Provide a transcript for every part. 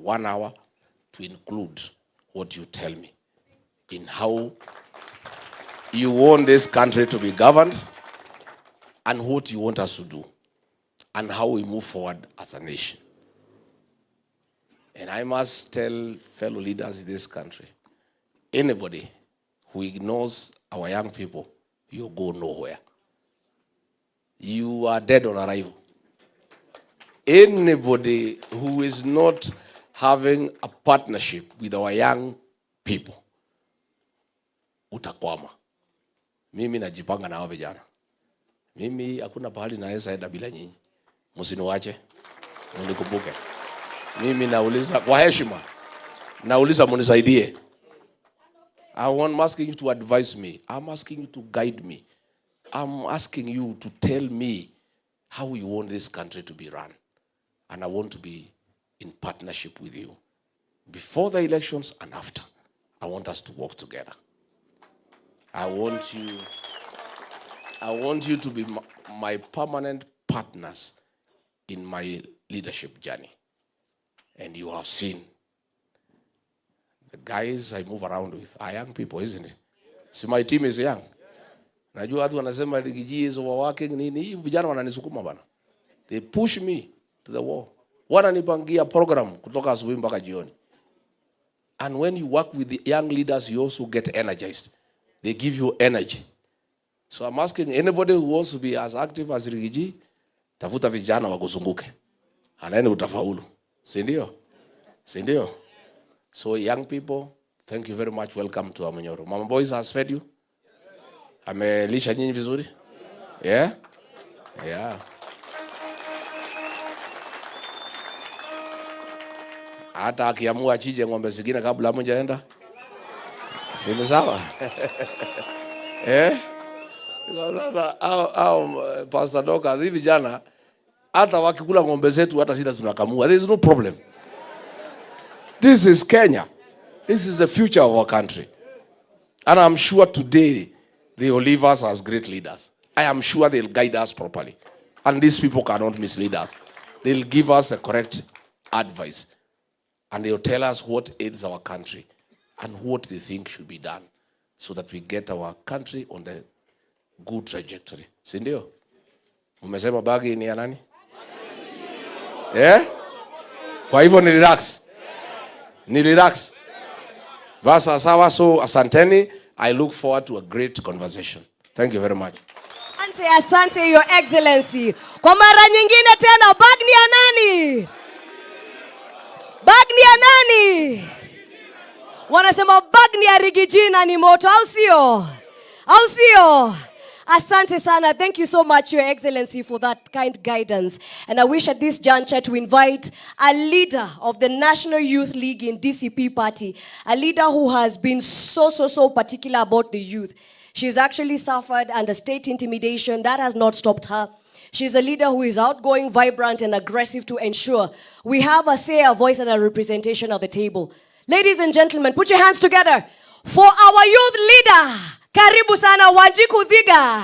1 hour to include what you tell me in how you want this country to be governed and what you want us to do and how we move forward as a nation. And I must tell fellow leaders in this country, anybody who ignores our young people, you'll go nowhere. You are dead on arrival. Anybody who is not having a partnership with our young people, utakwama. Mimi najipanga na hao vijana. Mimi hakuna pahali naweza enda bila nyinyi. Msiniwache. Mnikumbuke. Mimi nauliza kwa heshima. Nauliza mnisaidie. I'm asking you to advise me. I'm asking you to guide me. I'm asking you to tell me how you want this country to be run. And I want to be in partnership with you. Before the elections and after, I want us to work together. I want you to be my permanent partners in my leadership journey. And you have seen the guys I move around with are young people, isn't it? So my team is young. Najua watu wanasema Rigiji is overworking nini, vijana wananisukuma bana. They push me to the wall. Wananipangia program kutoka asubuhi mpaka jioni. And when you work with the young leaders, you also get energized. They give you energy. So I'm asking anybody who wants to be as active as Rigiji, tafuta vijana wakuzunguke. Anaeni utafaulu. Si ndio? Si ndio? So young people, thank you very much. Welcome to Wamunyoro. Mama Boys has fed you? Amelisha nyinyi vizuri? Yeah? Yeah. Hata akiamua achije ng'ombe zingine kabla hamjaenda? Si ni sawa? Sasa Pastor Dokas hivi jana hata wakikula ng'ombe zetu hata sisi tunakamua. There is no problem. This is Kenya. This is the future of our country. And I'm sure today they will leave us as great leaders. I am sure they'll guide us properly. And these people cannot mislead us. They'll give us the correct advice. And they'll tell us what aids our country and what they think should be done so that we get our country on the good trajectory. Si ndio? Umesema bagi ni ya nani? Kwa hivyo ni relax. Ni relax. Basa sawa, so asanteni. I look forward to a great conversation. Thank you very much. Asante, Your Excellency. Kwa mara nyingine tena, bag ni ya nani? Bag ni ya nani? Wanasema bag ni ya Rigiji na ni moto, au sio? Au sio? Asante sana. Thank you so much, Your Excellency, for that kind guidance. And I wish at this juncture to invite a leader of the National Youth League in DCP party, a leader who has been so particular about the youth. She's actually suffered under state intimidation. That has not stopped her. She's a leader who is outgoing, vibrant, and aggressive to ensure we have a say, a voice, and a representation at the table. Ladies and gentlemen, put your hands together for our youth leader. Karibu sana Wanjiku Thiga.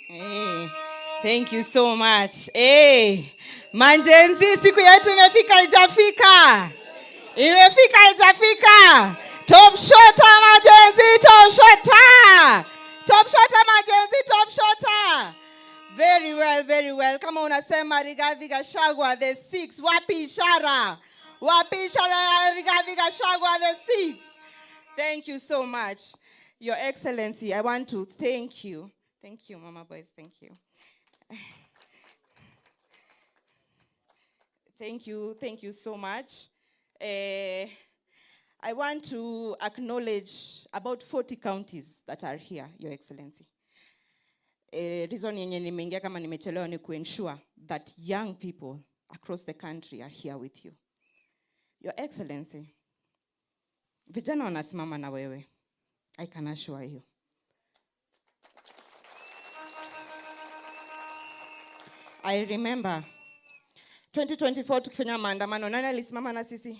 Hey, thank you so much. Hey, Manjenzi, siku yetu imefika ijafika. Imefika ijafika. Top shotter Manjenzi, top shotter. Top shotter Manjenzi, top shotter. Very well, very well. Kama unasema Rigathi Gachagua the 6. Wapi ishara? Wapi ishara Rigathi Gachagua the 6? Thank you so much. Your Excellency, I want to thank you. Thank you, Mama Boys. Thank you. Thank you so much. I want to acknowledge about 40 counties that are here, Your Excellency. Reason yenye nimeingia kama nimechelewa ni ensure that young people across the country are here with you. Your Excellency, vijana wanasimama na wewe. I can assure you. I remember 2024 tukifanya maandamano, nani alisimama na sisi?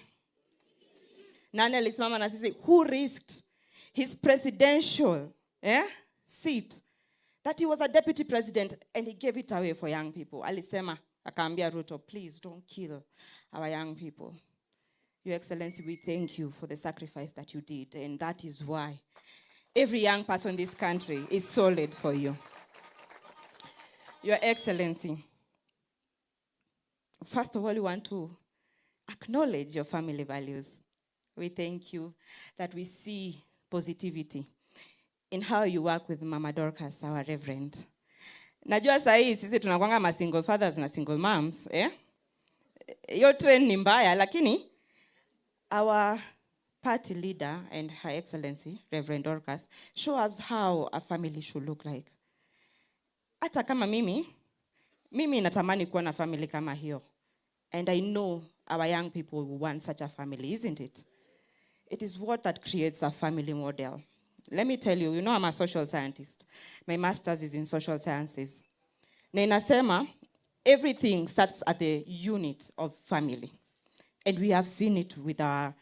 Nani alisimama na sisi? Who risked his presidential seat that he was a deputy president and he gave it away for young people. Alisema, akaambia Ruto, please don't kill our young people. Your Excellency, we thank you for the sacrifice that you did, and that is why every young person in this country is solid for you. Your Excellency, first of all, we want to acknowledge your family values. We thank you that we see positivity in how you work with Mama Dorcas, our Reverend. Najua sahi sisi tunakuanga ma single fathers na single moms, Your trend ni mbaya, lakini our party leader and Her Excellency, Reverend Dorcas, show us how a family should look like. Hata kama mimi natamani kuwa na family kama hiyo. And I know our young people will want such a family, isn't it? It is what that creates a family model. Let me tell you, I'm a social scientist. My master's is in social sciences. Na inasema, everything starts at the unit of family. And we have seen it with our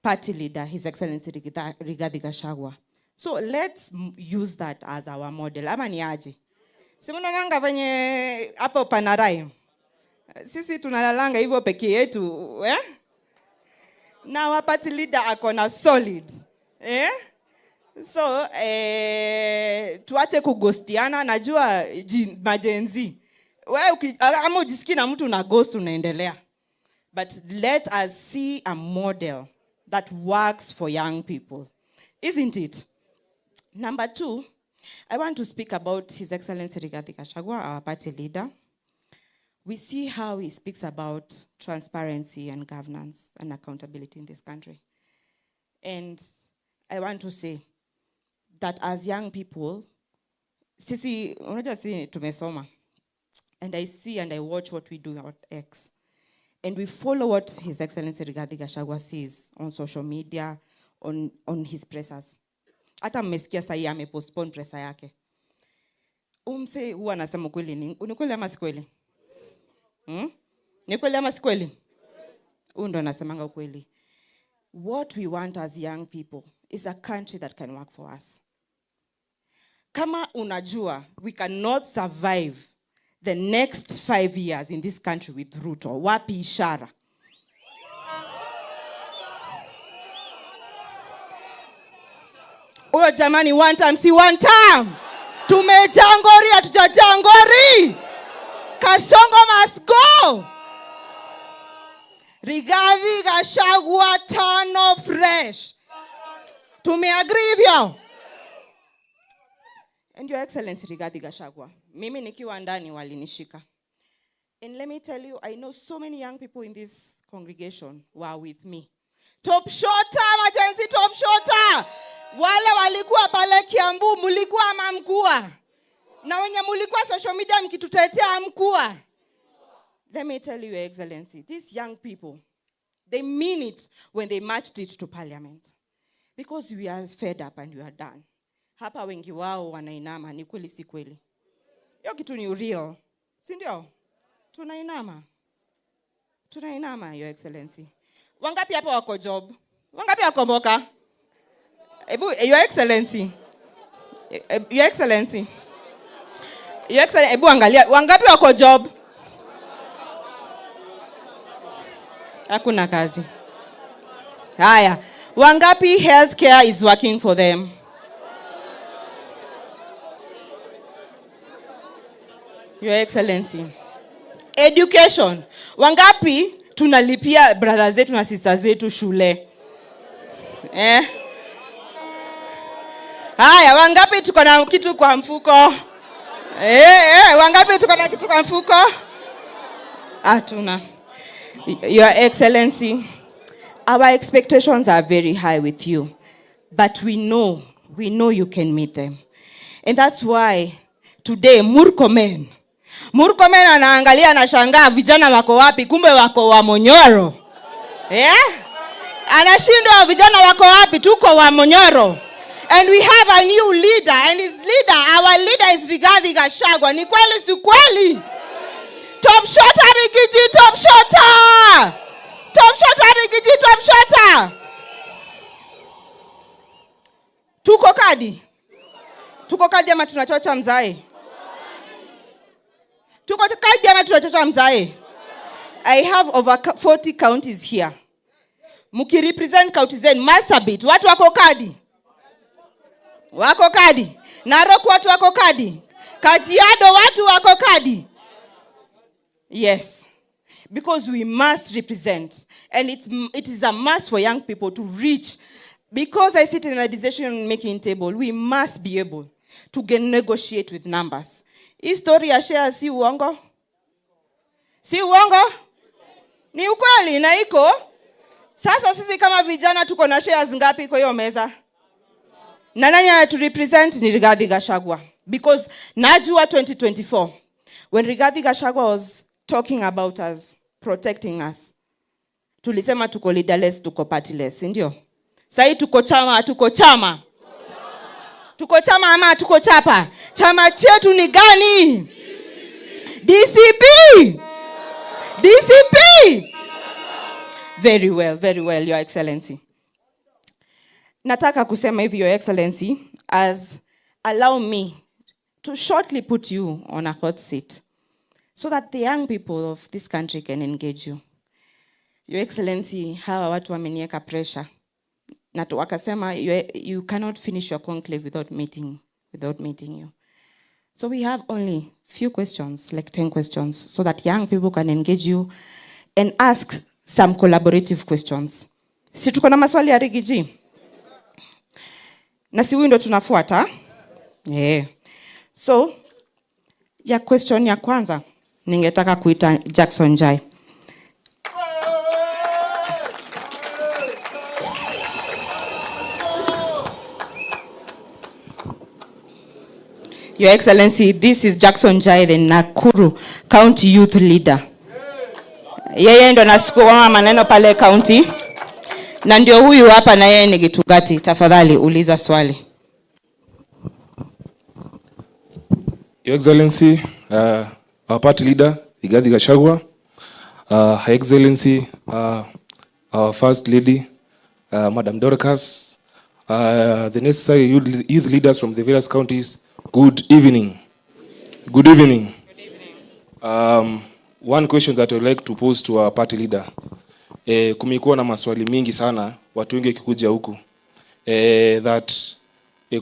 party leader, His Excellency Rigathi Gachagua. So let's use that as our model. Ama ni aje? Simunonanga venye hapo Panarai. Sisi tunalalanga hivyo peke yetu, Na our party leader akona solid, So, tuache kugostiana, najua majenzi. Wewe ama ujisikie na mtu na ghost unaendelea. But let us see a model that works for young people. Isn't it? Number 2, I want to speak about His Excellency Rigathi Gachagua, our party leader. We see how he speaks about transparency and governance and accountability in this country. And I want to say that as young people, sisi, unajua sisi tumesoma. And I see and I watch what we do on X. And we follow what His Excellency Rigathi Gachagua says on social media, on his pressers. Hata mmesikia sahi amepostpone pressa yake. Umse huwa anasema kweli ni kweli ama si kweli? Ni kweli ama si kweli? Ndo anasemanga kweli. What we want as young people is a country that can work for us. Kama unajua, we cannot survive the next 5 years in this country with Ruto. Wapi ishara? Uyo jamani, one time, si one time. Tumejangori, hatujajangori. Kasongo must go. Rigathi Gachagua tano fresh. Tumeagree hivyo? And Your Excellency Rigathi Gachagua, mimi nikiwa ndani walinishika. And let me tell you, I know so many young people in this congregation were with me. Top shota, majenzi top shota. Wale walikuwa pale Kiambu, mulikuwa ama mkua. Na wenye mulikuwa social media mkitutetea mkua. Let me tell you, Your Excellency, these young people, they mean it when they marched it to parliament. Because we are fed up and we are done. Hapa wengi wao wanainama, ni kweli si kweli? Hiyo kitu ni real. Si ndio? Tunainama, Your Excellency. Wangapi hapa wako job? Wangapi wako mboka? Your Excellency. Your Excellency. Your Excellency, angalia, wangapi wako job? Hakuna kazi. Haya, wangapi healthcare is working for them? Your Excellency. Education. Wangapi tunalipia brothers zetu na sisters zetu shule? Haya, wangapi tuko na kitu kwa mfuko? Wangapi tuko na kitu kwa mfuko? Hatuna. Your Excellency, our expectations are very high with you, but we know you can meet them. And that's why today Murkomen anaangalia anashangaa vijana wako wapi, kumbe wako Wamunyoro. Anashindwa vijana wako wapi, tuko Wamunyoro. And we have a new leader, and our leader is Rigathi Gachagua. Ni kweli si kweli? Top shota Rigiji, top shota! Top shota Rigiji, top shota! Tuko kadi ama tunachocha mzae? Tuko kadi ama tunachota mzae? I have over 40 counties here. Mukirepresent counties zenu Marsabit, watu wako kadi. Wako kadi. Narok watu wako kadi. Kajiado watu wako kadi. Yes. Because we must represent. And it is a must for young people to reach. Because I sit in a decision-making table, we must be able to negotiate with numbers. Hii story ya shares si uongo? Si uongo? Ni ukweli na iko. Sasa sisi kama vijana tuko na shares ngapi kwa hiyo meza? Na nani anaturepresent? Ni Rigathi Gachagua. Because najua 2024, when Rigathi Gachagua was talking about us, protecting us, tulisema tuko leaderless, tuko partyless, ndio? Sasa tuko chama, tuko chama. Tuko chama ama tuko chapa? Chama chetu ni gani? DCP. DCP. Very well, Your Excellency. Nataka kusema hivi, Your Excellency, as allow me to shortly put you on a hot seat so that the young people of this country can engage you. Your Excellency, hawa watu wamenieka pressure. Na wakasema you cannot finish your conclave without meeting you. So we have only few questions, like 10 questions, so that young people can engage you and ask some collaborative questions. Si tuko na maswali ya Rigiji? Na si huyu ndo tunafuata? Yeah. So, ya question ya kwanza, ningetaka kuita Jackson Jai. Your Excellency, this is Jackson Jai, the Nakuru County Youth Leader. Yeye ndo nasukuma maneno pale county. Na ndio huyu hapa na yeye ni Gitugati. Tafadhali uliza swali. Your Excellency, our party leader, Rigathi Gachagua, Her Excellency, our First Lady, Madam Dorcas, the necessary youth leaders from the various counties, good evening. Good evening. One question that I would like to pose to our party leader. Kumekuwa na maswali mingi sana, watu wengi wakikuja huku.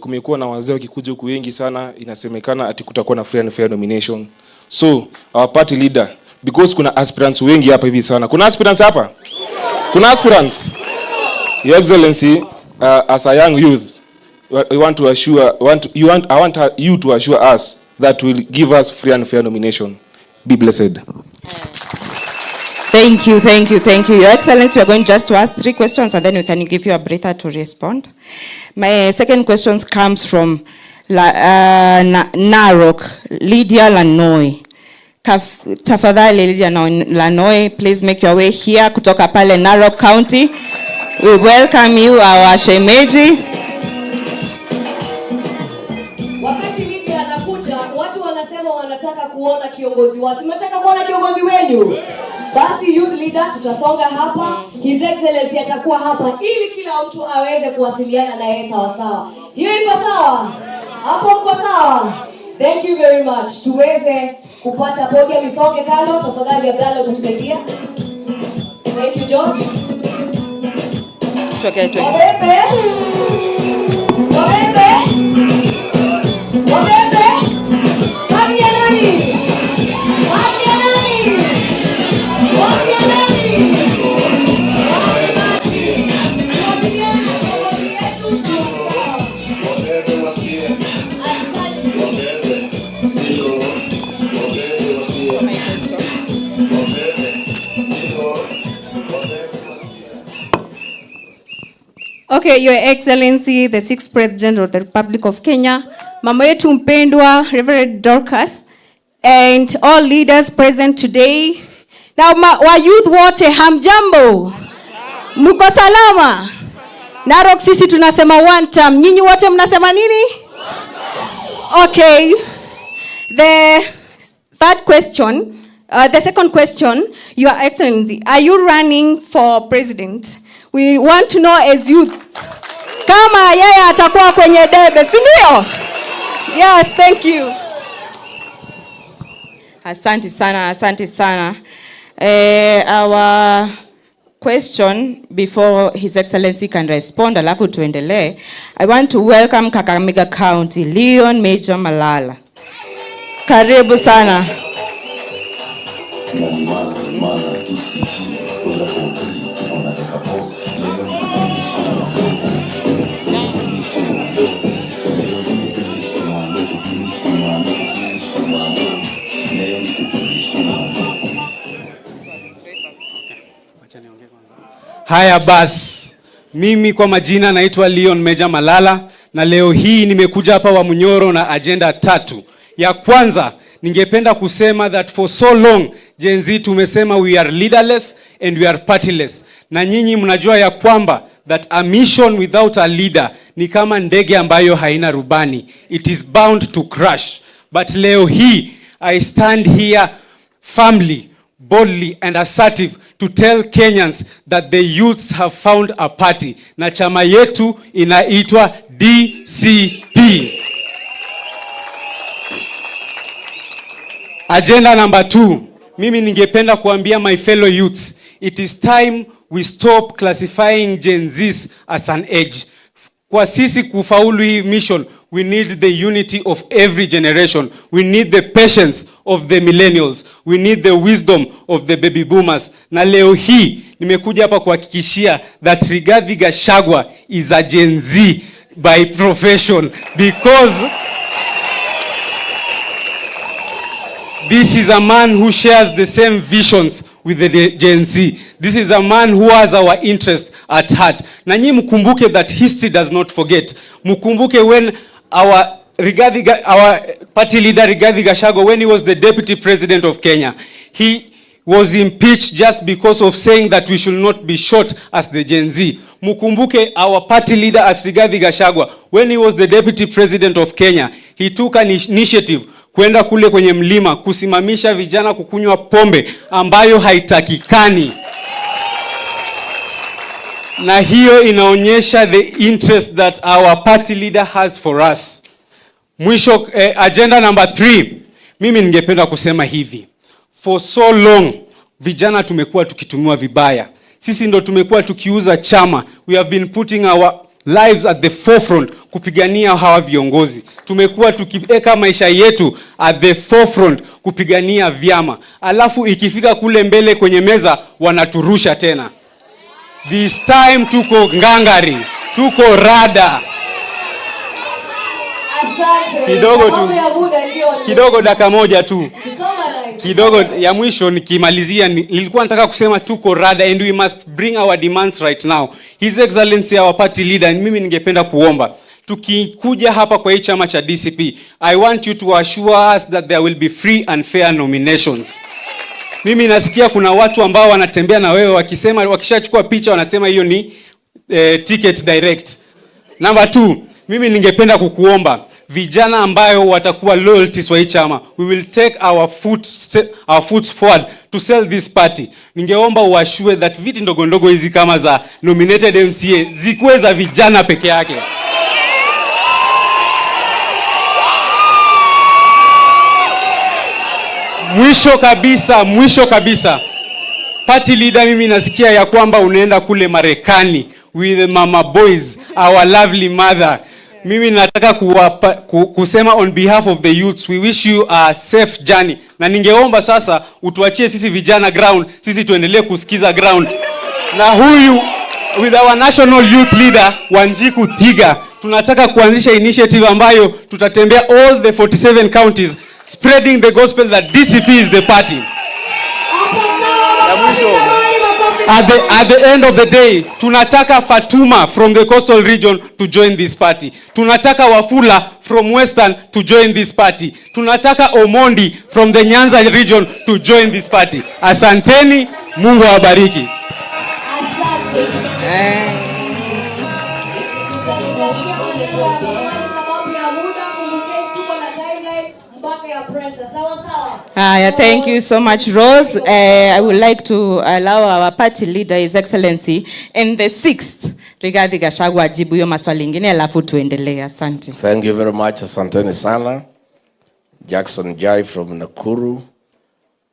Kumekuwa na wazee wakikuja huku wengi sana, inasemekana ati kutakuwa na free and fair nomination. So, our party leader, because kuna aspirants wengi hapa hivi sana. Kuna aspirants hapa? Kuna aspirants? Your Excellency, as a young youth, I want you to assure us that will give us free and fair nomination. Be blessed. Thank you. Your Excellency, we are going just to ask 3 questions and then we can give you a breather to respond. My second question comes from Narok, Lydia Lanoi. Tafadhali Lydia Lanoi, please make your way here kutoka pale Narok County. We welcome you, our shemeji. Wakati Lydia anakuja, watu wanasema wanataka kuona kiongozi wao. Mnataka kuona kiongozi wenu? Basi youth leader tutasonga hapa. His Excellency atakuwa hapa ili kila mtu aweze kuwasiliana na yeye sawa sawa. Hiyo iko sawa? Hapo mko sawa? Thank you very much. Tuweze kupata podium isonge kando. Tafadhali Abdalla tumsaidia. Thank you George. Okay. Wabebe. Bagnia nani? Okay, Your Excellency, the 6th President of the Republic of Kenya, Mama yetu mpendwa, Reverend Dorcas, and all leaders present today. Now, wa youth wote hamjambo? Muko salama? Narok sisi tunasema one time. Nyinyi wote mnasema nini? Okay. The second question, Your Excellency, are you running for president? We want to know as youth, kama yeye atakuwa kwenye debe, si ndio? Yes, thank you. Asante sana, asante sana. Our question before His Excellency can respond, alafu tuendelee. I want to welcome Kakamega County, Leon Major Malala. Karibu sana. Haya basi, mimi kwa majina naitwa Leon Major Malala na leo hii nimekuja hapa Wamunyoro na agenda 3. Ya kwanza, ningependa kusema that for so long Gen Z tumesema we are leaderless and we are partyless. Na nyinyi mnajua ya kwamba that a mission without a leader ni kama ndege ambayo haina rubani. It is bound to crash. But leo hii I stand here firmly, boldly and assertive to tell Kenyans that the youths have found a party. Na chama yetu inaitwa DCP. Agenda number 2. Mimi ningependa kuambia my fellow youths, it is time we stop classifying Gen Zs as an age. Kwa sisi kufaulu hii mission, we need the unity of every generation. We need the patience of the millennials. We need the wisdom of the baby boomers. Na leo hii nimekuja hapa kuhakikishia that Rigathi Gachagua is a Gen Z by profession, because this is a man who shares the same visions with the Gen Z. This is a man who has our interest at heart. Na nyi mkumbuke that history does not forget. Mkumbuke when our party leader Rigathi Gachagua, when he was the deputy president of Kenya, he was impeached just because of saying that we should not be shot as the Gen Z. Mkumbuke our party leader as Rigathi Gachagua, when he was the deputy president of Kenya, he took an initiative kwenda kule kwenye mlima kusimamisha vijana kukunywa pombe ambayo haitakikani. Na hiyo inaonyesha the interest that our party leader has for us. Mwisho, agenda number 3. Mimi ningependa kusema hivi. For so long, vijana tumekuwa tukitumiwa vibaya. Sisi ndo tumekuwa tukiuza chama. We have been putting our lives at the forefront kupigania hawa viongozi. Tumekuwa tukiweka maisha yetu at the forefront kupigania vyama. Alafu ikifika kule mbele kwenye meza wanaturusha tena. This time tuko ngangari, tuko rada. Kidogo dakika moja tu. Kidogo ya mwisho nikimalizia, nilikuwa nataka kusema tuko rada and we must bring our demands right now. His Excellency our party leader, mimi ningependa kuomba tukikuja hapa kwa hii chama cha DCP, I want you to assure us that there will be free and fair nominations. Mimi nasikia kuna watu ambao wanatembea na wewe wakisema, wakishachukua picha wanasema hiyo ni ticket direct. Number 2, mimi ningependa kukuomba vijana ambayo watakuwa loyalties wa hii chama, we will take our foot forward to sell this party. Ningeomba uashue that viti ndogo ndogo hizi kama za nominated MCA zikuwe za vijana peke yake. Mwisho kabisa. Party leader, mimi nasikia ya kwamba unaenda kule Marekani with mama boys, our lovely mother. Mimi nataka kusema on behalf of the youths, we wish you a safe journey. Na ningeomba sasa utuachie sisi vijana ground, sisi tuendelee kusikiza ground. Na huyu with our national youth leader Wanjiku Thiga, tunataka kuanzisha initiative ambayo tutatembea all the 47 counties spreading the gospel that DCP is the party. At the end of the day, tunataka Fatuma from the coastal region to join this party. Tunataka Wafula from Western to join this party. Tunataka Omondi from the Nyanza region to join this party. Asanteni, Mungu awabariki. Thank you so much, Rose. I would like to allow our party leader, His Excellency, and the 6th, Rigathi Gachagua, ajibu hiyo maswali ingine alafu tuendelee. Asante. Thank you very much. Asanteni sana. Jackson Jai from Nakuru.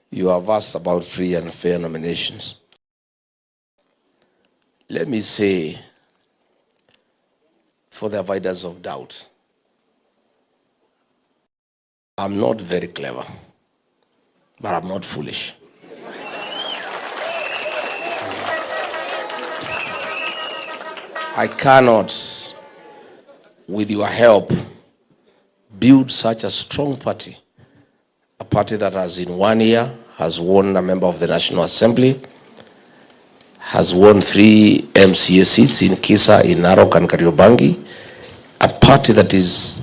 You have asked about free and fair nominations. Let me say, for the avoidance of doubt, I'm not very clever, but I'm not foolish. I cannot, with your help, build such a strong party, a party that has in 1 year has won a member of the National Assembly, has won 3 MCA seats in Kisa, in Narok and Kariobangi, a party that is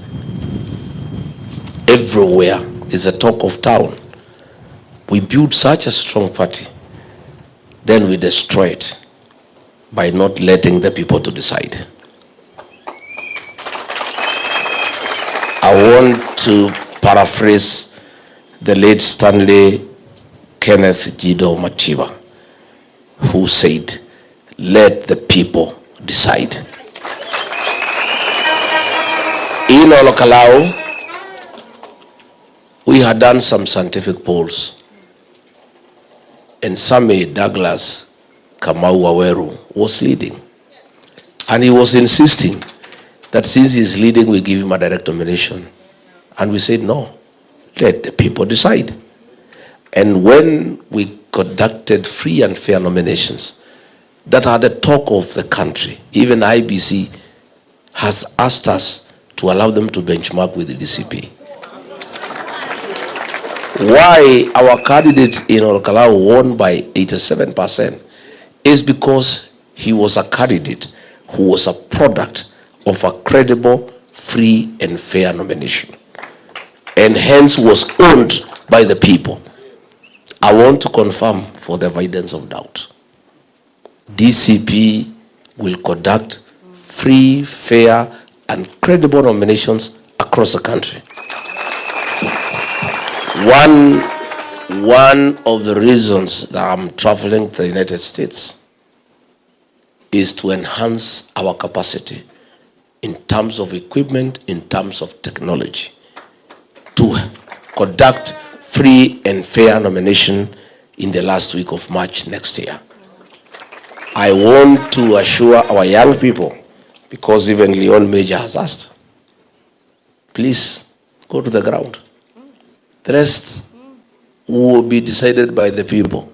everywhere, is a talk of town. We build such a strong party, then we destroy it by not letting the people to decide. I want to paraphrase the late Stanley Kenneth Jido Matiba, who said, "Let the people decide." In Olokalao, we had done some scientific polls, and Same Douglas Kamau Waweru was leading. And he was insisting that since he's leading, we give him a direct nomination. And we said, no, let the people decide. And when we conducted free and fair nominations that are the talk of the country, even IBC has asked us to allow them to benchmark with the DCP. Why our candidate in Olokalao won by 87% is because he was a candidate who was a product of a credible, free and fair nomination, and hence was owned by the people. I want to confirm, for the avoidance of doubt, DCP will conduct free, fair and credible nominations across the country. One of the reasons that I'm traveling to the United States is to enhance our capacity in terms of equipment, in terms of technology, to conduct free and fair nomination in the last week of March next year. I want to assure our young people, because even Leon Major has asked, please go to the ground. The rest will be decided by the people.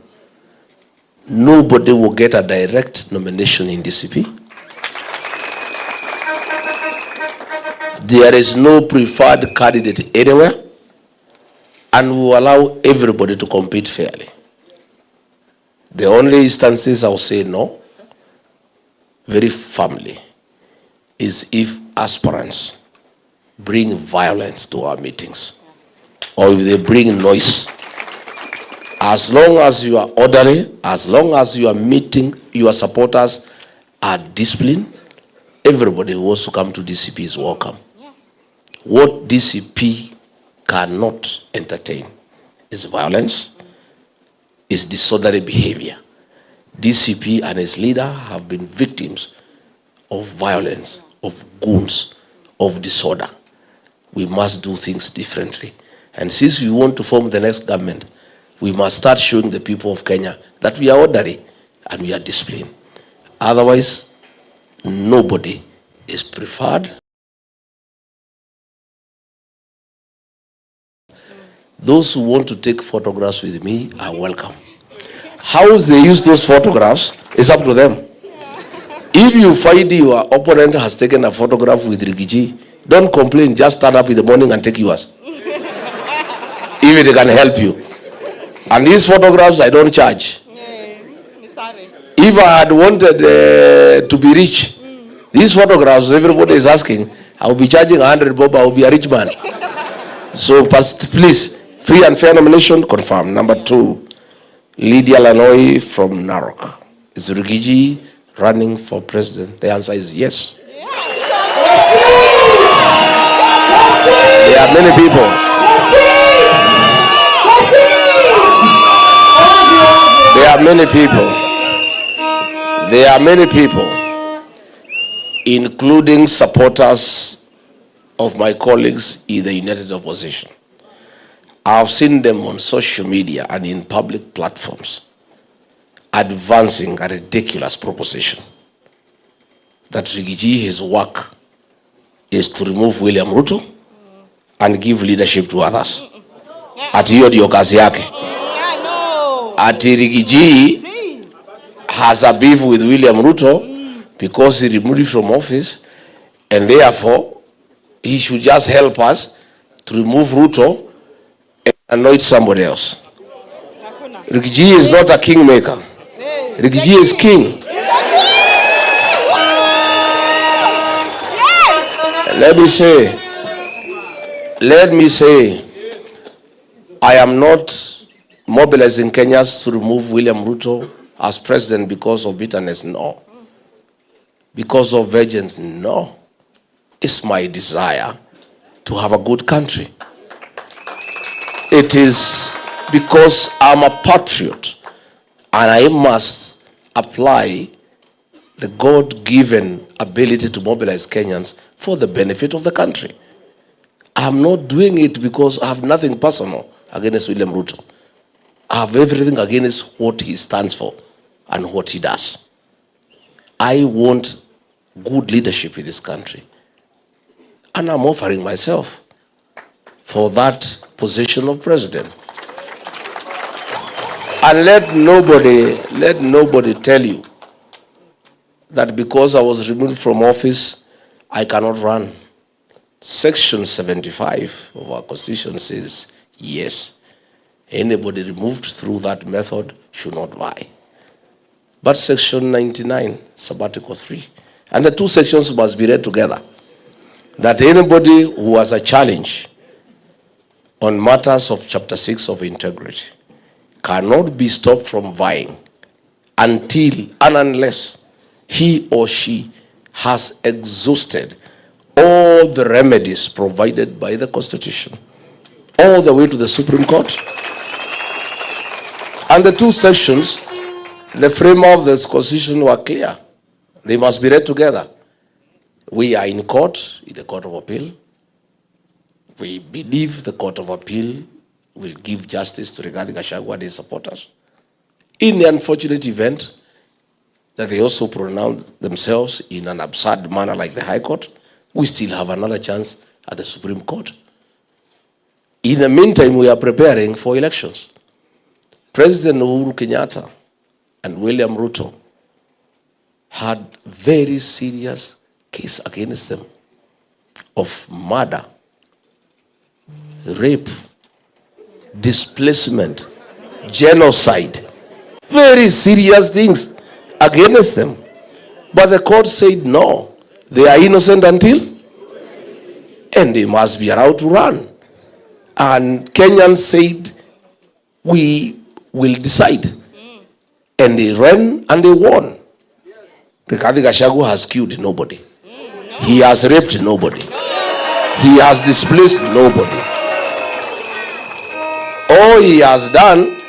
Nobody will get a direct nomination in DCP. There is no preferred candidate anywhere, and we will allow everybody to compete fairly. The only instances I'll say no, very firmly, is if aspirants bring violence to our meetings, or if they bring noise. As long as you are orderly, as long as you are meeting, your supporters are disciplined, everybody who wants to come to DCP is welcome. What DCP cannot entertain is violence, is disorderly behavior. DCP and its leader have been victims of violence, of goons, of disorder. We must do things differently. And since we want to form the next government, we must start showing the people of Kenya that we are orderly and we are disciplined. Otherwise, nobody is preferred. Those who want to take photographs with me are welcome. How they use those photographs is up to them. If you find your opponent has taken a photograph with Rigiji, don't complain, just stand up in the morning and take yours. If it can help you. And these photographs, I don't charge. If I had wanted to be rich, these photographs, everybody is asking, I will be charging 100 bob, I will be a rich man. So please, free and fair nomination, confirm. Number 2, Lydia Lanoi from Narok. Is Rigiji running for president? The answer is yes. There are many people. There are many people, including supporters of my colleagues in the United Opposition, I've seen them on social media and in public platforms advancing a ridiculous proposition that Rigiji, his work is to remove William Ruto and give leadership to others. Ati hiyo ndio kazi yake. Ati Rigiji has a beef with William Ruto because he removed him from office, and therefore he should just help us to remove Ruto and anoint somebody else. Rigiji is not a kingmaker. Rigiji is king. Let me say, I am not mobilizing Kenyans to remove William Ruto as president because of bitterness, no. Because of vengeance, no. It's my desire to have a good country. It is because I'm a patriot and I must apply the God-given ability to mobilize Kenyans for the benefit of the country. I'm not doing it because I have nothing personal against William Ruto. I have everything against what he stands for and what he does. I want good leadership in this country. And I'm offering myself for that position of president. And let nobody tell you that because I was removed from office, I cannot run. Section 75 of our Constitution says, yes, anybody removed through that method should not vie. But Section 99, Sabbatical 3, and the two sections must be read together, that anybody who has a challenge on matters of Chapter 6 of integrity cannot be stopped from vying until and unless he or she has exhausted all the remedies provided by the Constitution, all the way to the Supreme Court. And the two sections, the frame of the Constitution were clear. They must be read together. We are in court, in the Court of Appeal. We believe the Court of Appeal will give justice to Rigathi Gachagua and his supporters. In the unfortunate event that they also pronounce themselves in an absurd manner like the High Court, we still have another chance at the Supreme Court. In the meantime, we are preparing for elections. President Uhuru Kenyatta and William Ruto had very serious case against them of murder, rape, displacement, genocide, very serious things against them. But the court said no. They are innocent until, and they must be allowed to run. And Kenyans said, we will decide. And they ran and they won. Rigathi Gachagua has killed nobody. He has raped nobody. He has displaced nobody. All he has done,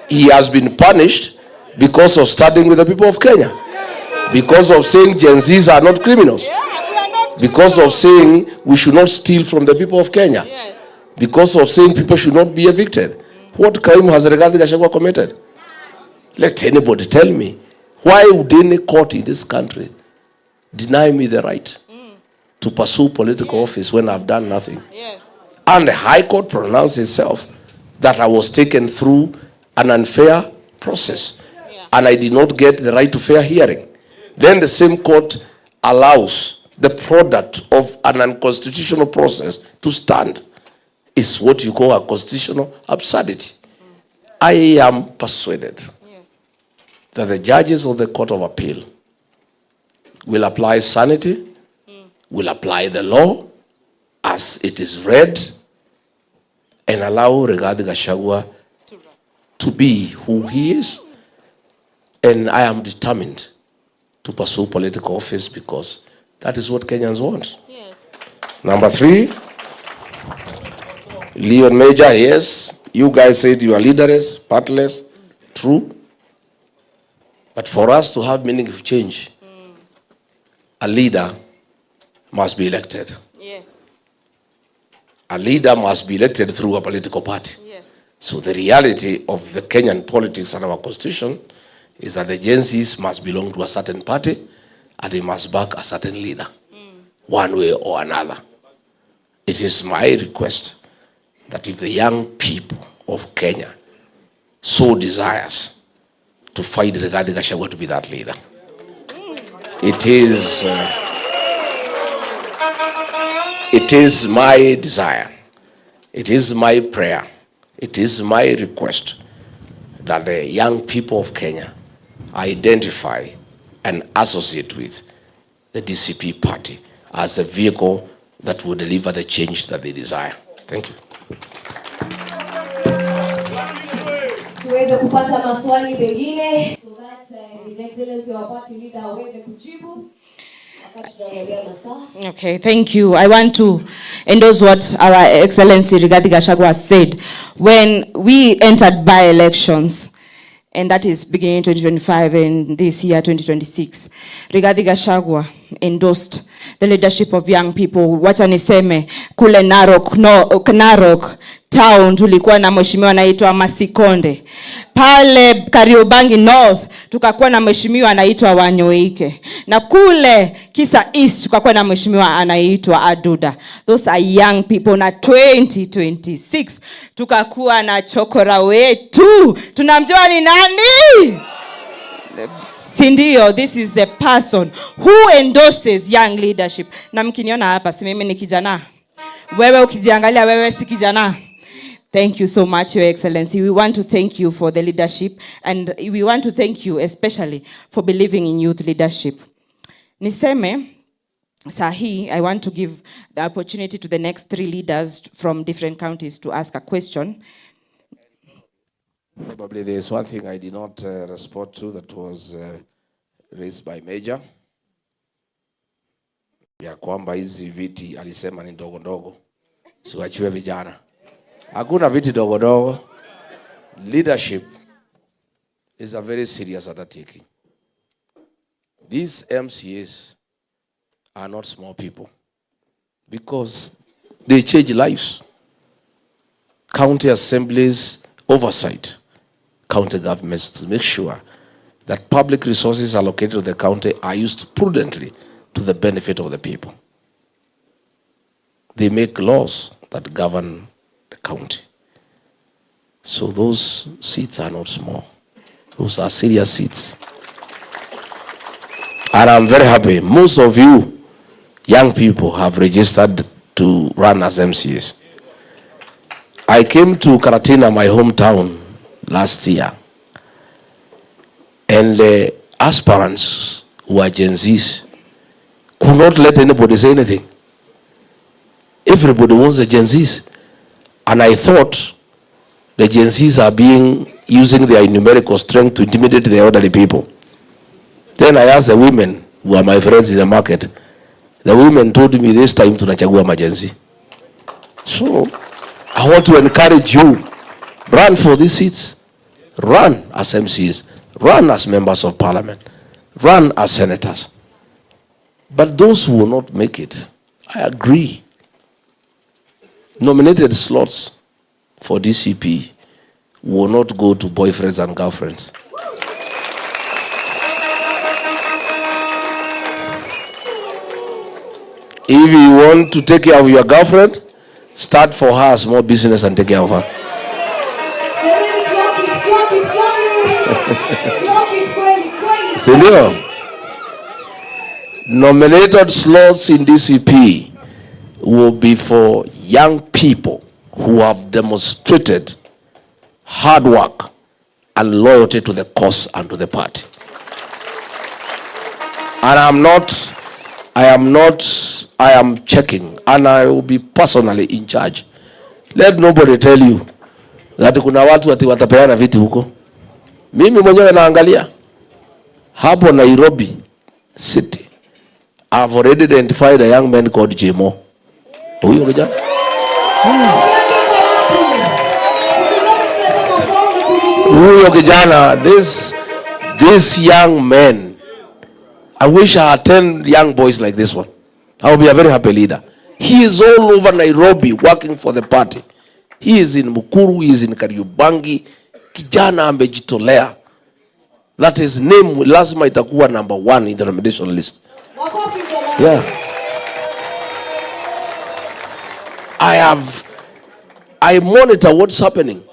he has been punished because of standing with the people of Kenya. Because of saying Gen Zs are not criminals. Because of saying we should not steal from the people of Kenya. Because of saying people should not be evicted. What crime has Rigathi Gachagua committed? Let anybody tell me. Why would any court in this country deny me the right to pursue political office when I've done nothing? And the High Court pronounced itself that I was taken through an unfair process. And I did not get the right to fair hearing. Then the same court allows the product of an unconstitutional process to stand. It's what you call a constitutional absurdity. I am persuaded that the judges of the Court of Appeal will apply sanity, will apply the law as it is read, and allow Rigathi Gachagua to be who he is. And I am determined to pursue political office because that is what Kenyans want. Number 3, Leon Major, yes, you guys said you are leaderless, partless, true. But for us to have meaningful change, a leader must be elected. A leader must be elected through a political party. Yes. So the reality of the Kenyan politics and our constitution is that the Gen Zs must belong to a certain party and they must back a certain leader, one way or another. It is my request that if the young people of Kenya so desires to fight Rigathi Gachagua to be that leader, it is my desire, it is my prayer, it is my request that the young people of Kenya identify and associate with the DCP party as a vehicle that will deliver the change that they desire. Thank you. Tuweze kupata maswali pengine so that His Excellency our party leader aweze kujibu. Okay, thank you. I want to endorse what our Excellency Rigathi Gachagua said. When we entered by-elections, and that is beginning in 2025 and this year 2026, Rigathi Gachagua endorsed the leadership of young people. Wacha niseme kule Narok town tulikuwa na mheshimiwa anaitwa Masikonde. Pale Kariobangi North tukakuwa na mheshimiwa anaitwa Wanyoike. Na kule Kisa East tukakuwa na mheshimiwa anaitwa Aduda. Those are young people. Na 2026 tukakuwa na chokora wetu. Tunamjua ni nani? Sindio, this is the person who endorses young leadership. Na mkiniona hapa, si mimi ni kijana. Wewe ukijiangalia wewe si kijana. Thank you so much, Your Excellency. We want to thank you for the leadership, and we want to thank you especially for believing in youth leadership. Niseme, Sahi, I want to give the opportunity to the next 3 leaders from different counties to ask a question. Probably there is one thing I did not respond to that was raised by Major. Ya kwamba hizi viti alisema ni ndogo ndogo. Siwachiwe vijana. Hakuna viti ndogo ndogo. Leadership is a very serious undertaking. These MCAs are not small people because they change lives. County assemblies oversight county governments to make sure that public resources allocated to the county are used prudently to the benefit of the people. They make laws that govern the county. So those seats are not small. Those are serious seats. And I'm very happy. Most of you young people have registered to run as MCAs. I came to Karatina, my hometown, last year. And the aspirants who are Gen Zs could not let anybody say anything. Everybody wants the Gen Zs. And I thought the Gen Zs are using their numerical strength to intimidate the elderly people. Then I asked the women who are my friends in the market. The women told me this time tunachagua majenzi. So I want to encourage you, run for these seats. Run as MCs. Run as members of parliament. Run as senators. But those who will not make it, I agree. Nominated slots for DCP will not go to boyfriends and girlfriends. If you want to take care of your girlfriend, start for her a small business and take care of her. Senor, nominated slots in DCP will be for young people who have demonstrated hard work and loyalty to the cause and to the party. And I am checking, and I will be personally in charge. Let nobody tell you that kuna watu ati watapeana viti huko. Mimi mwenyewe naangalia hapo Nairobi city. I've already identified a young man called Jemo. Huyo kijana. Huyo kijana, this young man, I wish I had 10 young boys like this one. I would be a very happy leader. He is all over Nairobi working for the party. He is in Mukuru, he is in Kariobangi. Kijana amejitolea. That his name lazima itakuwa number 1 in the nomination list. Yeah. I monitor what's happening.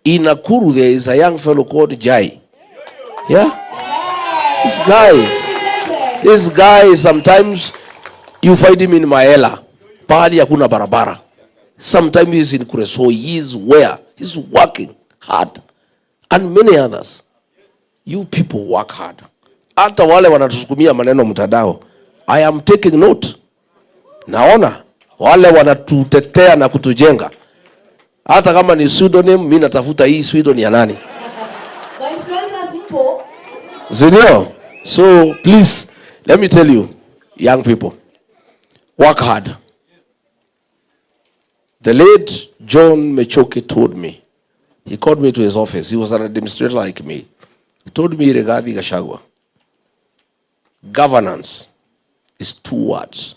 In Nakuru there is a young fellow called Jai. Yeah? This guy sometimes you find him in Maela. Pahali hakuna barabara. Sometimes he's in Kureso. He is where? He's working hard. And many others. You people work hard. Hata wale wanatusukumia maneno mtandao. I am taking note. Naona wale wanatutetea na kutujenga. Hata kama ni pseudonym, mimi natafuta hii pseudonym ya nani? Zinio. So please, let me tell you, young people, work hard. The late John Mechoke told me, he called me to his office. He was an administrator like me. He told me regarding Gachagua, governance is 2 words.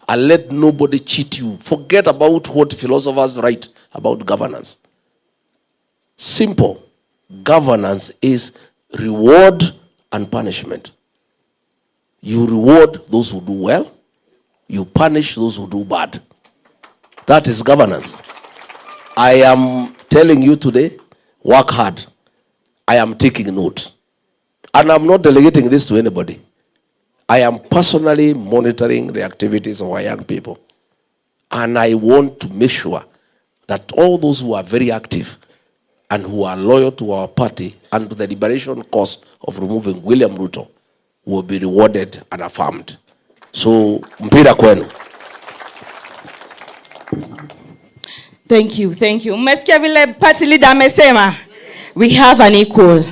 And let nobody cheat you. Forget about what philosophers write about governance. Simple. Governance is reward and punishment. You reward those who do well. You punish those who do bad. That is governance. I am telling you today, work hard. I am taking note. And I'm not delegating this to anybody. I am personally monitoring the activities of our young people. And I want to make sure that all those who are very active and who are loyal to our party and to the liberation cause of removing William Ruto will be rewarded and affirmed. So, mpira kwenu. Thank you, thank you. Mmesikia vile party leader amesema, we have an equal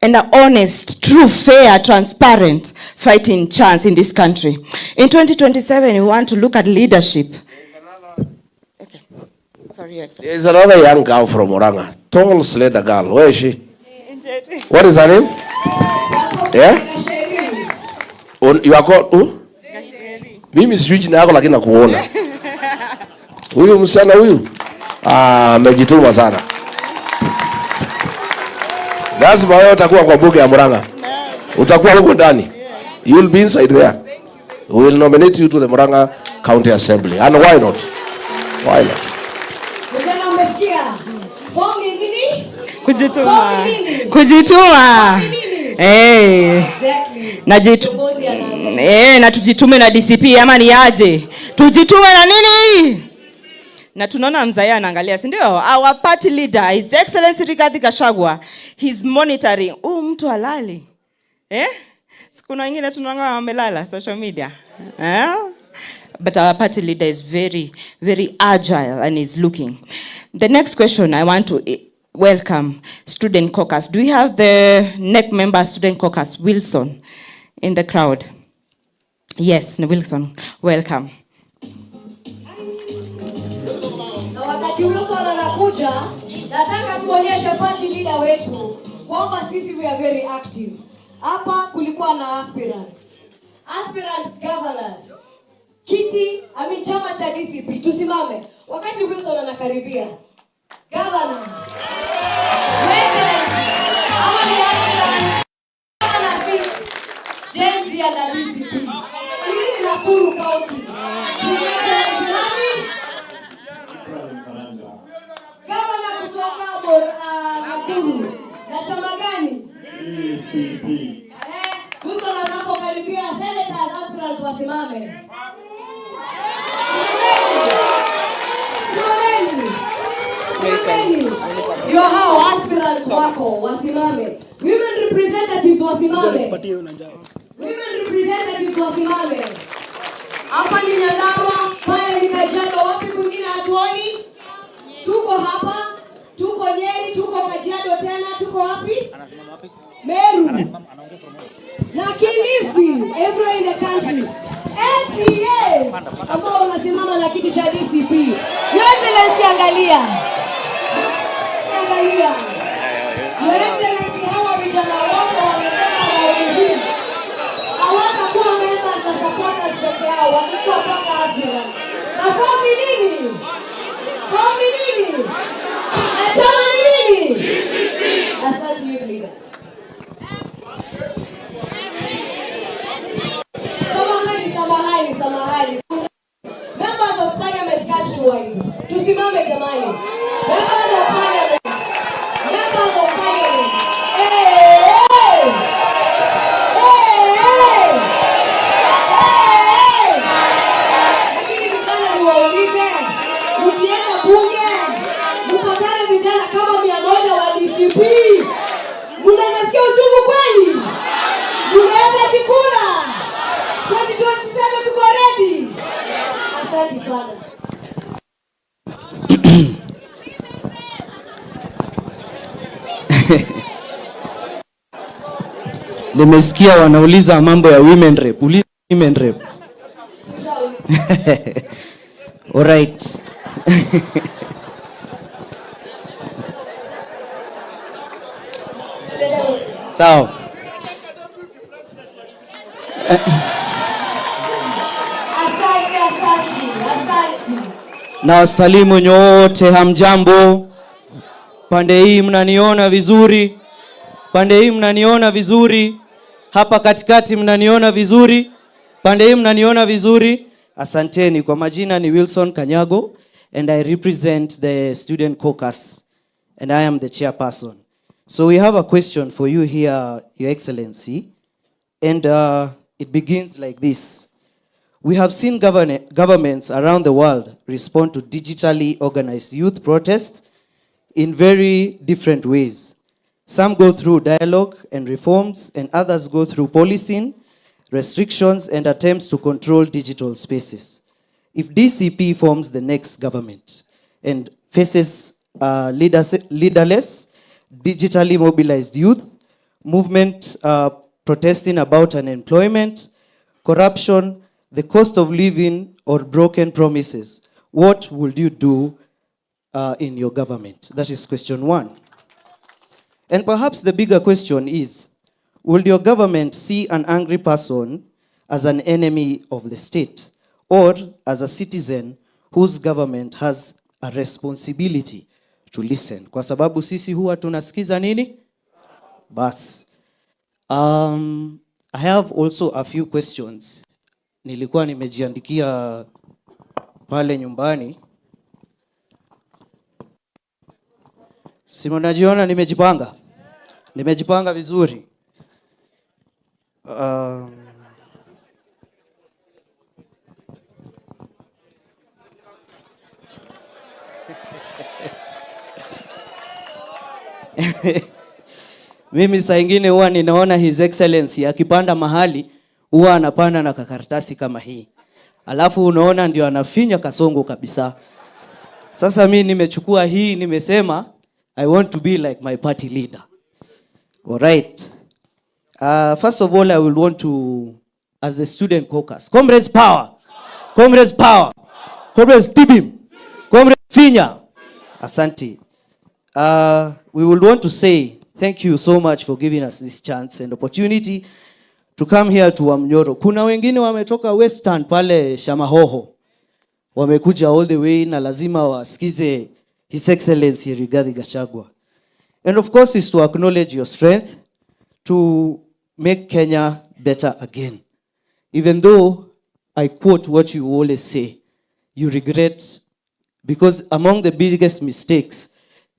and an honest, true, fair, transparent fighting chance in this country. In 2027, we want to look at leadership. Okay. Sorry, Your Excellency. There's another young girl from Oranga, tall, slender girl. Where is she? What is her name? Yeah? You are called who? Mimi sijui jina yako lakini nakuona. Huyu msichana huyu amejituma sana. Lazima wewe utakuwa kwa bunge ya Murang'a. Utakuwa huko ndani. You will be inside there. We will nominate you to the Murang'a County Assembly. And why not? Why not? Mjana umesikia? Form ni nini? Kujituma. Kujituma. Na tujitume na DCP ama ni aje? Tujitume na nini? Na tunaona mzaya anaangalia, si ndio? Our party leader, His Excellency Rigathi Gachagua, he's monitoring. Mtu halali. Kuna wengine tunaona wamelala social media. But our party leader is very, very agile and is looking. The next question I want to welcome Student Caucus. Do we have the NEC member Student Caucus, Wilson, in the crowd? Yes, Wilson, welcome. Wakati Wilson anakuja, nataka tuonyeshe party leader wetu kwamba sisi we are very active. Hapa kulikuwa na aspirant governors. Kiti, chama cha DCP, tusimame. Wakati Wilson anakaribia. Governor. Jenzi ya DCP. Hii ni Nakuru County. Governor kutoka Nakuru. Na chama gani? DCP. Huko anapokaribia senators aspirants wasimame. Yo hao aspirants wako wasimame. Women representatives wasimame. Women representatives wasimame. Hapa ni Nyandarua, pale ni Kajiado, wapi kwingine hatuoni? Tuko hapa, tuko Nyeri, tuko Kajiado tena, tuko wapi? Meru. Na Kilifi, everywhere in the country. MCAs ambao wanasimama na kiti cha DCP. Your Excellency, angalia. Your Excellency, hawa vijana wote wamesema raundi hii hawatakuwa members na supporters peke yao, watakuwa mpaka aspirants. Na form ni nini? Form ni nini? Na chama ni nini? Asante youth leader. Samahani. Members of Parliament countrywide. Tusimame jamani. Members of Parliament. Lakini vijana niwaulize, mkienda bunge, mpatane vijana kama 100 wa DCP. Mnaweza sikia uchungu kweli? Mnaweza jikula? 2027 tuko ready. Asante sana. Nimesikia wanauliza mambo ya women rep. Uliza women rep. All right. Sawa. Asante. Na wasalimu nyote, hamjambo. Pande hii mnaniona vizuri? Pande hii mnaniona vizuri? Hapa katikati mnaniona vizuri? Pande hii mnaniona vizuri? Asanteni. Kwa majina ni Wilson Kanyago and I represent the student caucus and I am the chairperson. So we have a question for you here, Your Excellency, and it begins like this. We have seen governments around the world respond to digitally organized youth protests in very different ways. Some go through dialogue and reforms, and others go through policing, restrictions, and attempts to control digital spaces. If DCP forms the next government and faces leaderless, digitally mobilized youth, movement protesting about unemployment, corruption, the cost of living, or broken promises, what would you do in your government? That is question one. And perhaps the bigger question is, will your government see an angry person as an enemy of the state, or as a citizen whose government has a responsibility to listen? Kwa sababu sisi huwa tunasikiza nini? Bas. I have also a few questions. Nilikuwa nimejiandikia pale nyumbani. Si mnajiona nimejipanga? Nimejipanga vizuri. Mimi saa ingine huwa ninaona His Excellency akipanda mahali huwa anapanda na kakaratasi kama hii. Alafu unaona ndio anafinya kasongo kabisa. Sasa mimi nimechukua hii, nimesema I want to be like my party leader. All right. First of all, I will want to, as the student caucus, comrades power. Comrades power. Comrades tibim. Comrades finya. Asante. We will want to say thank you so much for giving us this chance and opportunity to come here to Wamunyoro. Kuna wengine wametoka Western pale Shamahoho. Wamekuja all the way na lazima wasikize His Excellency Rigathi Gachagua. And of course is to acknowledge your strength to make Kenya better again. Even though I quote what you always say, you regret, because among the biggest mistakes,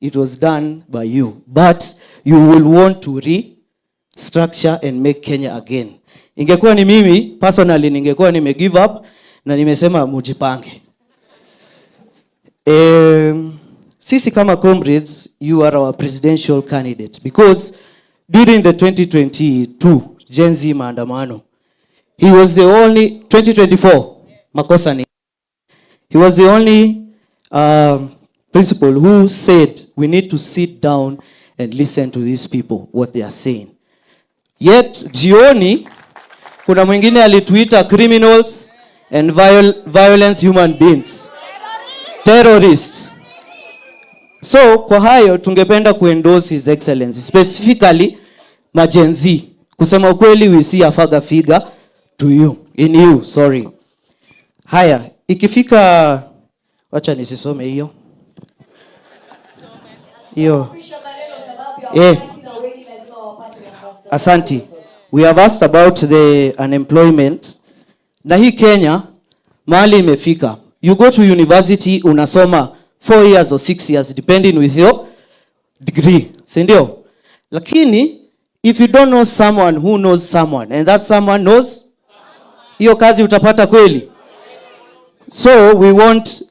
it was done by you. But you will want to restructure and make Kenya again. Ingekuwa ni mimi, personally, ningekuwa nime give up, na nimesema mujipange. Sisi kama comrades, you are our presidential candidate. Because during the 2022 Gen Z maandamano, he was the only, 2024, makosa ni, he was the only principal who said we need to sit down and listen to these people, what they are saying. Yet, jioni, kuna mwingine alituita criminals and violence human beings. Terrorists. So, kwa hayo, tungependa kuendorse His Excellency, specifically, Gen Z. Kusema ukweli, we see a figure to you, in you, sorry. Haya, ikifika, wacha nisisome hiyo Asanti. We have asked about the unemployment. Na hii Kenya mahali imefika, you go to university unasoma 4 years or 6 years depending with your degree, si ndio? Lakini if you don't know someone who knows someone and that someone knows, hiyo kazi utapata kweli? So we want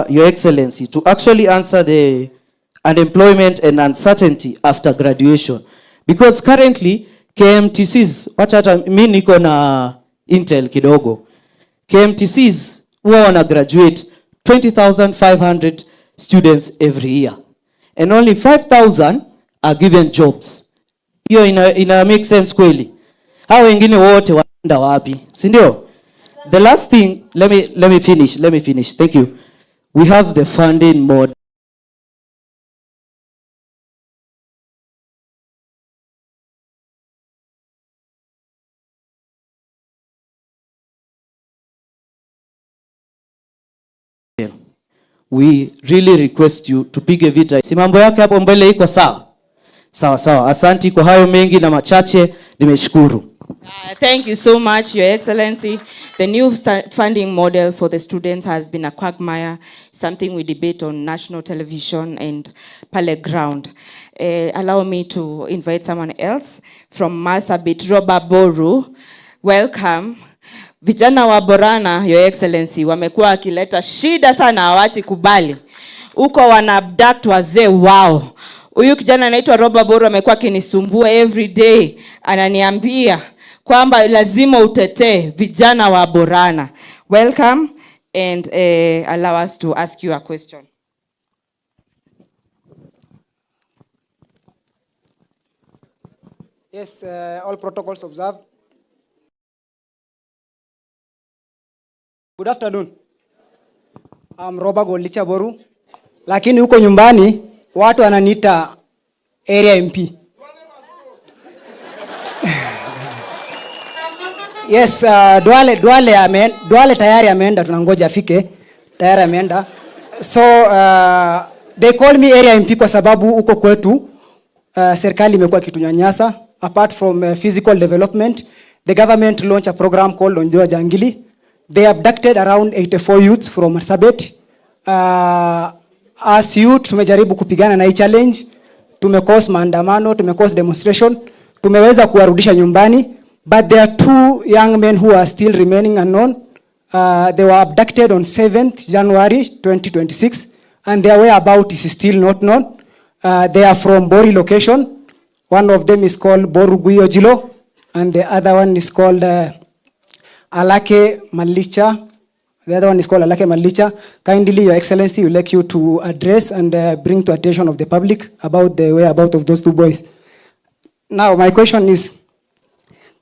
Your Excellency to actually answer the unemployment and uncertainty after graduation, because currently KMTCs, wacha hata mimi niko na intel kidogo, KMTCs huwa wana graduate 20,500 students every year and only 5,000 are given jobs. Hiyo ina make sense kweli? Hao wengine wote waenda wapi, si ndio? The last thing, let me finish. Thank you. We have the funding model. We really request you to piga vita. Si mambo yake hapo mbele iko sawa? Sawa. Asanti kwa hayo mengi na machache, nimeshukuru. Thank you so much, Your Excellency. The new funding model for the students has been a quagmire, something we debate on national television and pale ground. Allow me to invite someone else from Marsabit, Roba Boru. Welcome. Vijana wa Borana, Your Excellency, wamekuwa wakileta shida sana, hawachi kubali. Uko wana abduct wazee wao. Huyu kijana anaitwa Roba Boru amekuwa akinisumbua every day. Ananiambia kwamba lazima utetee vijana wa Borana. Welcome and allow us to ask you a question. Yes, all protocols observed. Good afternoon. I'm Roba Golicha Boru. Lakini huko nyumbani watu wananiita area MP. Yes, Duale tayari ameenda, tunangoja afike. Tayari ameenda. So they call me area MP kwa sababu huko kwetu serikali imekuwa kitunyanyasa. Apart from physical development, the government launched a program called Onjua Jangili. They abducted around 84 youths from Marsabit. As youth tumejaribu kupigana na hii challenge, tumecause maandamano, tumecause demonstration, tumeweza kuwarudisha nyumbani, but there are 2 young men who are still remaining unknown. They were abducted on 7th January 2026 and their whereabouts is still not known. They are from Bori location. One of them is called Boruguyo Jilo and the other one is called Alake Malicha. The other one is called Alake Malicha. Kindly, Your Excellency, we would like you to address and bring to attention of the public about the whereabouts of those 2 boys. Now, my question is,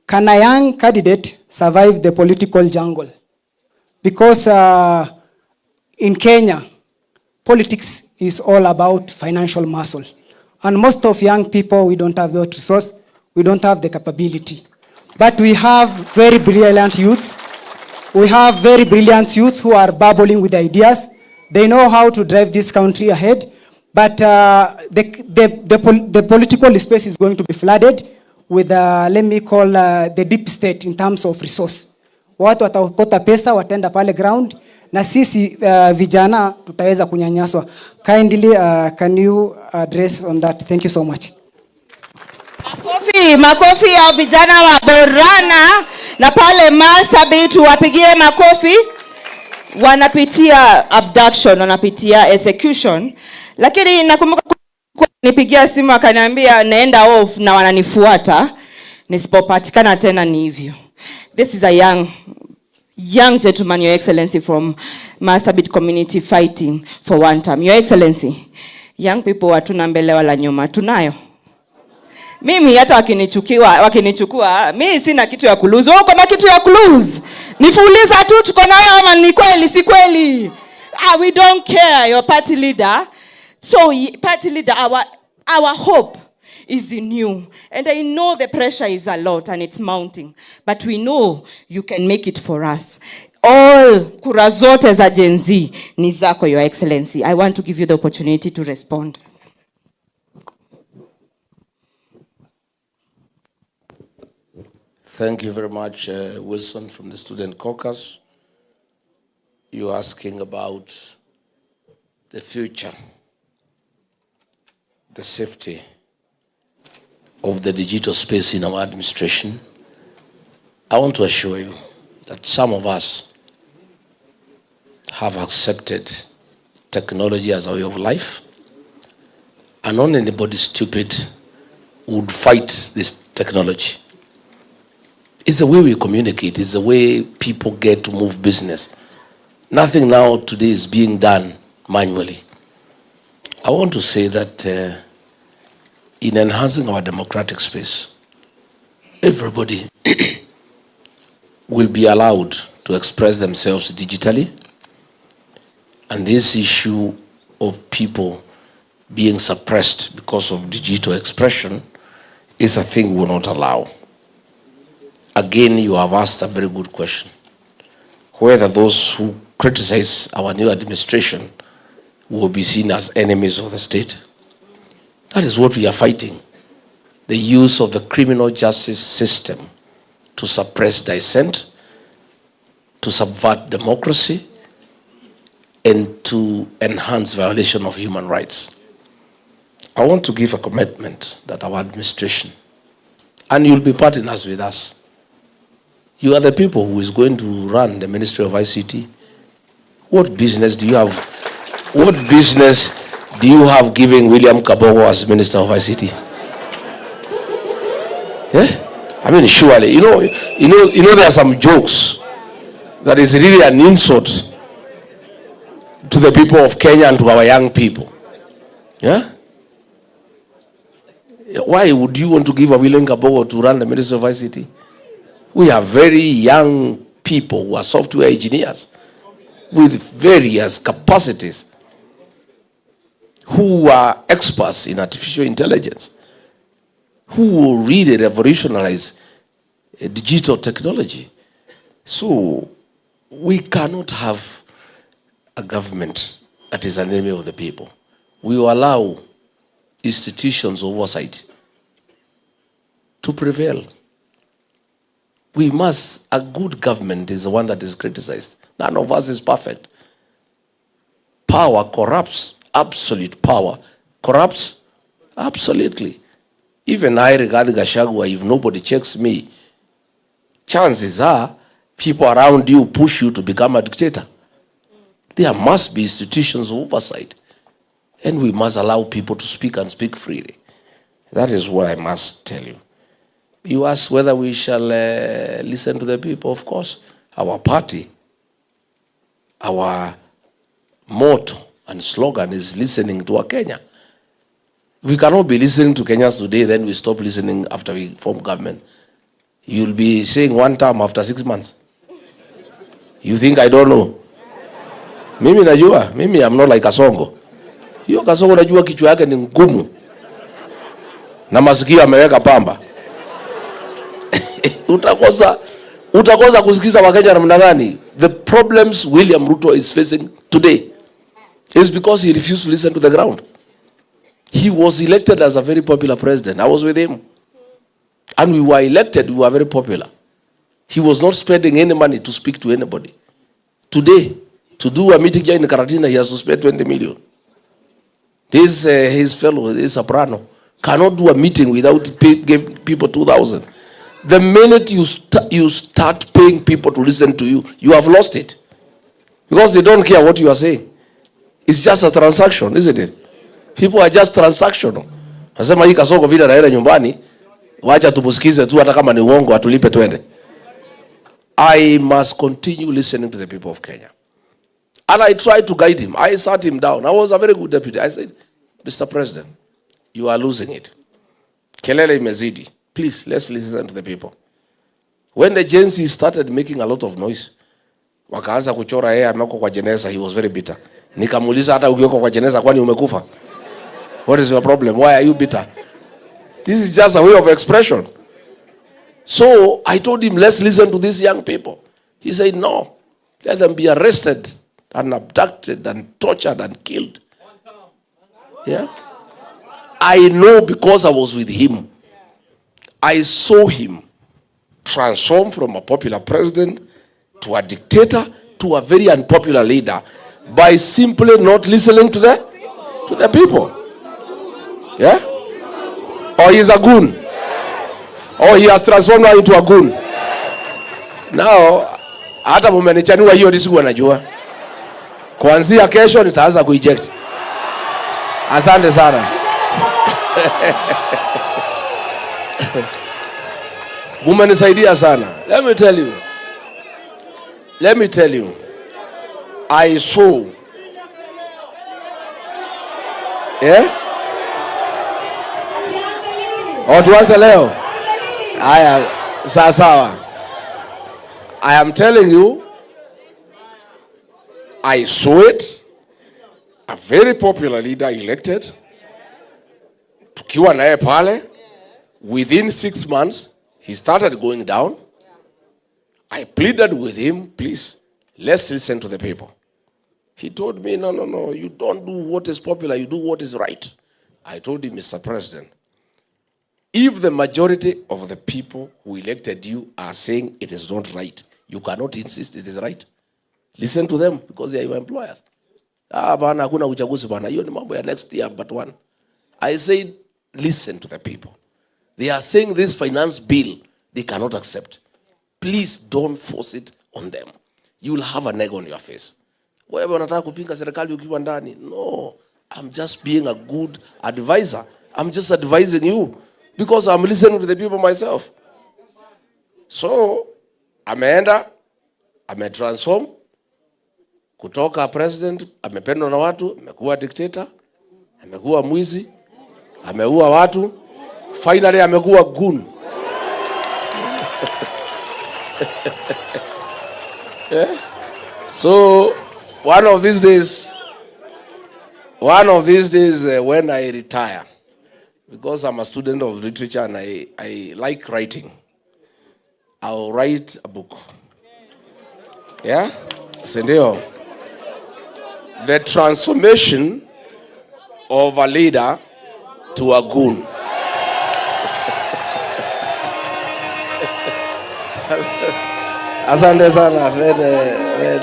can a young candidate survive the political jungle? Because in Kenya, politics is all about financial muscle. And most of young people, we don't have the resource, we don't have the capability. But we have very brilliant youths. We have very brilliant youths who are bubbling with ideas. They know how to drive this country ahead. But the political space is going to be flooded with, let me call, the deep state in terms of resource. Watu watakota pesa, watenda pale ground, na sisi vijana tutaweza kunyanyaswa. Kindly, can you address on that? Thank you so much. Makofi ya vijana wa Borana na pale Marsabit, wapigie makofi. Wanapitia abduction, wanapitia execution. Lakini nakumbuka nipigia simu akaniambia naenda off na wananifuata, nisipopatikana tena ni hivyo. This is a young gentleman, Your Excellency, from Marsabit community fighting for one term. Your Excellency, young people hatuna mbele wala nyuma, tunayo. Mimi hata wakinichukua, mimi sina kitu ya kulose. Wewe uko na kitu ya kulose? Nifuuliza tu tuko nayo ama ni kweli si kweli? We don't care, your party leader. So party leader, our hope is in you. And I know the pressure is a lot and it's mounting. But we know you can make it for us. all kura zote za Gen Z ni zako, Your Excellency. I want to give you the opportunity to respond. Thank you very much, Wilson from the Student Caucus. You're asking about the future, the safety of the digital space in our administration. I want to assure you that some of us have accepted technology as a way of life, and not anybody stupid would fight this technology. It's the way we communicate, it's the way people get to move business. Nothing now today is being done manually. I want to say that in enhancing our democratic space, everybody will be allowed to express themselves digitally, and this issue of people being suppressed because of digital expression is a thing we will not allow. Again, you have asked a very good question, whether those who criticize our new administration will be seen as enemies of the state. That is what we are fighting. The use of the criminal justice system to suppress dissent, to subvert democracy, and to enhance violation of human rights. I want to give a commitment that our administration, and you'll be partners with us, you are the people who is going to run the Ministry of ICT. What business do you have? What business do you have giving William Kabogo as Minister of ICT? Yeah? I mean, surely, you know, there are some jokes that is really an insult to the people of Kenya and to our young people. Yeah? Why would you want to give a William Kabogo to run the Ministry of ICT? We have very young people who are software engineers with various capacities, who are experts in artificial intelligence, who will really revolutionize digital technology. So we cannot have a government that is an enemy of the people. We will allow institutions of oversight to prevail. A good government is the one that is criticized. None of us is perfect. Power corrupts. Absolute power corrupts absolutely. Even I regard Gachagua, if nobody checks me, chances are people around you push you to become a dictator. There must be institutions of oversight, and we must allow people to speak and speak freely. That is what I must tell you. You ask whether we shall listen to the people. Of course, our party, our motto and slogan is listening to our Kenya. We cannot be listening to Kenyans today, then we stop listening after we form government. You'll be saying one term after 6 months. You think I don't know? Mimi najua, mimi I'm not like Kasongo. Hiyo Kasongo najua kichwa yake ni ngumu. Na masikio ameweka pamba. Utakosa kusikiza Wakenya namna gani? The problems William Ruto is facing today is because he refused to listen to the ground. He was elected as a very popular president. I was with him. And we were elected, we were very popular. He was not spending any money to speak to anybody. Today, to do a meeting here in Karatina, he has to spend 20 million. His fellow, this soprano, cannot do a meeting without giving people 2,000. The minute you start paying people to listen to you, you have lost it. Because they don't care what you are saying. It's just a transaction, isn't it? People are just transactional. Nasema hii Kasongo vile naenda nyumbani, wacha tumusikize tu hata kama ni uongo atulipe twende. I must continue listening to the people of Kenya. And I tried to guide him. I sat him down. I was a very good deputy. I said, Mr. President, you are losing it. Kelele imezidi. Please, let's listen to the people. When the Gen Z started making a lot of noise, wakaanza kuchora yeye ameko kwa jeneza, he was very bitter. Nikamuuliza hata ukioko kwa jeneza kwani umekufa? What is your problem? Why are you bitter? This is just a way of expression. So I told him, let's listen to these young people. He said, no, Let them be arrested and abducted and tortured and killed. Yeah? I know because I was with him. I saw him transform from a popular president to a dictator to a very unpopular leader by simply not listening to the people. Yeah? Or he's a goon. Or he has transformed her into a goon. Now, hata mumenichanua hiyo disiku wanajua. Kuanzia kesho nitaanza kueject. Asante sana. Mumenisaidia sana. Let me tell you. I saw. Yeah? Tuanze leo. Aya, sawa. I am telling you, I saw it. A very popular leader elected. Tukiwa naye pale. Within 6 months, he started going down. I pleaded with him, please, let's listen to the people. He told me, no, you don't do what is popular, you do what is right. I told him, Mr. President, if the majority of the people who elected you are saying it is not right, you cannot insist it is right. Listen to them because they are your employers. Bana hakuna uchaguzi bana. Hiyo ni mambo ya next year but one. I said, listen to the people. They are saying this finance bill they cannot accept. Please don't force it on them. You will have an egg on your face. Wewe unataka kupinga serikali ukiwa ndani? No, I'm just being a good advisor. I'm just advising you because I'm listening to the people myself. So, ametransform kutoka president, amependwa na watu, amekuwa dictator, amekuwa mwizi, ameua watu, finally amekuwa goon. Yeah? So one of these days when I retire, because I'm a student of literature and I like writing, I'll write a book. Yeah? Sindio? The transformation of a leader to a goon. Asante sana.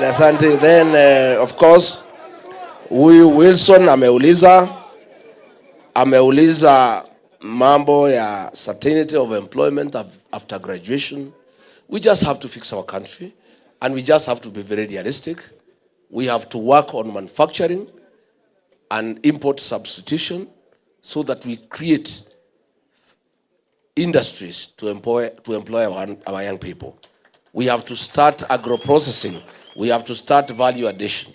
Asante. Then, of course, Wilson ameuliza mambo ya certainty of employment after graduation. We just have to fix our country and we just have to be very realistic. We have to work on manufacturing and import substitution so that we create industries to employ our young people. We have to start agro-processing. We have to start value addition.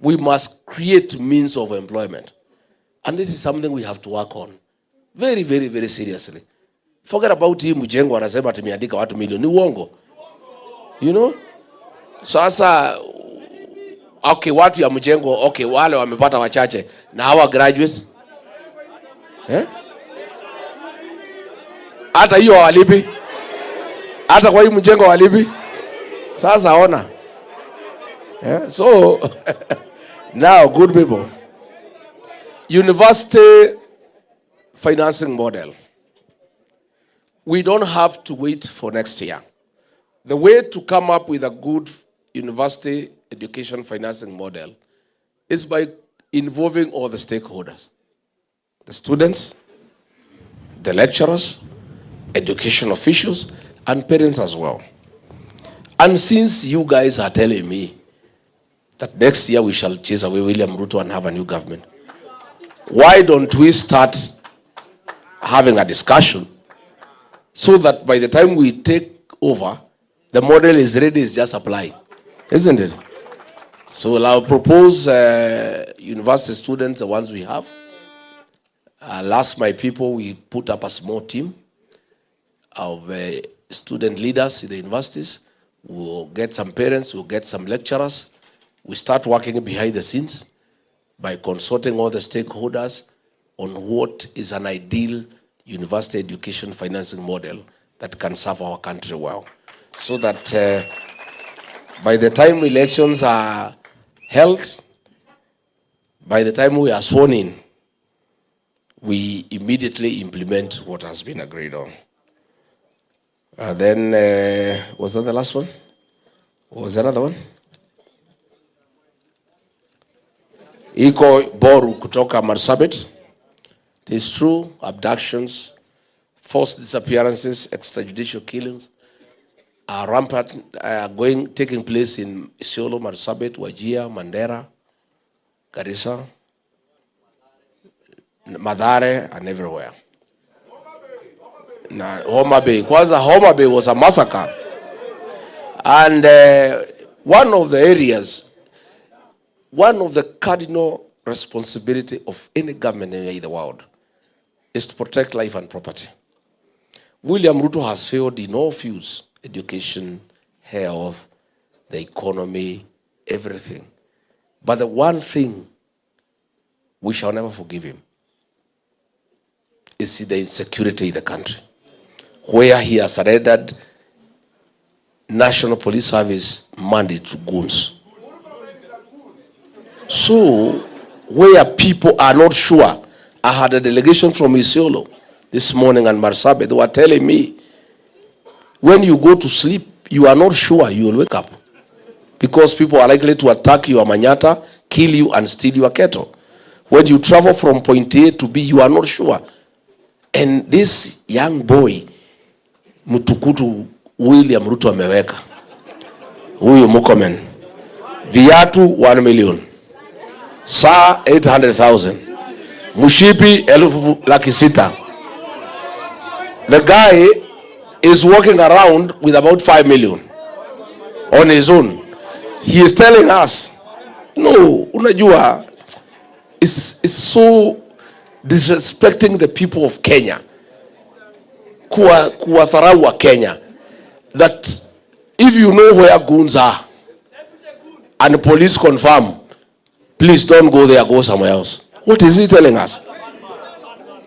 We must create means of employment. And this is something we have to work on very, very, very seriously. Forget about hii mjengo anasema tumeandika watu milioni. Ni uongo. You know? Sasa, okay, watu ya mjengo, okay, wale wamepata wachache. Na hawa graduates. Hata hiyo walipi. Hata kwa hii mjengo walipi. Sasa ona. So, now, good people. University financing model. We don't have to wait for next year. The way to come up with a good university education financing model is by involving all the stakeholders. The students, the lecturers, education officials, and parents as well. And since you guys are telling me that next year we shall chase away William Ruto and have a new government, why don't we start having a discussion so that by the time we take over, the model is ready, it's just applying, isn't it? So I'll propose university students, the ones we have. I'll ask my people, we put up a small team of student leaders in the universities. We'll get some parents, we'll get some lecturers. We start working behind the scenes by consulting all the stakeholders on what is an ideal university education financing model that can serve our country well. So that By the time elections are held, by the time we are sworn in, we immediately implement what has been agreed on. Then, was that the last one? Or was there another one? Iko Boru kutoka Marsabit. It is true, abductions, forced disappearances, extrajudicial killings are rampant, taking place in Isiolo, Marsabit, Wajir, Mandera, Garissa, Madare, and everywhere. Now, Homa Bay. Kwanza Homa Bay was a massacre. And one of the areas, one of the cardinal responsibility of any government in the world is to protect life and property. William Ruto has failed in all fields: education, health, the economy, everything. But the one thing we shall never forgive him is the insecurity in the country, where he has surrendered National Police Service mandate to goons. So, where people are not sure, I had a delegation from Isiolo this morning and Marsabit. They were telling me, when you go to sleep, you are not sure you will wake up, because people are likely to attack your manyata, kill you, and steal your cattle. When you travel from point A to B, you are not sure. And this young boy, Mutukutu William Ruto ameweka, huyu Murkomen, viatu 1 million, saa 800,000, mushipi 1,600,000. The guy is walking around with about 5 million on his own. He is telling us, no, unajua, it's so disrespecting the people of Kenya, kuwatharau wa Kenya, that if you know where goons are and the police confirm, please don't go there, go somewhere else. What is he telling us?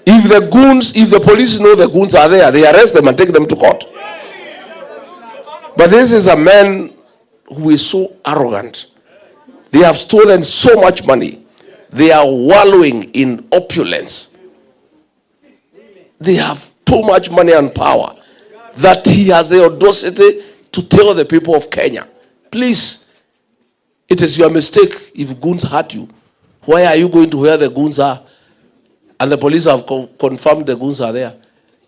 If the police know the goons are there, they arrest them and take them to court. But this is a man who is so arrogant. They have stolen so much money. They are wallowing in opulence. They have too much money and power that he has the audacity to tell the people of Kenya, please, it is your mistake if goons hurt you. Why are you going to where the goons are? And the police have confirmed the goons are there.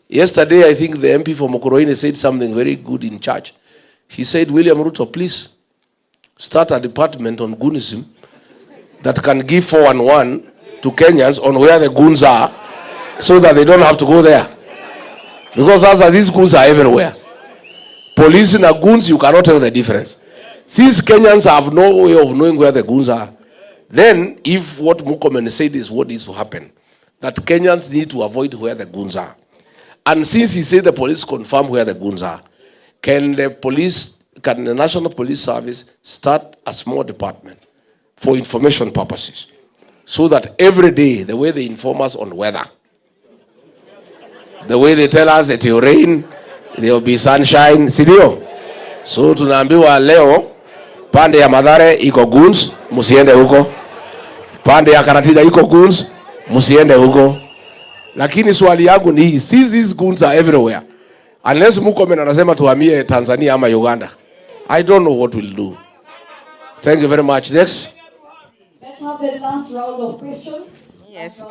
Yesterday, I think the MP for Mokoroine said something very good in church. He said, William Ruto, please start a department on goonism that can give 411 to Kenyans on where the goons are, so that they don't have to go there. Because as these goons are everywhere. Police and goons, you cannot tell the difference. Since Kenyans have no way of knowing where the goons are, then if what Murkomen said is what needs to happen, that Kenyans need to avoid where the goons are. And since he said the police confirm where the goons are, can the National Police Service start a small department for information purposes, so that every day, the way they inform us on weather, the way they tell us it will rain, there will be sunshine, sidio? So tunaambiwa leo, pande ya Mathare iko goons, musiende huko. Pande ya Karatina iko goons, musiende huko. Lakini swali yangu ni, since these goons are everywhere, unless Murkomen anasema tuhamie Tanzania ama Uganda, I don't know what we'll do. Thank you very much. Next. Let's have the last round of questions. Yes.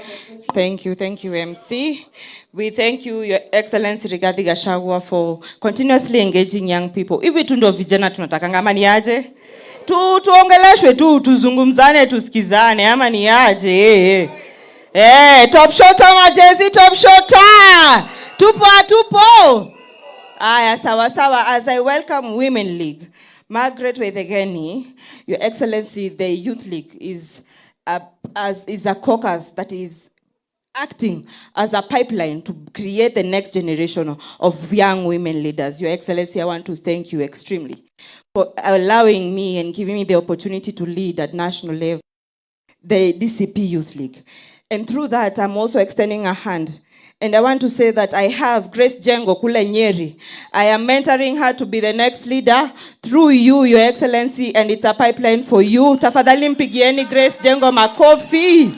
Thank you, MC. We thank you, Your Excellency Rigathi Gachagua, for continuously engaging young people. Hivi tu ndio vijana tunatakanga, ama ni aje? Tuongeleshwe tu, tuzungumzane, tusikizane, ama ni aje? Top shota majezi, top shota. Tupo. Aya, sawa. As I welcome Women League, Margaret Wethegeni, Your Excellency, the Youth League is a caucus that is acting as a pipeline to create the next generation of young women leaders. Your Excellency, I want to thank you extremely for allowing me and giving me the opportunity to lead at national level the DCP Youth League. And through that, I'm also extending a hand And I want to say that I have Grace Jengo kule Nyeri. I am mentoring her to be the next leader through you, Your Excellency, and it's a pipeline for you. Tafadhali mpigieni Grace Jengo makofi.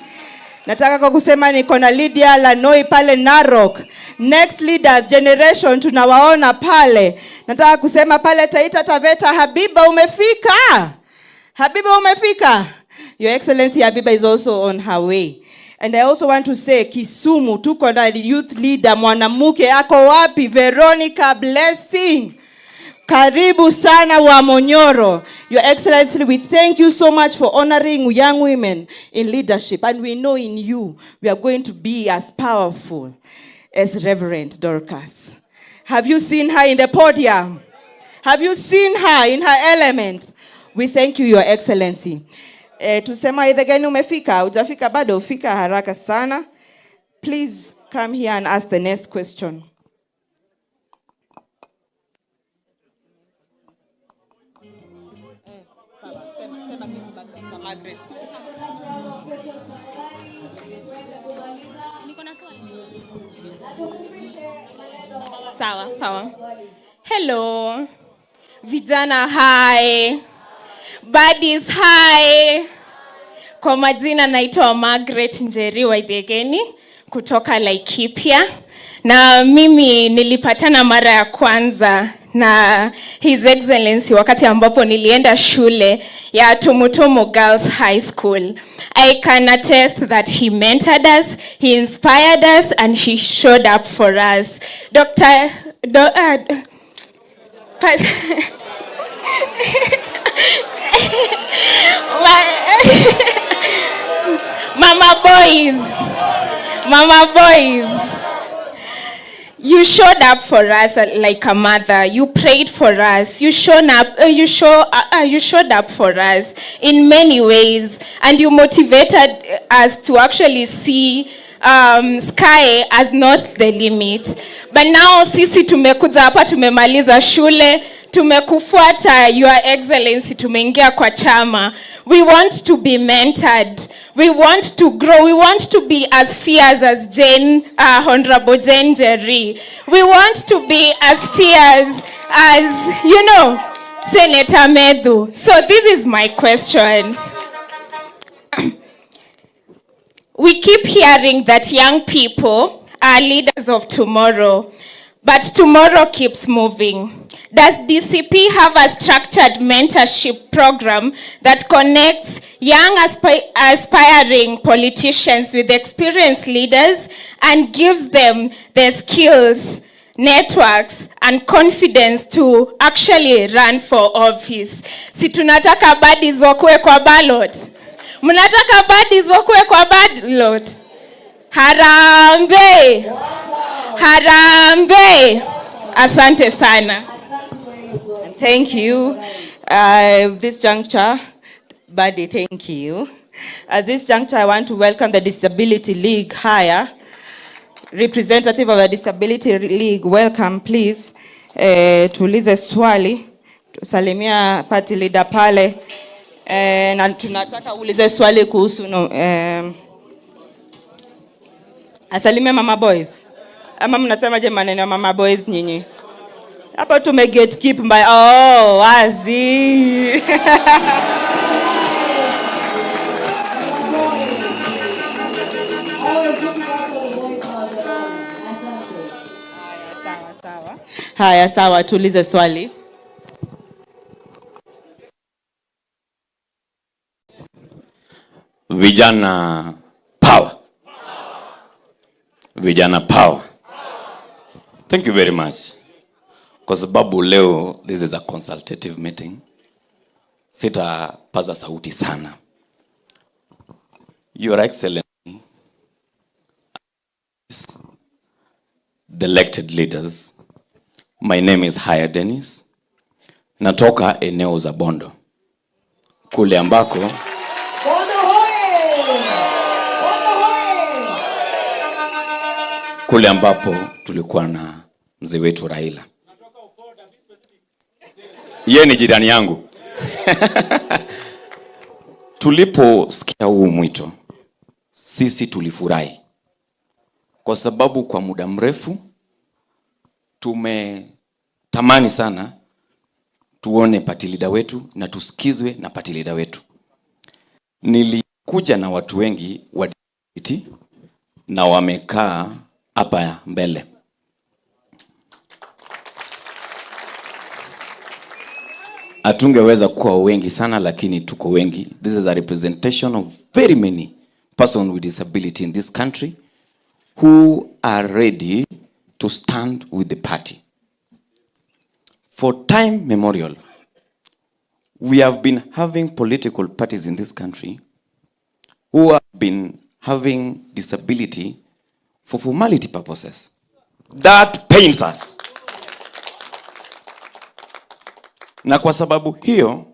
Nataka kwa kusema niko na Lydia Lanoi pale Narok. Next leaders generation tunawaona pale. Nataka kusema pale Taita Taveta, Habiba umefika. Habiba umefika. Your Excellency, Habiba is also on her way. And I also want to say Kisumu tuko na youth leader mwanamuke ako wapi? Veronica Blessing. Karibu sana Wamunyoro. Your Excellency, we thank you so much for honoring young women in leadership. And we know in you, we are going to be as powerful as Reverend Dorcas. Have you seen her in the podium? Have you seen her in her element? We thank you, Your Excellency. Tusema either gani umefika, hujafika bado, fika haraka sana. Please come here and ask the next question. Sawa. Hello. Vijana hi. Buddies hi. Kwa majina naitwa Margaret Njeri Waithegeni kutoka Laikipia. Na mimi nilipatana mara ya kwanza na His Excellency wakati ambapo nilienda shule ya Tumutumu Girls High School. I can attest that he mentored us, he inspired us, and he showed up for us. Mama boys, you showed up for us like a mother. You prayed for us. You showed up for us in many ways, and you motivated us to actually see sky as not the limit. But now sisi tumekuja hapa, tumemaliza shule, tumekufuata Your Excellency, tumeingia kwa chama. We want to be mentored. We want to grow. We want to be as fierce as Honorable Jane Njeri. We want to be as fierce as, Senator Medhu. So this is my question. We keep hearing that young people are leaders of tomorrow, but tomorrow keeps moving. Does DCP have a structured mentorship program that connects young aspiring politicians with experienced leaders and gives them the skills, networks, and confidence to actually run for office? Si tunataka baddies wakue kwa ballot? Mnataka baddies wakue kwa ballot? Harambe! Harambe! Asante sana. Thank you. This juncture, Buddy, thank you. At this juncture, I want to welcome the Disability League higher. Representative of the Disability League, welcome, please. Tuulize swali. Tusalimia party leader pale. Na tunataka ulize swali kuhusu asalimia mama boys. Ama mnasema je maneno ya mama boys nyinyi? Hapo gatekeep by wazi. Haya sawa, tuulize swali. Vijana power. Vijana power. Thank you very much. Kwa sababu leo this is a consultative meeting, sitapaza sauti sana. Your Excellency, the elected leaders, my name is Haya Dennis. Natoka eneo za Bondo. Kule ambako kule ambapo tulikuwa na mzee wetu Raila. Yeye ni jirani yangu. Tuliposikia huu mwito, sisi tulifurahi. kwa sababu kwa muda mrefu tumetamani sana tuone party leader wetu na tusikizwe na party leader wetu. Nilikuja na watu wengi wa DCT na wamekaa hapa mbele. Hatungeweza kuwa wengi sana, lakini tuko wengi. This is a representation of very many persons with disability in this country who are ready to stand with the party. For time memorial, we have been having political parties in this country who have been having disability for formality purposes. That pains us. Na kwa sababu hiyo,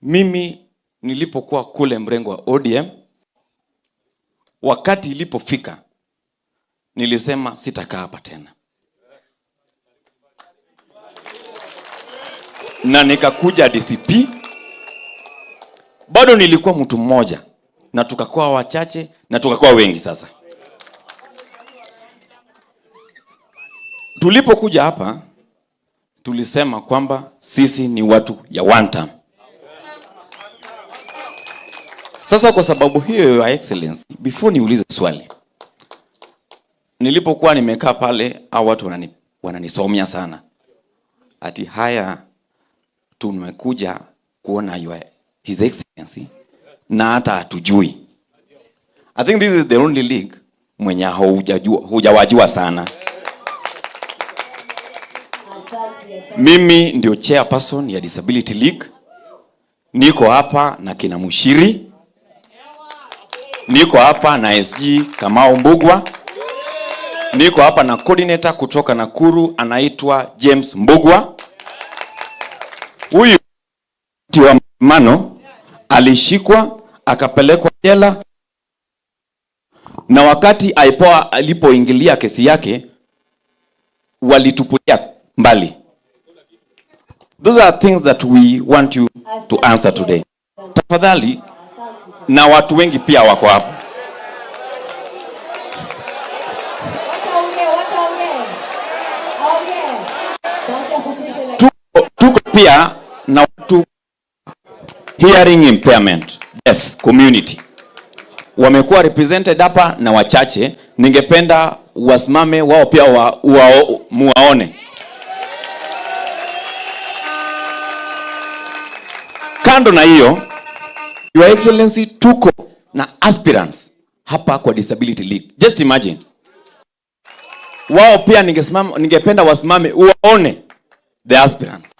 mimi nilipokuwa kule mrengo wa ODM, wakati ilipofika, nilisema sitakaa hapa tena. Na nikakuja DCP, bado nilikuwa mtu mmoja, na tukakuwa wachache, na tukakuwa wengi sasa. Tulipokuja hapa, tulisema kwamba sisi ni watu ya one term. Sasa kwa sababu hiyo, Your Excellency, before niulize swali, nilipokuwa nimekaa pale, au watu wananisomea sana. Ati haya tumekuja kuona His Excellency na hata hatujui. I think this is the only league mwenye hujawajua sana. Mimi ndio chairperson ya Disability League. Niko hapa na kina Mushiri. Niko hapa na SG Kamau Mbugwa. Niko hapa na coordinator kutoka Nakuru anaitwa James Mbugwa. Huyu wa mano alishikwa akapelekwa jela, na wakati IPOA alipoingilia kesi yake walitupulia mbali. Those are things that we want you to answer today. Tafadhali, na watu wengi pia wako hapa. Tuko pia na watu hearing impairment, deaf community. Wamekuwa represented hapa na wachache. Ningependa wasimame wao pia muwaone. Kando na hiyo, Your Excellency, tuko na aspirants hapa kwa Disability League. Just imagine. Wao pia ningependa wasimame uwaone the aspirants.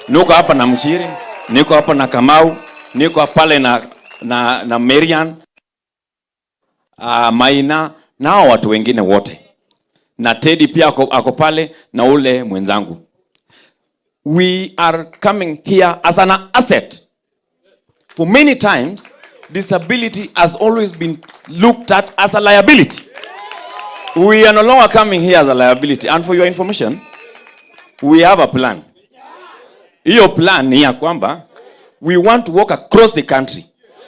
Niko hapa na Mchiri, niko hapa na Kamau, niko hapa pale na Marian, Maina, na hao watu wengine wote. Na Teddy pia ako pale na ule mwenzangu. We are coming here as an asset. For many times, disability has always been looked at as a liability. We are no longer coming here as a liability. And for your information, we have a plan. Hiyo plan ni ya kwamba we want to walk across the country.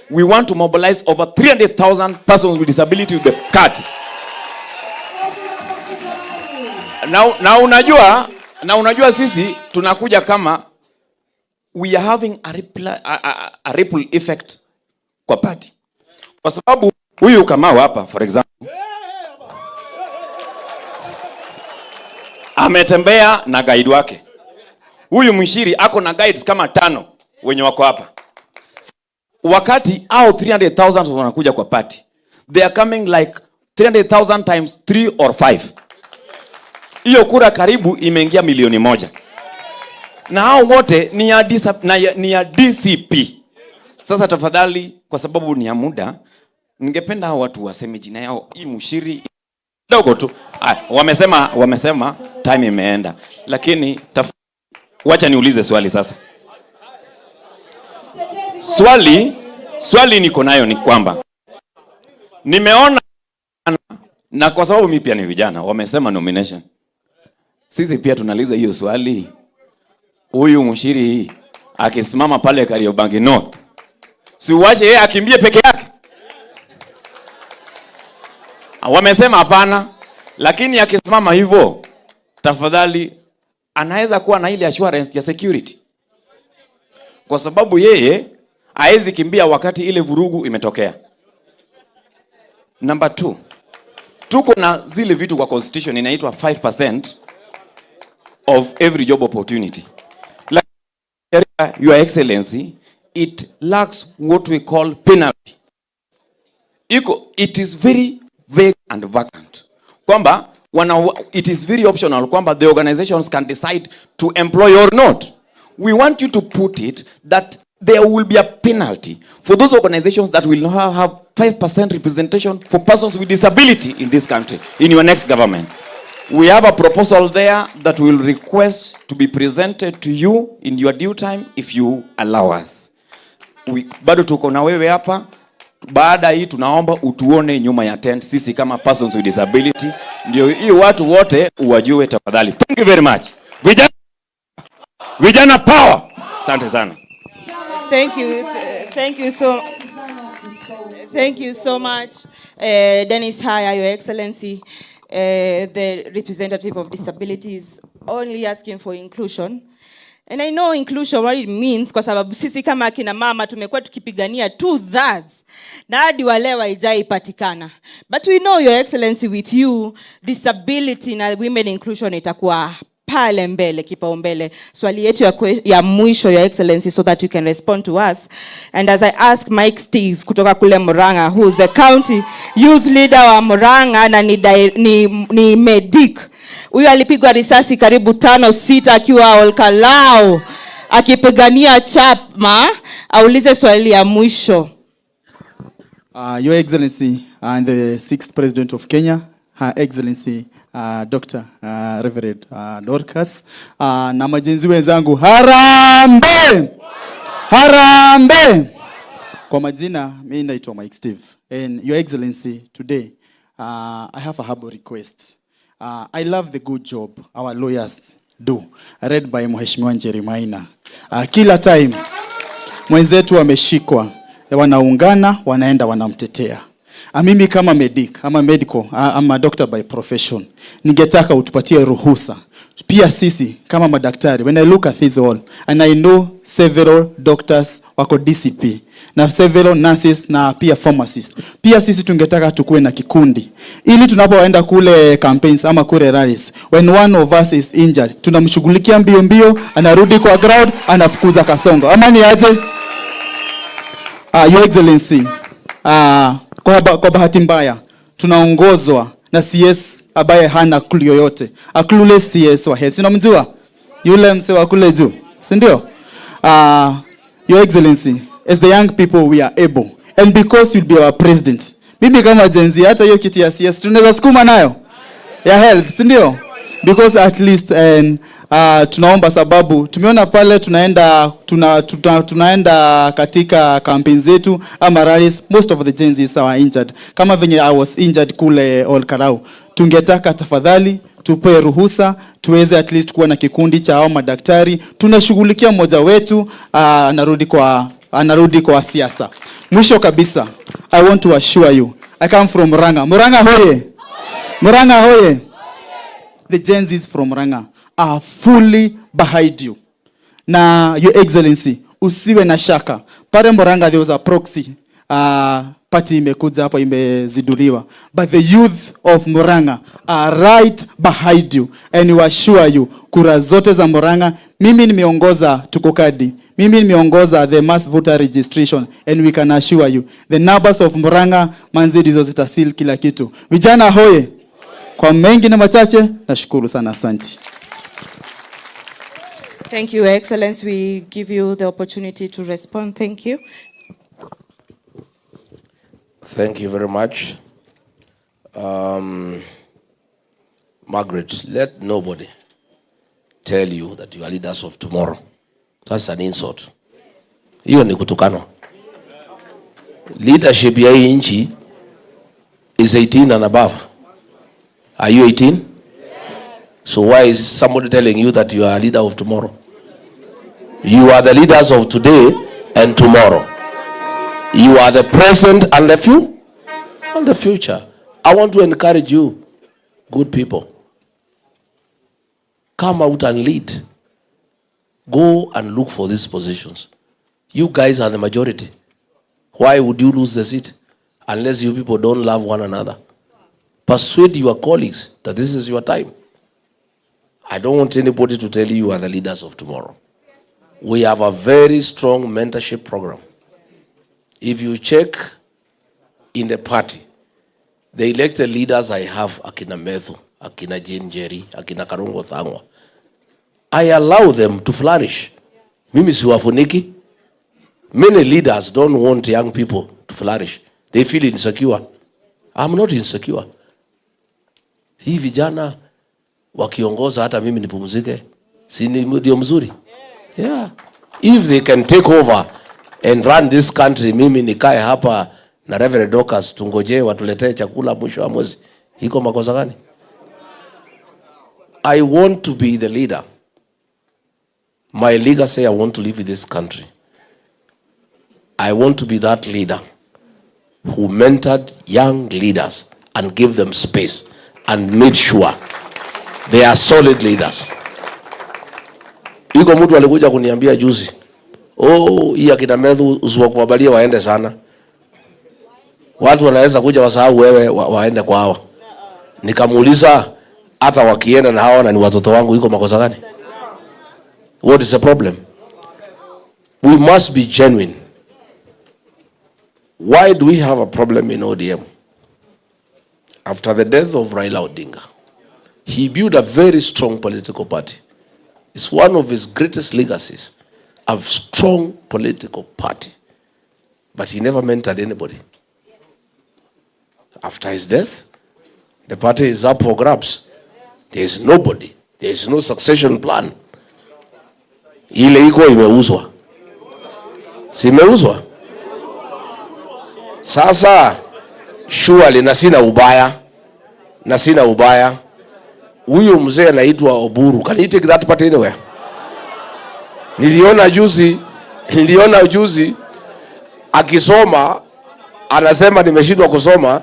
We want to mobilize over 300,000 persons with disability with the card. Na unajua sisi tunakuja kama we are having a ripple effect kwa party. Kwa sababu huyu Kamau hapa, for example, ametembea na guide wake. Huyu Mshiri ako na guides kama 5 wenye wako hapa. Wakati au 300,000 wanakuja kwa party, they are coming like 300,000 times 3 or 5. Hiyo kura karibu imeingia 1,000,000. Na hao wote ni ya DCP. Sasa tafadhali, kwa sababu ni ya muda, ningependa hao watu waseme jina yao. Hii Mshiri dogo tu. Wamesema time imeenda. Lakini wacha niulize swali sasa. Swali niko nayo ni kwamba nimeona, na kwa sababu mimi pia ni vijana, wamesema nomination. Sisi pia tunaliza hiyo swali. Huyu Mshiri akisimama pale Kariobangi North, si uache yeye akimbie peke yake? Wamesema hapana, lakini akisimama hivyo, tafadhali anaweza kuwa na ile assurance ya security. Kwa sababu yeye haezi kimbia wakati ile vurugu imetokea. Number 2. Tuko na zile vitu kwa constitution inaitwa 5% of every job opportunity. Like, Your Excellency, it lacks what we call penalty. It is very vague and vacant. Kwamba it is very optional kwamba the organizations can decide to employ or not. We want you to put it that there will be a penalty for those organizations that will not have 5% representation for persons with disability in this country, in your next government. We have a proposal there that will request to be presented to you in your due time if you allow us. Bado tuko na wewe hapa. Baada hii tunaomba utuone nyuma ya tent sisi kama persons with disability. Ndio hii watu wote uwajue tafadhali. Thank you very much. Vijana power. Asante sana. Thank you so much, Dennis Haya, Your Excellency, the representative of disabilities, only asking for inclusion. And I know inclusion what it means kwa sababu sisi kama akina mama tumekuwa tukipigania 2/3 na hadi wale haijaipatikana. But we know, Your Excellency, with you disability na women inclusion itakuwa pale mbele, kipaumbele. Swali yetu ya mwisho, Your Excellency, so that you can respond to us. And as I ask Mike Steve kutoka kule Murang'a, who is the county youth leader wa Murang'a na ni medic. Huyu alipigwa risasi karibu 5-6 akiwa Olkalao akipigania chama. Aulize swali ya mwisho. Your Excellency and the 6th President of Kenya, Her Excellency Dr. Reverend Dorcas, na majenzi wenzangu, harambe! Harambe! Kwa majina, mimi naitwa Mike Steve. And Your Excellency, today, I have a humble request. I love the good job our lawyers do, read by Mheshimiwa Njeri Maina. Kila time, mwenzetu wameshikwa, wanaungana, wanaenda, wanamtetea. Mimi kama medic, I'm a doctor by profession. Ningetaka utupatie ruhusa. Pia sisi kama madaktari, when I look at this all, and I know several doctors wako DCP, na several nurses na pia pharmacists. Pia sisi tungetaka tukue na kikundi. Ili tunapoenda kule campaigns ama kule rallies, when one of us is injured, tunamshughulikia mbio mbio, anarudi kwa ground, anafukuza kasongo. Ama ni aje? Your Excellency, kwa bahati mbaya tunaongozwa na CS ambaye hana clue yoyote. A clueless CS wa health. Unamjua? Yule mse wa kule juu. Si ndio? Your Excellency, as the young people we are able, and because you'll be our president. Mimi kama Gen Z hata hiyo kiti ya CS tunaweza sukuma nayo. Ya health, si ndio? Because at least tunaomba sababu tumeona pale tunaenda katika campaign zetu ama rallies, most of the Gen Zs are injured. Kama venye I was injured kule Olkarau. Tungetaka tafadhali tupe ruhusa tuweze at least kuwa na kikundi cha hao madaktari. Tunashughulikia mmoja wetu anarudi kwa siasa. Mwisho kabisa, I want to assure you, I come from Murang'a. Murang'a hoye. Murang'a hoye. The Gen Zs from Murang'a are fully behind you. Na Your Excellency, usiwe na shaka. Pale Murang'a there was a proxy party imekuja hapa imeziduliwa. But the youth of Murang'a are right behind you. And we assure you, kura zote za Murang'a, mimi nimeongoza tukokadi. Mimi nimeongoza the mass voter registration. And we can assure you, the numbers of Murang'a, manzi dizo zitasil kila kitu. Vijana hoye. Kwa mengi na machache, nashukuru sana, asante. Thank you, Excellency. We give you the opportunity to respond. Thank you. Thank you very much. Margaret, let nobody tell you that you are leaders of tomorrow. That's an insult. Hiyo ni kutukano. Leadership ya hii nchi is 18 and above. Are you 18? Yes. So why is somebody telling you that you are a leader of tomorrow? You are the leaders of today and tomorrow. You are the present and the future. I want to encourage you, good people. Come out and lead. Go and look for these positions. You guys are the majority. Why would you lose the seat unless you people don't love one another? Persuade your colleagues that this is your time. I don't want anybody to tell you are the leaders of tomorrow. We have a very strong mentorship program. If you check in the party, the elected leaders I have, Akina Methu, Akina Jane Jerry, Akina Karungo Thangwa, I allow them to flourish. Mimi siwafuniki. Many leaders don't want young people to flourish. They feel insecure. I'm not insecure. Hii vijana wakiongoza hata mimi nipumzike. Si ndio mzuri? Yeah. If they can take over and run this country, mimi nikae hapa na Reverend Dorcas tungoje watuletee chakula mwisho wa mwezi. Iko makosa gani? I want to be the leader. My legacy, I want to live in this country. I want to be that leader who mentored young leaders and gave them space and made sure they are solid leaders. Iko mtu alikuja kuniambia juzi, hii akina Methu usiwakubalia waende sana. Watu wanaweza kuja wasahau wewe waende kwa hawa. Nikamuuliza hata wakienda na hawa na ni watoto wangu iko makosa gani? What is the problem? We must be genuine. Why do we have a problem in ODM? After the death of Raila Odinga, he built a very strong political party. It's one of his greatest legacies, a strong political party. But he never mentored anybody. After his death, the party is up for grabs. There is nobody. There is no succession plan. Ile iko imeuzwa. Si imeuzwa? Sasa surely na sina ubaya. Huyu mzee anaitwa Oburu. Can he take that party anywhere? Niliona juzi akisoma anasema nimeshindwa kusoma,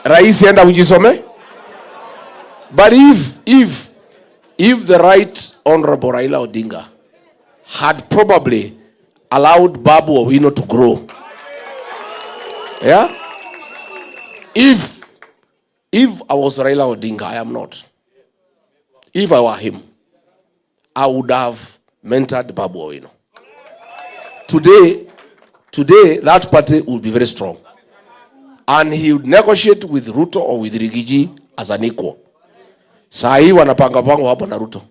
rais enda ujisome. But if the right honorable Raila Odinga had probably allowed Babu Owino to grow. Yeah? If I was Raila Odinga, I am not. If I were him, I would have mentored Babu Owino. Today, that party would be very strong. And he would negotiate with Ruto or with Rigiji as an equal. Saa hii wanapanga hapo na Ruto.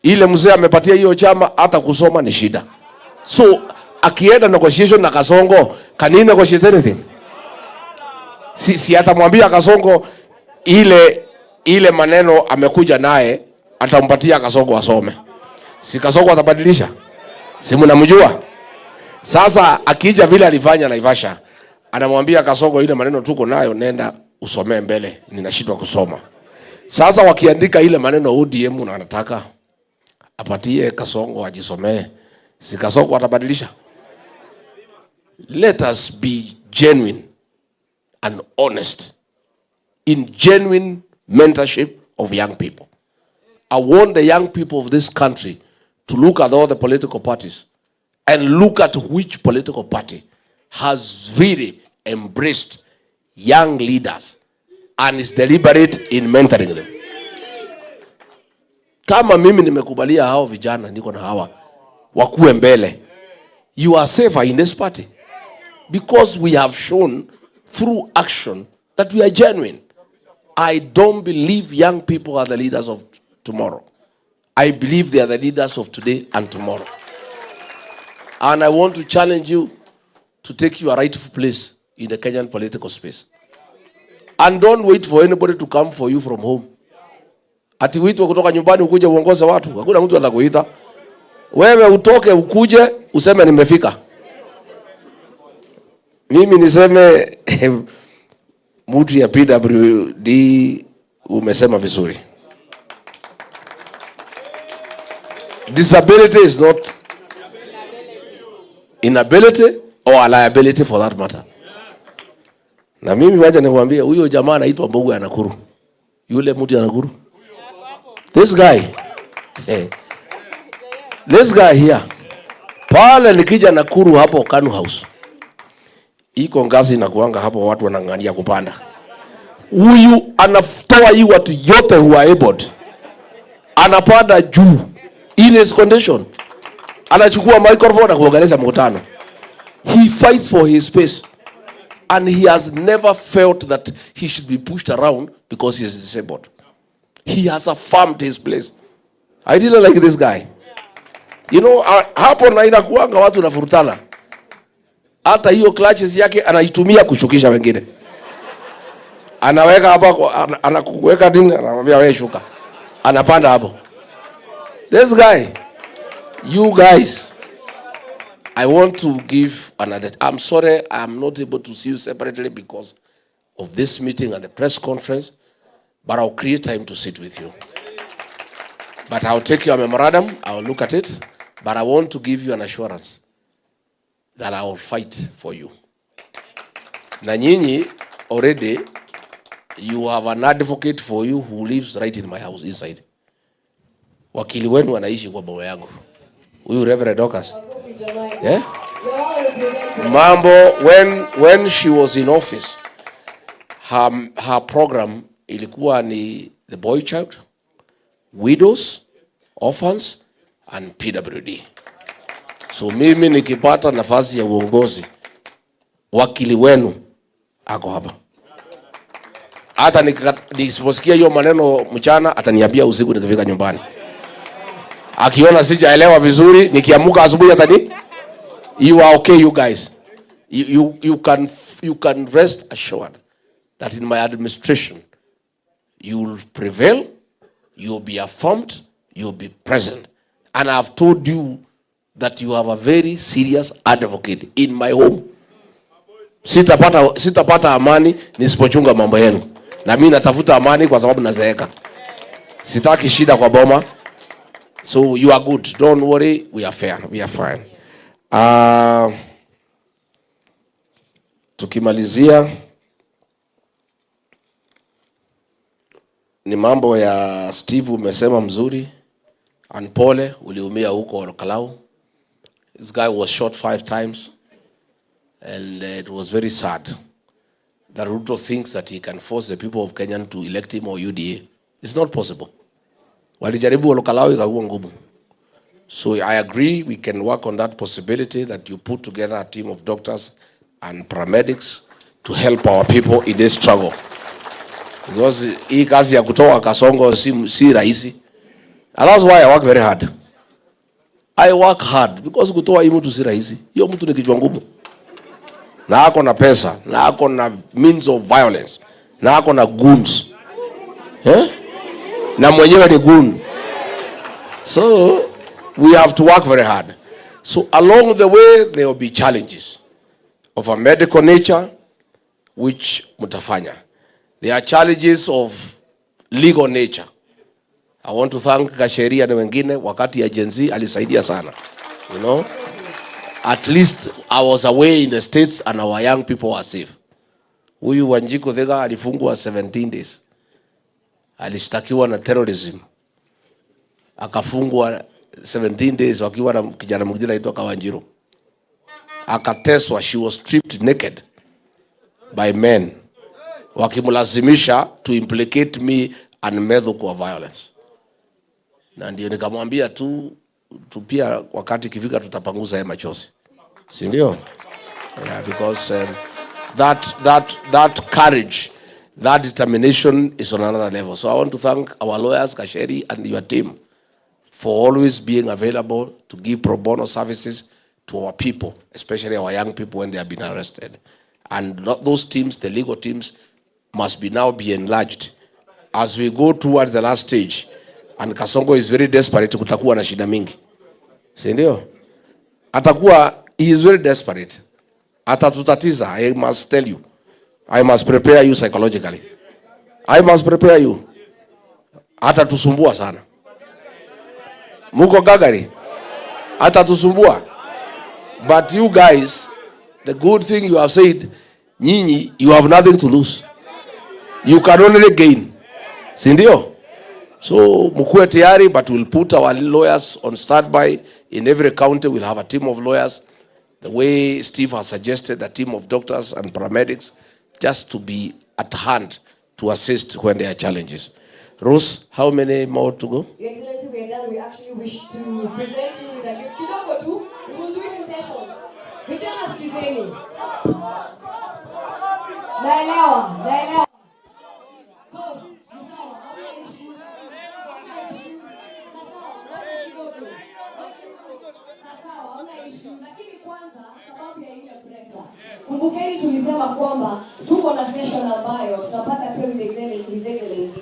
Ile mzee amepatia hiyo chama hata kusoma ni shida. So, akienda negotiation na Kasongo, can he negotiate anything? Si atamwambia Kasongo ile maneno amekuja naye atampatia Kasongo asome. Si Kasongo atabadilisha? Si mnamjua? Sasa akija vile alifanya Naivasha, anamwambia Kasongo ile maneno tuko nayo nenda usomee mbele, ninashindwa kusoma. Sasa wakiandika ile maneno ODM na anataka apatie Kasongo ajisomee, si Kasongo atabadilisha? Let us be genuine and honest in genuine mentorship of young people. I want the young people of this country to look at all the political parties and look at which political party has really embraced young leaders and is deliberate in mentoring them. Kama mimi nimekubalia hao vijana niko na hawa wakuwe mbele, you are safer in this party because we have shown through action that we are genuine. I don't believe young people are the leaders of tomorrow. I believe they are the leaders of today and tomorrow. And I want to challenge you to take your rightful place in the Kenyan political space. And don't wait for anybody to come for you from home. Ati uitwe kutoka nyumbani ukuje uongoze watu. Hakuna mtu atakuita. Wewe utoke ukuje useme nimefika. Mimi niseme mtu ya PWD umesema vizuri. Disability is not inability or a liability for that matter. Na mimi wacha nikwambie huyo jamaa anaitwa Mbogo ya Nakuru. Yule mtu ya Nakuru. This guy. This guy here. Pale nikija Nakuru hapo Kanu House. Iko ngazi inakuanga hapo watu wanang'ania kupanda. Huyu anatoa hii watu yote who are able. Anapanda juu. In his condition. Anachukua microphone na kuongelesha mkutano. He fights for his space. And he has never felt that he should be pushed around because he is disabled. He has affirmed his place. I really like this guy. You know, hapo na inakuanga watu nafurutana. Hata hiyo clutches yake anaitumia kushukisha wengine. Anaweka hapa, anakuweka nini, anamwambia wewe shuka. Anapanda hapo. This guy, you guys, I want to give another. I'm sorry I'm not able to see you separately because of this meeting and the press conference, but I'll create time to sit with you. But I'll take your memorandum, I'll look at it, but I want to give you an assurance that I will fight for you. Na nyinyi already, you have an advocate for you who lives right in my house inside. Wakili wenu anaishi kwa boma yangu. Huyu Reverend Dorcas. Yeah? Mambo, when she was in office, her program ilikuwa ni the boy child, widows, orphans, and PWD. So mimi nikipata nafasi ya uongozi, wakili wenu ako hapa. Hata nisiposikia hiyo maneno mchana, ataniambia usiku nikifika nyumbani. Akiona sijaelewa vizuri, nikiamuka asubuhi atani, you are okay, you guys. You can rest assured that in my administration, you will prevail, you will be affirmed, you will be present. And I have told you that you have a very serious advocate in my home. Sitapata amani nisipochunga mambo yenu. Na mimi natafuta amani kwa sababu nazeeka. Sitaki shida kwa boma. So you are good. Don't worry. We are fair. We are fine. Tukimalizia ni mambo ya Steve umesema mzuri. Anpole uliumia huko Olkalau. This guy was shot 5 times. And it was very sad that Ruto thinks that he can force the people of Kenya to elect him or UDA. It's not possible. Walijaribu Olkalau ikakuwa ngumu. So I agree we can work on that possibility that you put together a team of doctors and paramedics to help our people in this struggle. Because hii kazi ya kutoa Kasongo si rahisi. And that's why I work very hard. I work hard because kutoa hii mtu si rahisi. Hiyo mtu ni kichwa ngumu. Na ako na pesa, na ako na means of violence, na ako na goons. Na mwenyewe ni goon. So we have to work very hard. So along the way there will be challenges of a medical nature which mutafanya. There are challenges of legal nature. I want to thank Kasheria na wengine wakati ya Gen Z alisaidia sana. You know? At least I was away in the States and our young people were safe. Huyu Wanjiko Thega alifungwa 17 days. Alishtakiwa na terrorism. Akafungwa 17 days wakiwa na kijana mwingine anaitwa Kawanjiro. Akateswa, she was stripped naked by men. Wakimlazimisha to implicate me and Medho kwa violence. Na ndio nikamwambia tu pia wakati kifika tutapanguza haya machozi. Si ndio? Yeah, because that courage, that determination is on another level. So I want to thank our lawyers, Kasheri, and your team for always being available to give pro bono services to our people, especially our young people when they have been arrested. And those teams, the legal teams, must now be enlarged as we go towards the last stage. And Kasongo is very desperate, kutakuwa na shida mingi. Si ndio? He is very desperate. Atatutatiza, I must tell you. I must prepare you psychologically. I must prepare you. Atatusumbua sana. Muko gagari. Atatusumbua. But you guys, the good thing you have said, Nyinyi, you have nothing to lose. You can only gain. Sindio? So, mkuwe tayari, but we'll put our lawyers on standby. In every county, we'll have a team of lawyers. The way Steve has suggested, a team of doctors and paramedics, just to be at hand to assist when there are challenges. Rose, how many more to go? Your Excellency, we are done. We actually wish to present you with a gift. Kidogo tu, we will do it in sessions. Vijana sikizeni. Naelewa. Boss, ni sawa, hamna issue. Sawa, hamna issue. Lakini kwanza, sababu ya ile pressure. Kumbukeni tulisema kwamba tuko na session ambayo tutapata pia with His Excellency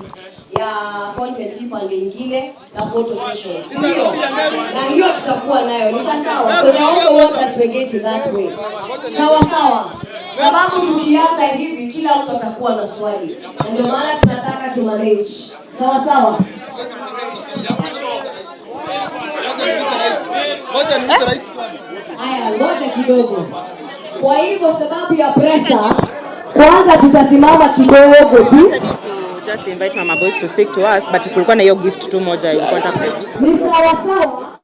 ya content pande nyingine na photo sessions. Ndio. Na hiyo tutakuwa nayo. Ni sawa. Because I also want us to engage in that way. Sawa. Sababu tukianza hivi kila mtu atakuwa na swali. Na ndio maana tunataka tu manage. Sawa. Haya, ngoja kidogo. Kwa hivyo sababu ya pressure, kwanza tutasimama kidogo tu. Just invite Mama Boys to speak to us, but kulikuwa na hiyo gift tu moja ilikuwa nataka. Ni sawa.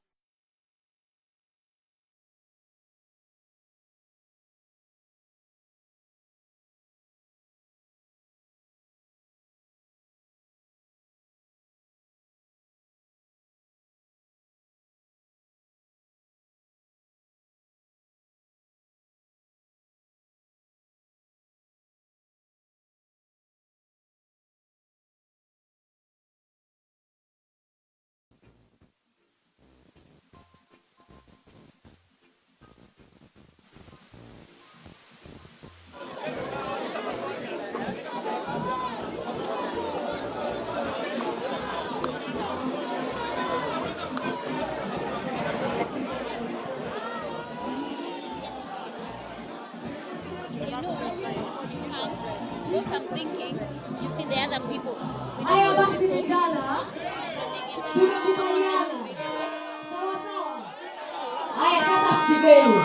I'm thinking, you see the other people. Haya basi vijana, tunakubaliana. Sawa. Haya sasa sikizeni.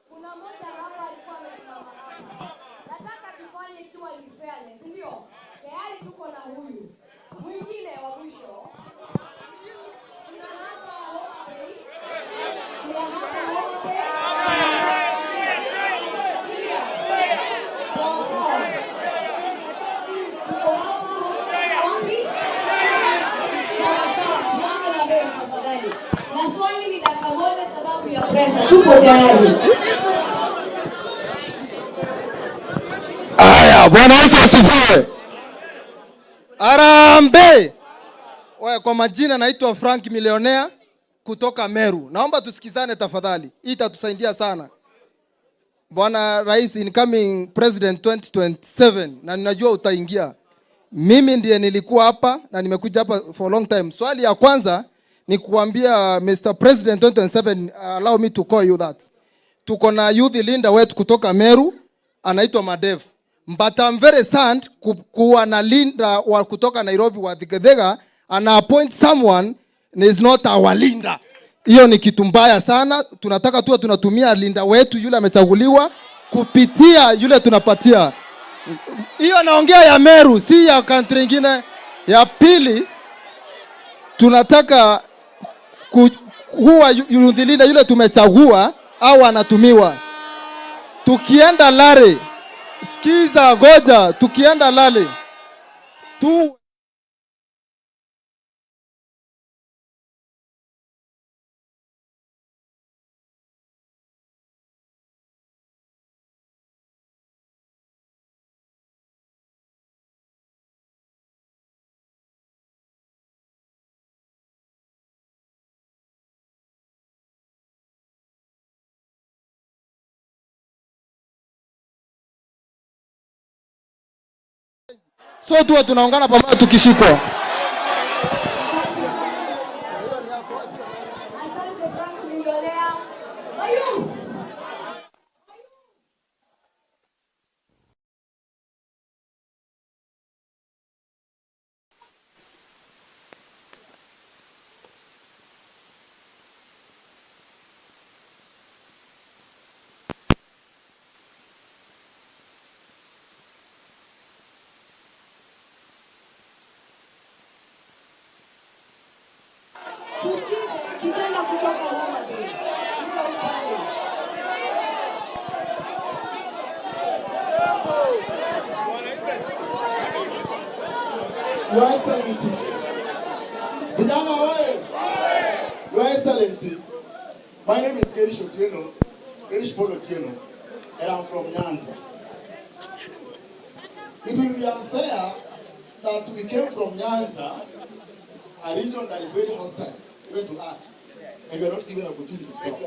Kuna mmoja hapa alikuwa amesimama hapa. Nataka tufanye ikiwa ni fairness, ndio? Tayari tuko na huyu. Mwingine wa mwisho. Kuna hapa Homa Bay. Sawa. Tuko hapa wapi? Sawa. Tuanze na wewe tafadhali. Na swali ni dakika moja sababu ya pressure. Tupo tayari. Aya, Bwana Yesu asifiwe. Arambe. Kwa majina naitwa Frank Millionaire kutoka Meru. Naomba tusikizane tafadhali. Hii itatusaidia sana. Bwana Rais, incoming President 2027, na ninajua utaingia. Mimi ndiye nilikuwa hapa na nimekuja hapa for a long time. Swali ya kwanza ni kuambia Mr. President 2027, allow me to call you that. Tuko na youth leader wetu kutoka Meru, anaitwa Madev. But I'm very sad kuwa na linda wa kutoka Nairobi wa Thigethega ana appoint someone is not our linda. Hiyo ni kitu mbaya sana. Tunataka tuwe tunatumia linda wetu yule amechaguliwa kupitia yule tunapatia. Hiyo naongea ya Meru, si ya country nyingine. Ya pili, tunataka huwa linda yule tumechagua au anatumiwa. Tukienda Lare, sikiza goja, tukienda Lare tu So tuwe tunaungana pamoja tukishikwa. Your Excellency, Vijana oye! Your Excellency, my name is Gerish Paul Otieno, and I'm from Nyanza. It will be unfair that we came from Nyanza, a region that is very hostile even to us, and we are not given an opportunity to talk.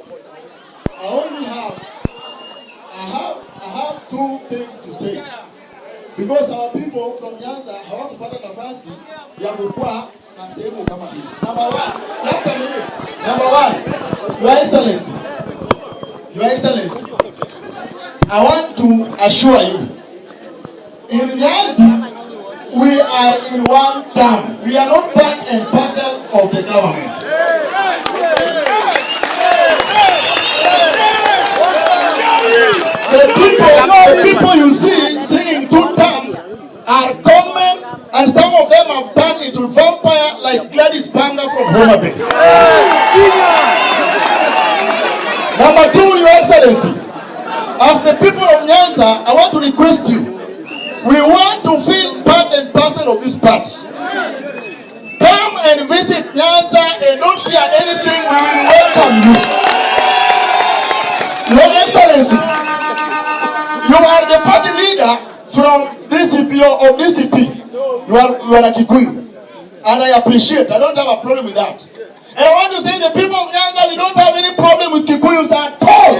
I have two things to say. Because our people from Nyanza hawakupata nafasi ya kukua na sehemu kama hii. Number one, just a minute. Number one, Your Excellency, I want to assure you, in Nyanza, we are in one term. We are not part and parcel of the government. The people you see singing two term are gunmen, and some of them have turned into vampire like Gladys Banga from Homa Bay. Number two, Your Excellency, as the people of Nyanza, I want to request you, we want to feel part and parcel of this party. Come and visit Nyanza and don't fear anything, we will welcome you. Your Excellency, you are the party leader from DCP or of DCP. You are a Kikuyu. And I appreciate. I don't have a problem with that. And I want to say the people of Nyanza, we don't have any problem with Kikuyus at all.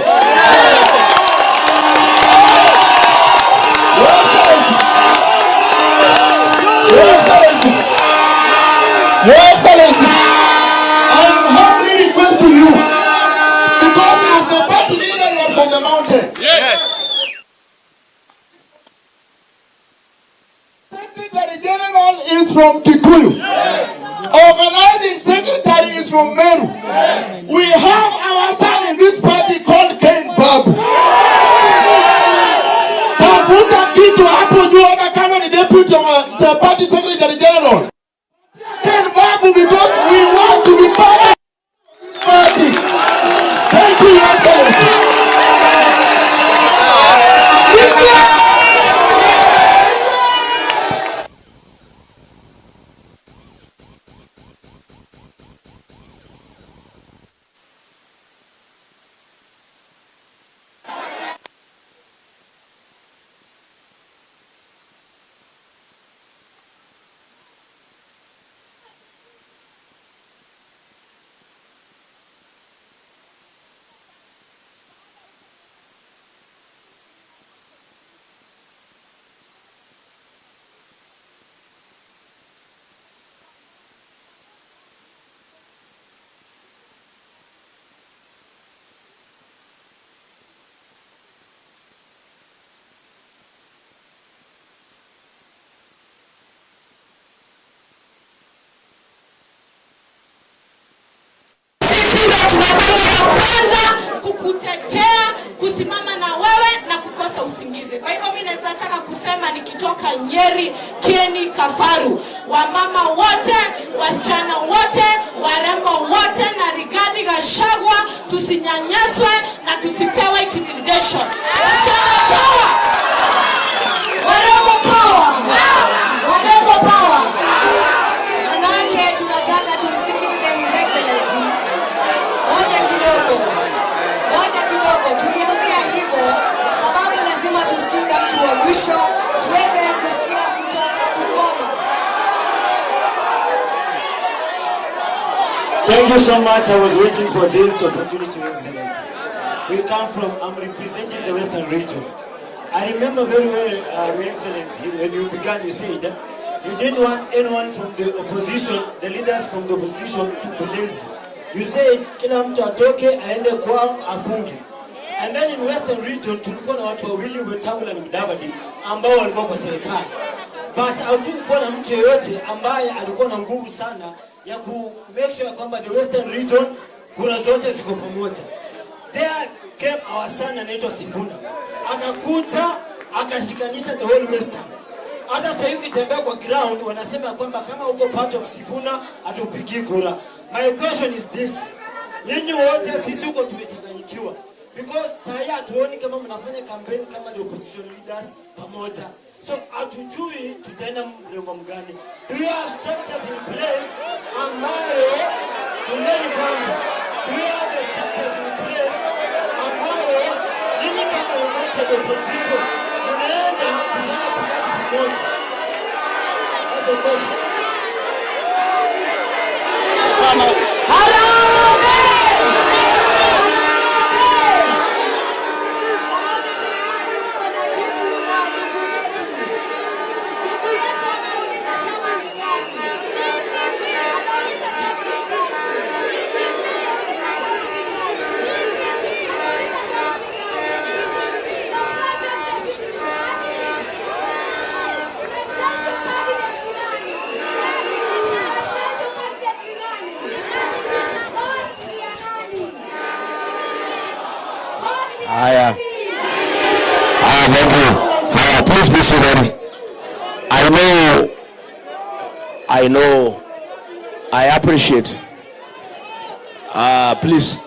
Your Excellency, I am humbly requesting you, because as the party leader, you are from the mountain. Yes. Secretary General is from Kikuyu. Organizing secretary is from Meru. We have our son in this party called Ken Babu. Tafuta kitu hapo juu hata kama ni deputy wa party secretary general. Ken Babu, because we want to be part of this party. Thank you, Your Excellency. Kukutetea, kusimama na wewe na kukosa usingizi. Kwa hivyo mimi nataka kusema nikitoka Nyeri, Kieni, Kafaru, wamama wote, wasichana wote, warembo wote na Rigathi Gachagua, tusinyanyaswe na tusipewe intimidation. Wasichana power! Warembo power! Warembo power! Manake tunataka tumsikize His Excellency. Ngoja kidogo, tulianzia hivyo sababu lazima tusikie mtu wa mwisho, tuweze kusikia kutoka Bungoma. Thank you so much. I was waiting for this opportunity, Your Excellency. I'm representing the Western region. I remember very well, Your Excellency, when you began, you said you didn't want anyone from the opposition, the leaders from the opposition, to be lazy. You said kila mtu atoke aende kwao afunge. And then in Western region tulikuwa na watu wawili, Wetangula na Mudavadi, ambao walikuwa kwa serikali. But hatukuwa na mtu yeyote ambaye alikuwa na nguvu sana ya ku make sure kwamba the Western region kura zote ziko pamoja. There came our son anaitwa Sifuna. Akakuja akashikanisha the whole Western. Hata sasa hivi tembea kwa ground wanasema kwamba kama uko part of Sifuna atupigi kura. My question is this. Nyinyi wote sisi uko tumechanganyikiwa. Because sasa hatuoni kama mnafanya campaign kama the opposition leaders pamoja. So hatujui tutaenda mlengo mgani. Do you have structures in place ambayo kuleni kwanza? Do you have the structures in place ambayo nyinyi kama united opposition mnaenda kufanya kazi pamoja? That's the question. Thank you. Please be seated. I appreciate. Please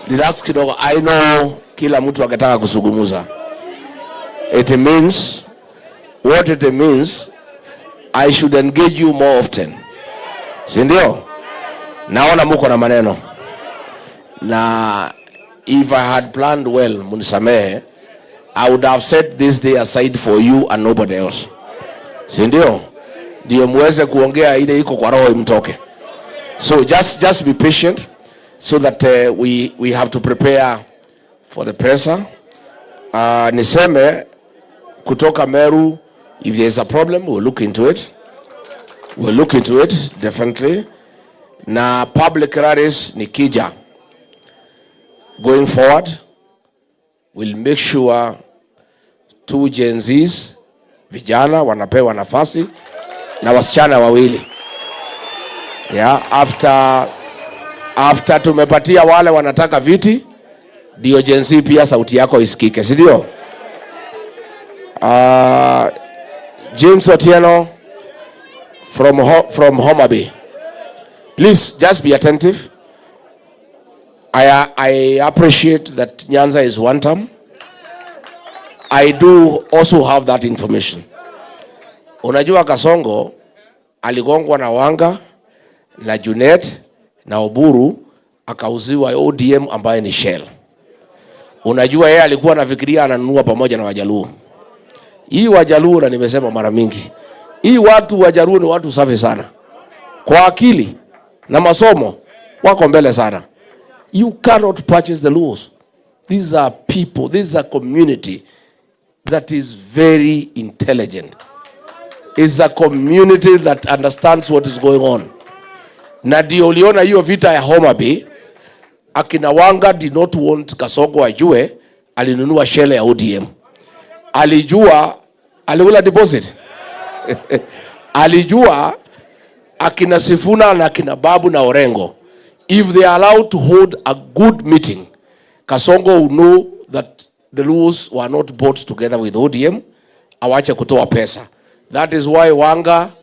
relax kidogo. I know kila mtu akitaka kusungumuza. It means what it means. I should engage you more often. Si ndio? Naona muko na maneno. Na if I had planned well, munisamehe, I would have set this day aside for you and nobody else. Si ndio? Ndio muweze kuongea ile iko kwa roho imtoke. So just be patient so that we have to prepare for the presser. Niseme kutoka Meru, if there is a problem, we'll look into it. We'll look into it definitely. Na public rallies nikija. Going forward, we'll make sure 2 Gen Zs, vijana wanapewa nafasi na wasichana wawili. Yeah, after tumepatia wale wanataka viti, ndio Gen Z pia sauti yako isikike, si ndio? James Otieno from Homa Bay. Please just be attentive. I appreciate that Nyanza is one term. I do also have that information. Unajua Kasongo aligongwa na Wanga na Junet na Oburu akauziwa ODM ambaye ni Shell. Unajua yeye alikuwa anafikiria ananunua pamoja na Wajaluo. Hii Wajaluo, na nimesema mara mingi, hii watu Wajaluo ni watu safi sana. Kwa akili na masomo wako mbele sana. You cannot purchase the laws. These are people, this is a community that is very intelligent. It's a community that understands what is going on. Na ndio uliona hiyo vita ya Homa Bay, akina Wanga did not want Kasongo ajue alinunua share ya ODM. Alijua aliula deposit. Alijua akina Sifuna na akina Babu na Orengo, if they are allowed to hold a good meeting, Kasongo will know that the rules were not bought together with ODM, awache kutoa pesa. That is why Wanga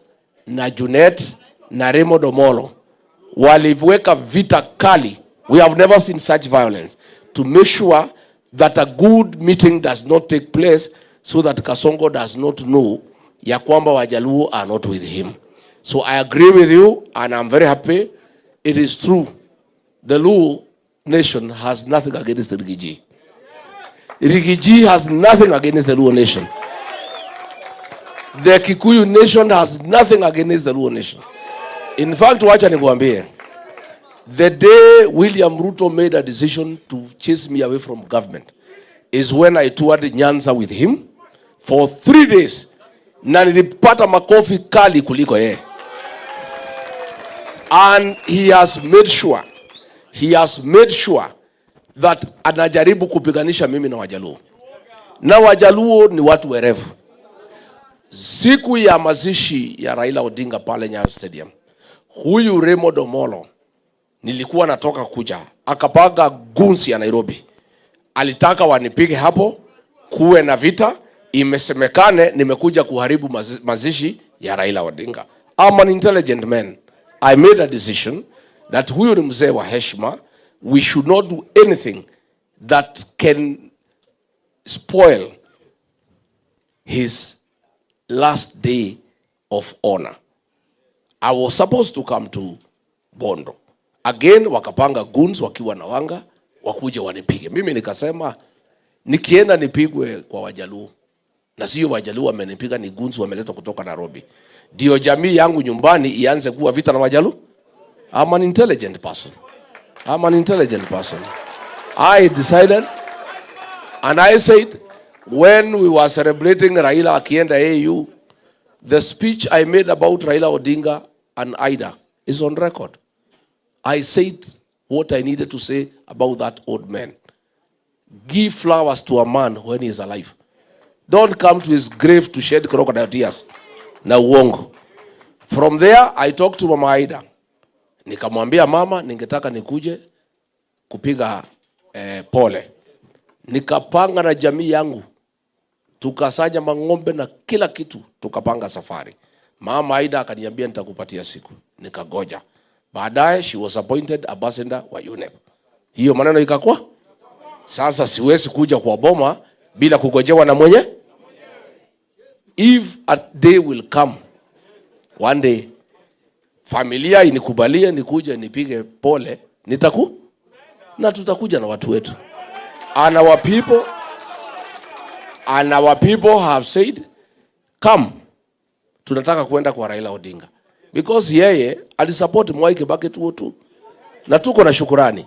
na Junet na Remo Domolo waliweka vita kali. We have never seen such violence, to make sure that a good meeting does not take place, so that Kasongo does not know ya kwamba Wajaluo are not with him. So I agree with you, and I'm very happy. It is true. The Luo nation has nothing against the Rigiji. Rigiji has nothing against the Luo nation. The Kikuyu nation has nothing against the Luo nation. In fact, wacha nikuambie, the day William Ruto made a decision to chase me away from government is when I toured Nyanza with him, for 3 days na nilipata makofi kali kuliko yeye. And he has made sure that anajaribu kupiganisha mimi na Wajaluo. Na Wajaluo ni watu werevu. Siku ya mazishi ya Raila Odinga pale Nyayo Stadium, huyu Raymond Omolo nilikuwa natoka kuja, akapanga gunsi ya Nairobi. Alitaka wanipige hapo, kuwe na vita, imesemekane nimekuja kuharibu mazishi ya Raila Odinga. I'm an intelligent man. I made a decision that huyu ni mzee wa heshima. We should not do anything that can spoil his last day of honor. I was supposed to come to Bondo. Again, wakapanga goons wakiwa na wanga, wakuje wanipige. Mimi nikasema, nikienda nipigwe kwa Wajaluo. Na sio Wajaluo wamenipiga, ni goons wameletwa kutoka Nairobi. Ndio jamii yangu nyumbani ianze kuwa vita na Wajaluo. I'm an intelligent person. I decided, and I said, when we were celebrating Raila akienda AU, the speech I made about Raila Odinga and Ida is on record. I said what I needed to say about that old man. Give flowers to a man when he is alive. Don't come to his grave to shed crocodile tears. Na uongo. From there, I talked to Mama Aida. Nikamwambia mama, ningetaka nikuje kupiga pole. Nikapanga na jamii yangu. Tukasanya mang'ombe na kila kitu, tukapanga safari. Mama Aida akaniambia nitakupatia siku. Nikagoja. Baadaye she was appointed ambassador wa UNEP. Hiyo maneno ikakuwa. Sasa siwezi kuja kwa boma bila kugojewa na mwenye. If a day will come, one day, familia inikubalie nikuje nipige pole, na tutakuja na watu wetu. And our people have said, come, tunataka kuenda kwa Raila Odinga. Because yeye alisupport Mwai Kibaki tu. Na tuko na shukurani.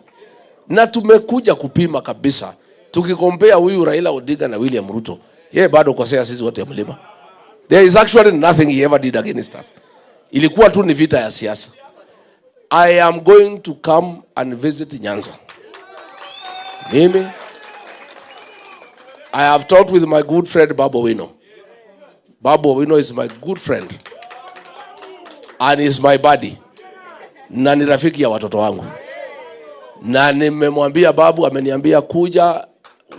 Na tumekuja kupima kabisa. Tukikompea huyu Raila Odinga na William Ruto, yeye bado kosea sisi wote mlima. There is actually nothing he ever did against us. Ilikuwa tu ni vita ya siasa. I am going to come and visit Nyanza. Mimi, I have talked with my good friend Babu Owino. Babu Owino is my good friend. And is my buddy. Na ni rafiki ya watoto wangu. Na nimemwambia Babu, ameniambia kuja,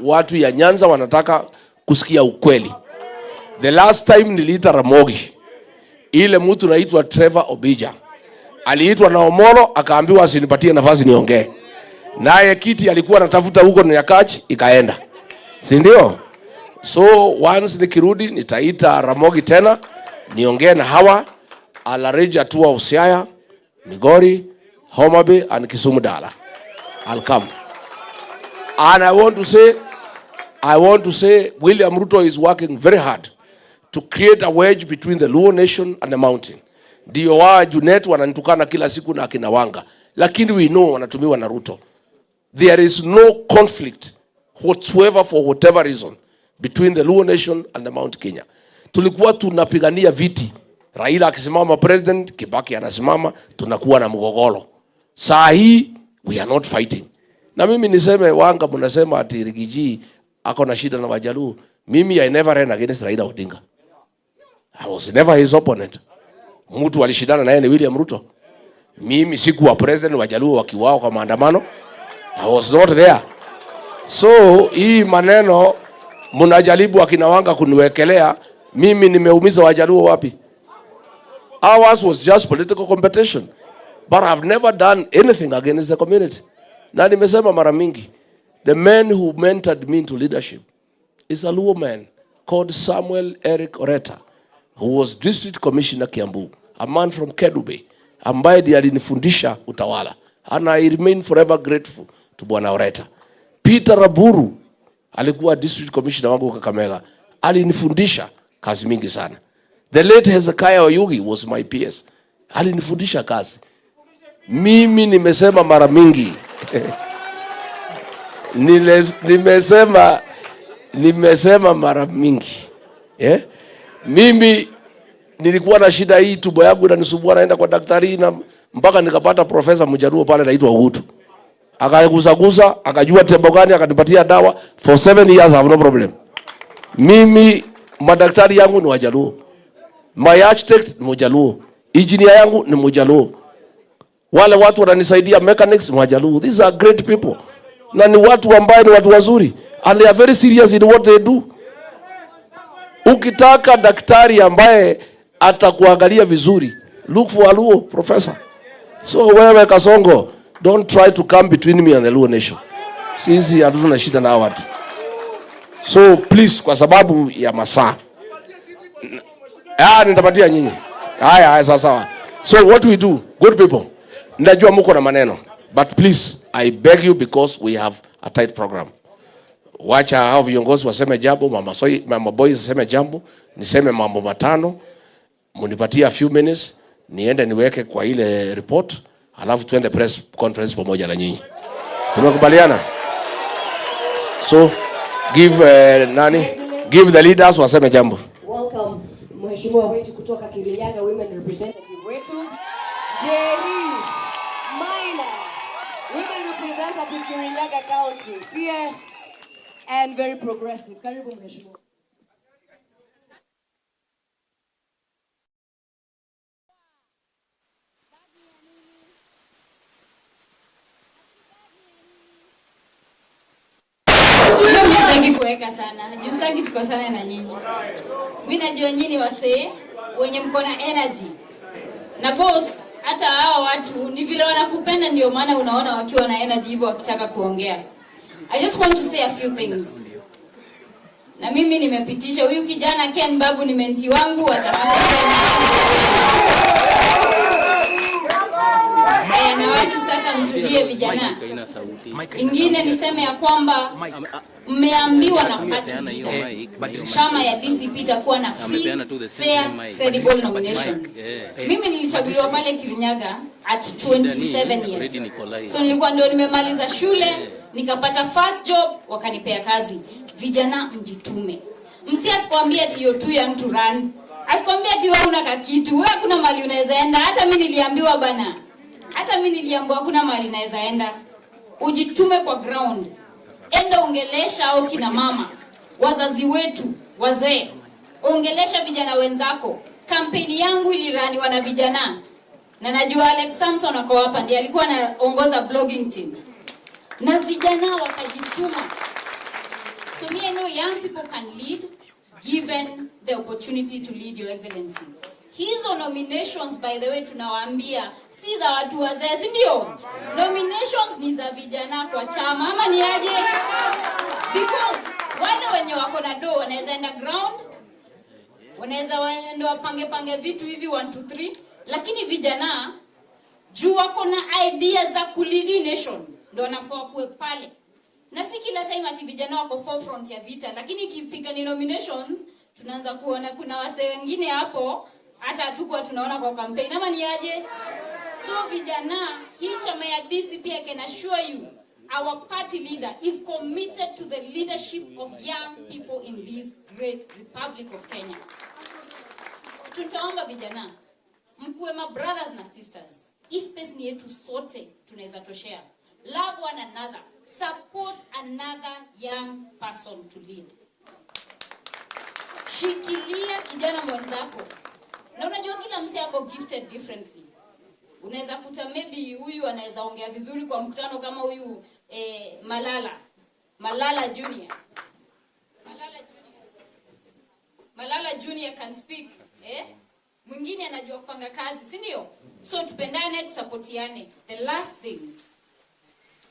watu ya Nyanza wanataka kusikia ukweli. The last time niliita Ramogi, ile mtu naitwa Trevor Obija, aliitwa na Omolo, akaambiwa asinipatie nafasi niongee. Naye kiti alikuwa anatafuta huko na Nyakachi, ikaenda. Si ndio? So once nikirudi nitaita Ramogi tena niongee na hawa. I'll arrange a tour of Siaya, Migori, Homa Bay and Kisumu Dala. I'll come. And I want to say William Ruto is working very hard to create a wedge between the Luo nation and the mountain. Ndio wa Junet wananitukana kila siku na akina Wanga, lakini we know wanatumiwa na Ruto. There is no conflict whatsoever for whatever reason between the Luo nation and the Mount Kenya. Tulikuwa tunapigania viti. Raila akisimama president, Kibaki anasimama, tunakuwa na mgogoro. Saa hii we are not fighting. Na mimi niseme Wanga mnasema ati Rigiji ako na shida na Wajaluo. Mimi I never ran against Raila Odinga. I was never his opponent. Mtu alishindana naye ni William Ruto. Mimi sikuwa president, Wajaluo wakiwao kwa maandamano. I was not there. So hii maneno mnajaribu akina Wanga kuniwekelea, mimi nimeumiza Wajaluo wapi? Ours was just political competition. But I've never done anything against the community. Na nimesema mara mingi, the man who mentored me into leadership is a Luo man called Samuel Eric Oreta, who was district commissioner Kiambu, a man from Kedube, ambaye ndiye alinifundisha utawala. And I remain forever grateful to Bwana Oreta. Peter Raburu alikuwa district commissioner wangu Kakamega, alinifundisha kazi mingi sana. The late Hezekiah Oyugi was my PS. Alinifundisha kazi. Mimi nimesema mara mingi. nimesema mara mingi. Mimi nilikuwa na shida hii, tumbo yangu inanisumbua, naenda kwa daktari na mpaka nikapata profesa Mjaluo pale anaitwa Ugutu. Akagusa, akajua tembo gani, akanipatia dawa. For 7 years I have no problem. Mimi madaktari yangu ni Wajaluo. My architect ni Mjaluo. Engineer yangu ni Mjaluo. Wale watu wananisaidia mechanics ni Wajaluo. These are great people. Na ni watu ambao ni watu wazuri. And they are very serious in what they do. Ukitaka daktari ambaye atakuangalia vizuri, look for a Luo professor. So wewe Kasongo, don't try to come between me and the Luo nation. Sisi hatuna shida na watu. So please, kwa sababu ya masaa. Nitapatia nyinyi. Haya sawa. So what we do, good people. Najua mko na maneno, but please I beg you, because we have a tight program. Wacha hao viongozi waseme jambo, mama boys waseme jambo, niseme mambo matano, munipatie a few minutes, niende niweke kwa ile report, alafu tuende press conference pamoja na nyinyi. Tumekubaliana? So give give the leaders waseme jambo. Welcome mheshimiwa wetu kutoka Kirinyaga, women representative wetu Jerry Maina, women representative Kirinyaga County, fierce and very progressive. Karibu mheshimiwa. Sitaki kuweka sana. Sitaki tukosane na nyinyi. Mimi najua nyinyi wasee wenye mko na energy. Na boss, hata hao watu ni vile wanakupenda ndio maana unaona wakiwa na energy hivyo wakitaka kuongea. I just want to say a few things. Na mimi nimepitisha huyu kijana Ken Babu ni menti wangu, na watu sasa mtulie vijana. Ingine niseme ya kwamba mmeambiwa na party leader chama ya DCP itakuwa na free, fair, credible nominations. Mimi nilichaguliwa pale Kirinyaga at 27 years. So nilikuwa ndio nimemaliza shule, nikapata first job, wakanipea kazi. Vijana mjitume. Msiasikwambia ati you're too young to run. Asikwambia ati wewe una kakitu, wewe hakuna mahali unaweza enda. Hata mimi niliambiwa bana. Hata mimi niliambiwa hakuna mahali naweza enda. Ujitume kwa ground. Enda ongelesha au kina mama, wazazi wetu, wazee. Ongelesha vijana wenzako. Kampeni yangu iliraniwa na vijana. Na najua Alex Samson ako hapa ndiye alikuwa anaongoza blogging team. Na vijana wakajituma. So me I know young people can lead given the opportunity to lead, Your Excellency. Hizo nominations by the way tunawaambia si za watu wazee, si ndio? Nominations ni za vijana kwa chama ama ni aje? Because wale wenye wako na do wanaweza enda ground, wanaweza waende wapange vitu hivi 1 2 3, lakini vijana juu wako na ideas za kulead nation ndio wanafaa kuwe pale. Na si kila time ati vijana wako forefront ya vita, lakini ikifika ni nominations tunaanza kuona kuna wase wengine hapo hata hatukuwa tunaona kwa campaign ama ni aje? So vijana, hii chama ya DCP I can assure you our party leader is committed to the leadership of young people in this great Republic of Kenya. Tutaomba vijana mkuwe ma brothers na sisters. Hii space ni yetu sote, tunaweza toshea. Love one another. Support another young person to lead. Shikilia kijana mwenzako. Na unajua kila msee ako gifted differently. Unaweza kuta maybe huyu anaweza ongea vizuri kwa mkutano kama huyu Malala Junior. Malala Junior can speak. Mwingine anajua kupanga kazi, si ndio? So tupendane, tusapotiane. The last thing.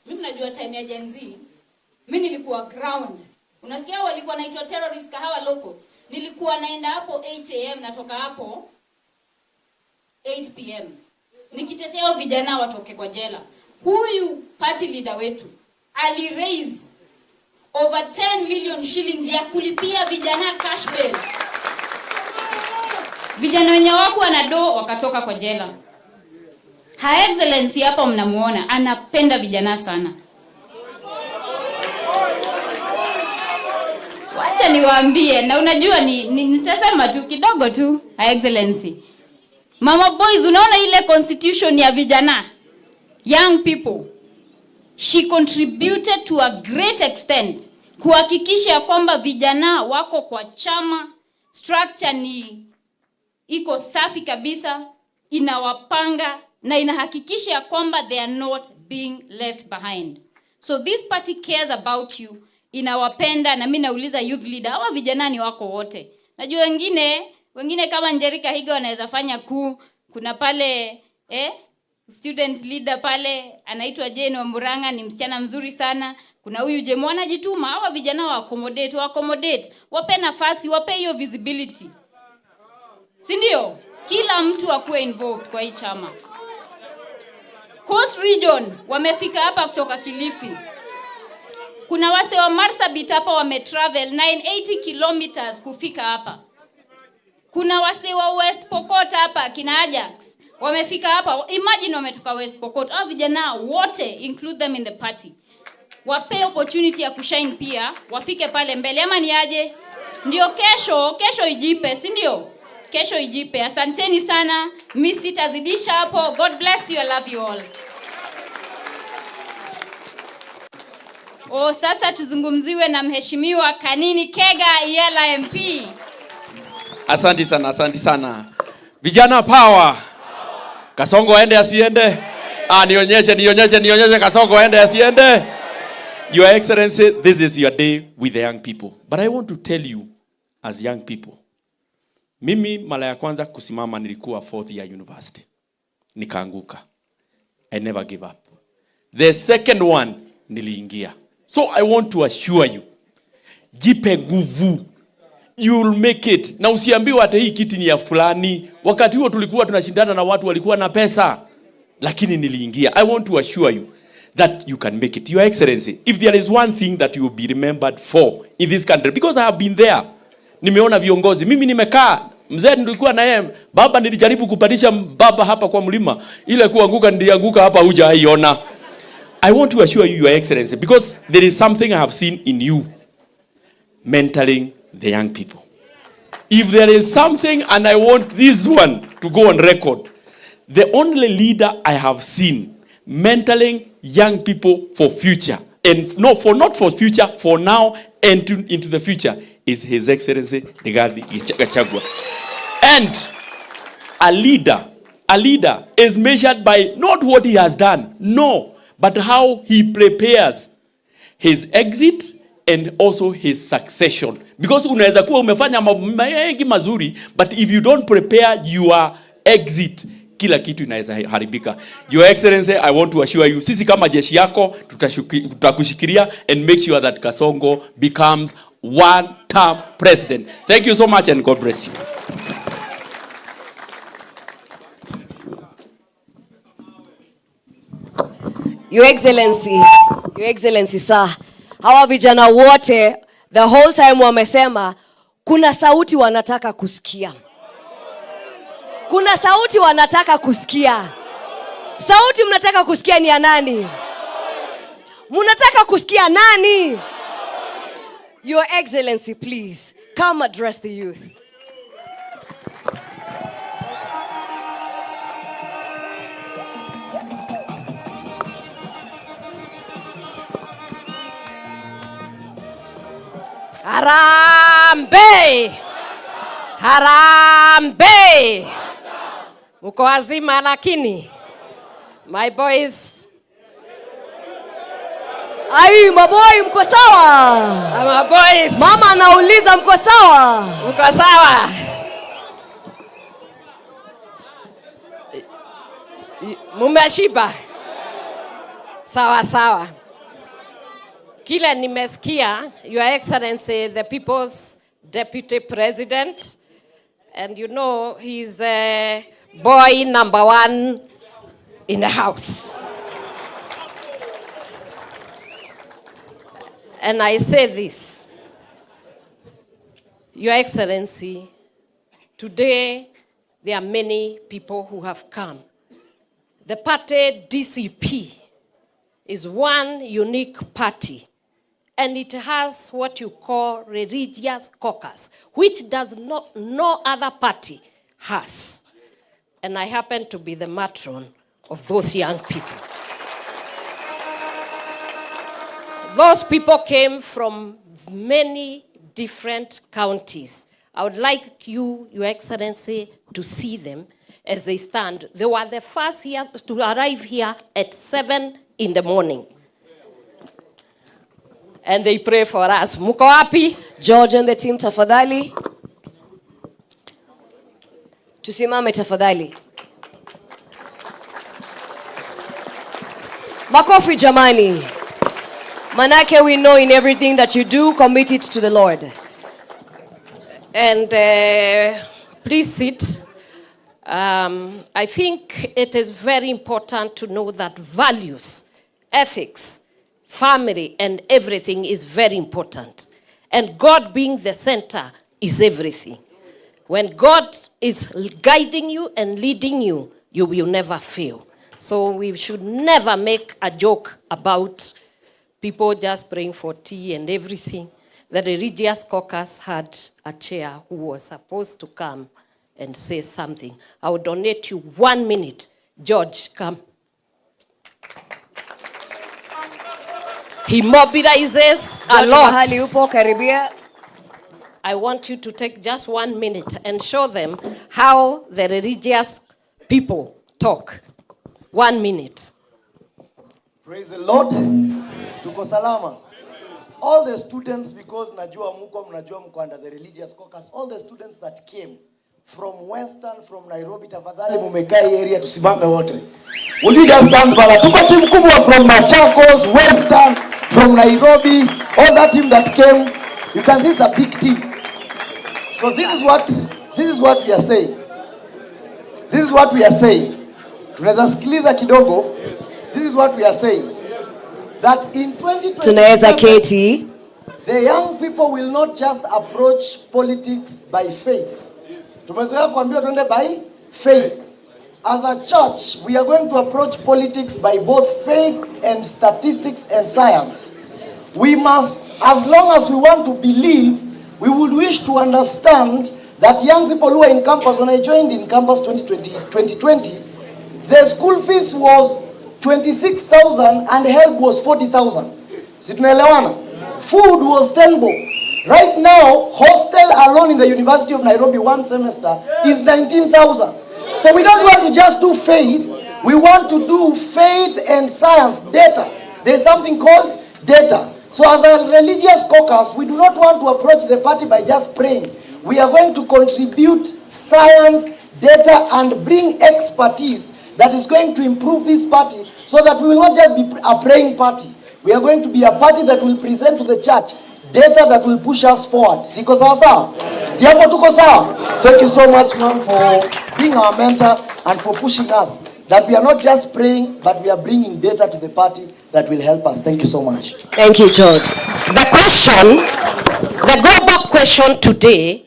Mimi najua time ya Gen Z, mimi nilikuwa ground. Unasikia walikuwa naitwa terrorist kahawa locals. Nilikuwa naenda hapo 8 am natoka hapo 8 pm. Nikitetea vijana watoke kwa jela. Huyu party leader wetu ali raise over 10 million shillings ya kulipia vijana cash bail. Vijana wenye wako wanado wakatoka kwa jela. Her Excellency hapa mnamuona anapenda vijana sana. Wacha wacha niwaambie, na unajua nitasema tu kidogo tu, Her Excellency. Mama boys, unaona ile constitution ya vijana, young people, she contributed to a great extent kuhakikisha kwamba vijana wako kwa chama, structure ni iko safi kabisa, inawapanga na inahakikisha kwamba they are not being left behind. So this party cares about you, inawapenda, na mimi nauliza youth leader, hawa vijana ni wako wote. Najua wengine kama Njerika Higa wanaweza fanya kuna pale student leader pale anaitwa Jane Wamburanga, ni msichana mzuri sana. Kuna huyu Jemwana jituma, hawa vijana wa accommodate, wape nafasi, wape hiyo visibility. Si ndio? Kila mtu akuwe involved kwa hii chama. Coast Region wamefika hapa kutoka Kilifi. Kuna wase wa Marsabit hapa wametravel 980 kilometers kufika hapa. Kuna wase wa West Pokot hapa kina Ajax wamefika hapa. Imagine wametoka West Pokot. Hao vijana wote, include them in the party. Wape opportunity ya kushine pia, wafike pale mbele. Ama ni aje? Ndio kesho ijipe, si ndio? Kesho ijipe. Asanteni sana. Mimi sitazidisha hapo. God bless you. I love you all. Sasa tuzungumziwe na mheshimiwa Kanini Kega Iyela MP. Asante sana. Vijana power. Kasongo aende asiende? Nionyeshe Kasongo aende asiende? Your Excellency, this is your day with the young people. But I want to tell you as young people. Mimi mara ya kwanza kusimama nilikuwa 4th year university. Nikaanguka. I never give up. The second one niliingia. So I want to assure you, jipe nguvu. You'll make it. Na usiambiwe hata hii kiti ni ya fulani. Wakati huo tulikuwa tunashindana na watu walikuwa na pesa. Lakini niliingia. I want to assure you that you can make it. Your Excellency, if there is one thing that you will be remembered for in this country, because I have been there. Nimeona viongozi. Mimi nimekaa. Mzee nilikuwa na yeye. Baba nilijaribu kupandisha baba hapa kwa mlima. Ile kuanguka nilianguka hapa hujaiona. I want to assure you, Your Excellency, because there is something I have seen in you, mentoring the young people. If there is something, and I want this one to go on record, the only leader I have seen mentoring young people for future, and not for future, for now and into the future, is His Excellency Rigathi Gachagua. And a leader is measured by not what he has done, no, but how he prepares his exit and also his succession. Because unaweza kuwa umefanya mambo mengi mazuri, but if you don't prepare your exit, kila kitu inaweza haribika. Your Excellency, I want to assure you, sisi kama jeshi yako tutakushikilia and make sure that Kasongo becomes one-term president. Thank you so much and God bless you. Your Excellency sir, hawa vijana wote the whole time wamesema kuna sauti wanataka kusikia. Sauti mnataka kusikia ni ya nani? Mnataka kusikia nani? Your Excellency, please come address the youth. Harambe. Mko wazima lakini? My boys. Maboy mko sawa? My boys. Mama anauliza mko sawa? Mko sawa? Mumeshiba? Sawa. Kila nimesikia, Your Excellency, the People's Deputy President, and you know he's boy number 1 in the house. And I say this, Your Excellency, today there are many people who have come. The party DCP is one unique party and it has what you call religious caucus, which does not no other party has. And I happen to be the matron of those young people. Those people came from many different counties. I would like you, Your Excellency, to see them as they stand. They were the first here to arrive here at 7 in the morning. And they pray for us. Muko wapi? George and the team, tafadhali. Tusimame tafadhali. Makofi jamani. Manake, we know in everything that you do, commit it to the Lord. And please sit. I think it is very important to know that values, ethics, family, and everything is very important. And God being the center is everything. When God is guiding you and leading you, you will never fail. So we should never make a joke about people just praying for tea and everything. The religious caucus had a chair who was supposed to come and say something. I will donate you 1 minute. George, come. He mobilizes a lot. I want you to take just 1 minute and show them how the religious people talk. 1 minute. Praise the Lord. Tuko salama. All the students, because najua mko under the religious caucus, all the students that came from Western, from Nairobi, tafadhali mumekai area tusimame wote. Would you just stand bala? Tuko team kubwa from Machakos, Western, from Nairobi, all that team that came. You can see it's a big team. So this is what we are saying. This is what we are saying. Tunaweza sikiliza kidogo. This is what we are saying. That in 2027, the young people will not just approach politics by faith. Tumezoea kuambiwa tuende by faith. As a church, we are going to approach politics by both faith and statistics and science. We must, as long as we want to believe, we would wish to understand that young people who are in campus, when I joined in campus 2020, the school fees was 26,000 and help was 40,000. Si tunaelewana? Food was 10 bob. Right now, hostel alone in the University of Nairobi 1 semester is 19,000. So we don't want to just do faith. We want to do faith and science, data. There's something called data. So as a religious caucus, we do not want to approach the party by just praying. We are going to contribute science, data, and bring expertise that is going to improve this party so that we will not just be a praying party. We are going to be a party that will present to the church data that will push us forward. Siko sawa sawa? Siapo tuko sawa? Thank you so much, ma'am, for being our mentor and for pushing us. That we are not just praying, but we are bringing data to the party that will help us. Thank you so much. Thank you, George. The global question today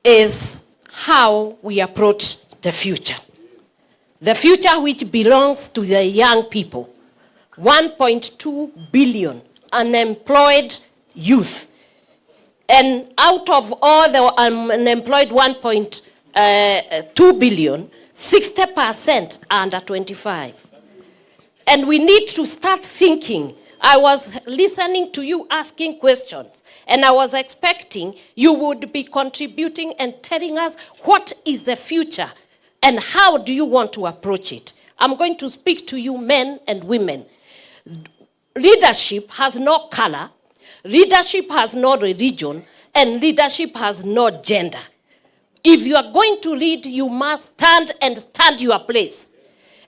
is how we approach the future. The future which belongs to the young people. 1.2 billion unemployed youth. And out of all the unemployed 1.2 billion, 60% are under 25. And we need to start thinking. I was listening to you asking questions, and I was expecting you would be contributing and telling us what is the future and how do you want to approach it. I'm going to speak to you, men and women. Leadership has no color, leadership has no religion, and leadership has no gender. If you are going to lead, you must stand your place.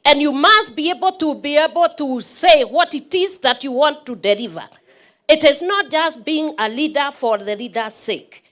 And you must be able to say what it is that you want to deliver. It is not just being a leader for the leader's sake.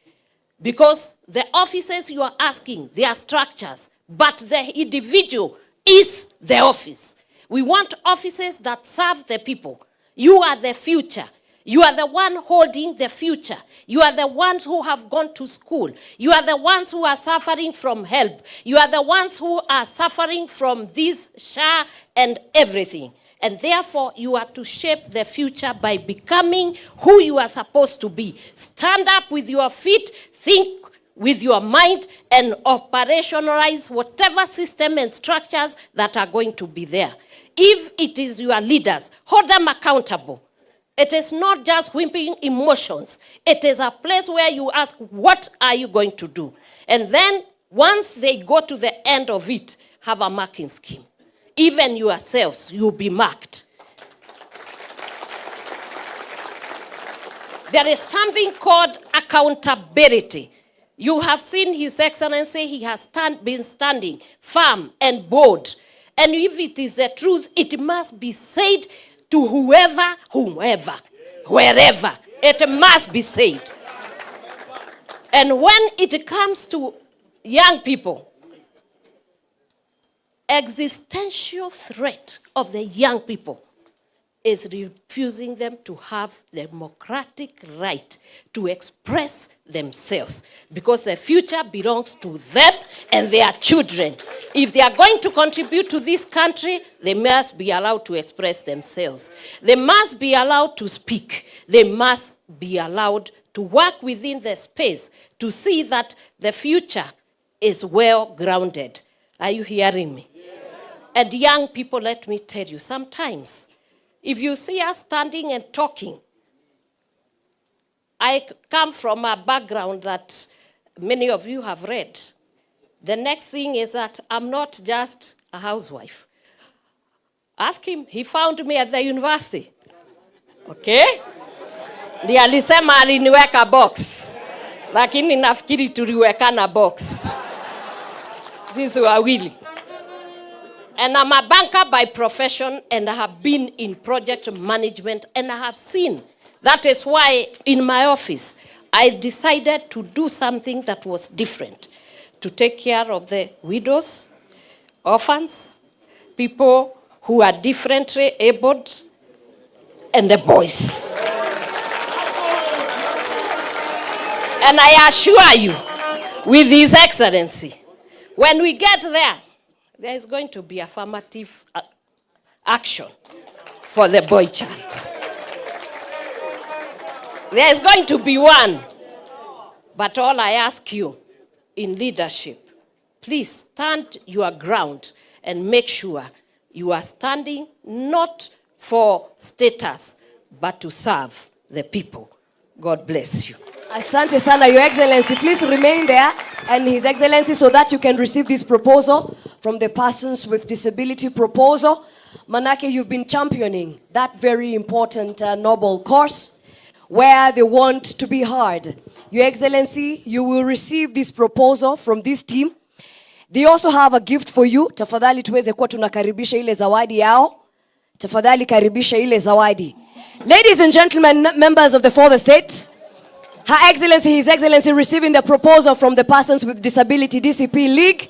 Because the offices you are asking, they are structures, but the individual is the office. We want offices that serve the people. You are the future. You are the one holding the future. You are the ones who have gone to school. You are the ones who are suffering from help. You are the ones who are suffering from this SHA and everything. And therefore, you are to shape the future by becoming who you are supposed to be. Stand up with your feet, think with your mind, and operationalize whatever system and structures that are going to be there. If it is your leaders, hold them accountable. It is not just whimpering emotions. It is a place where you ask, what are you going to do? And then, once they go to the end of it, have a marking scheme. Even yourselves, you'll be marked. There is something called accountability. You have seen His Excellency, he has been standing firm and bold. And if it is the truth, it must be said to whoever, wherever. It must be said. And when it comes to young people, existential threat of the young people is refusing them to have the democratic right to express themselves, because the future belongs to them and their children. If they are going to contribute to this country, they must be allowed to express themselves. They must be allowed to speak. They must be allowed to work within the space to see that the future is well grounded. Are you hearing me? Yes. And young people, let me tell you, sometimes if you see us standing and talking, I come from a background that many of you have read. The next thing is that I'm not just a housewife. Ask him, he found me at the university. Okay? Ndiye alisema aliniweka box. Lakini nafikiri tuliwekana box. Sisi wawili. And I'm a banker by profession, and I have been in project management, and I have seen. That is why in my office, I decided to do something that was different. To take care of the widows, orphans, people who are differently abled, and the boys. And I assure you, with His Excellency, when we get there, there is going to be affirmative action for the boy child. There is going to be one. But all I ask you in leadership, please stand your ground and make sure you are standing not for status, but to serve the people. God bless you. Asante sana, Your Excellency. Please remain there, and His Excellency, so that you can receive this proposal from the Persons with Disability proposal. Manake, you've been championing that very important noble cause where they want to be heard. Your Excellency, you will receive this proposal from this team. They also have a gift for you. Tafadhali tuweze kuwa tunakaribisha ile zawadi yao. Tafadhali karibisha ile zawadi. Ladies and gentlemen, members of the 4 states, Her Excellency, His Excellency receiving the proposal from the Persons with Disability DCP League.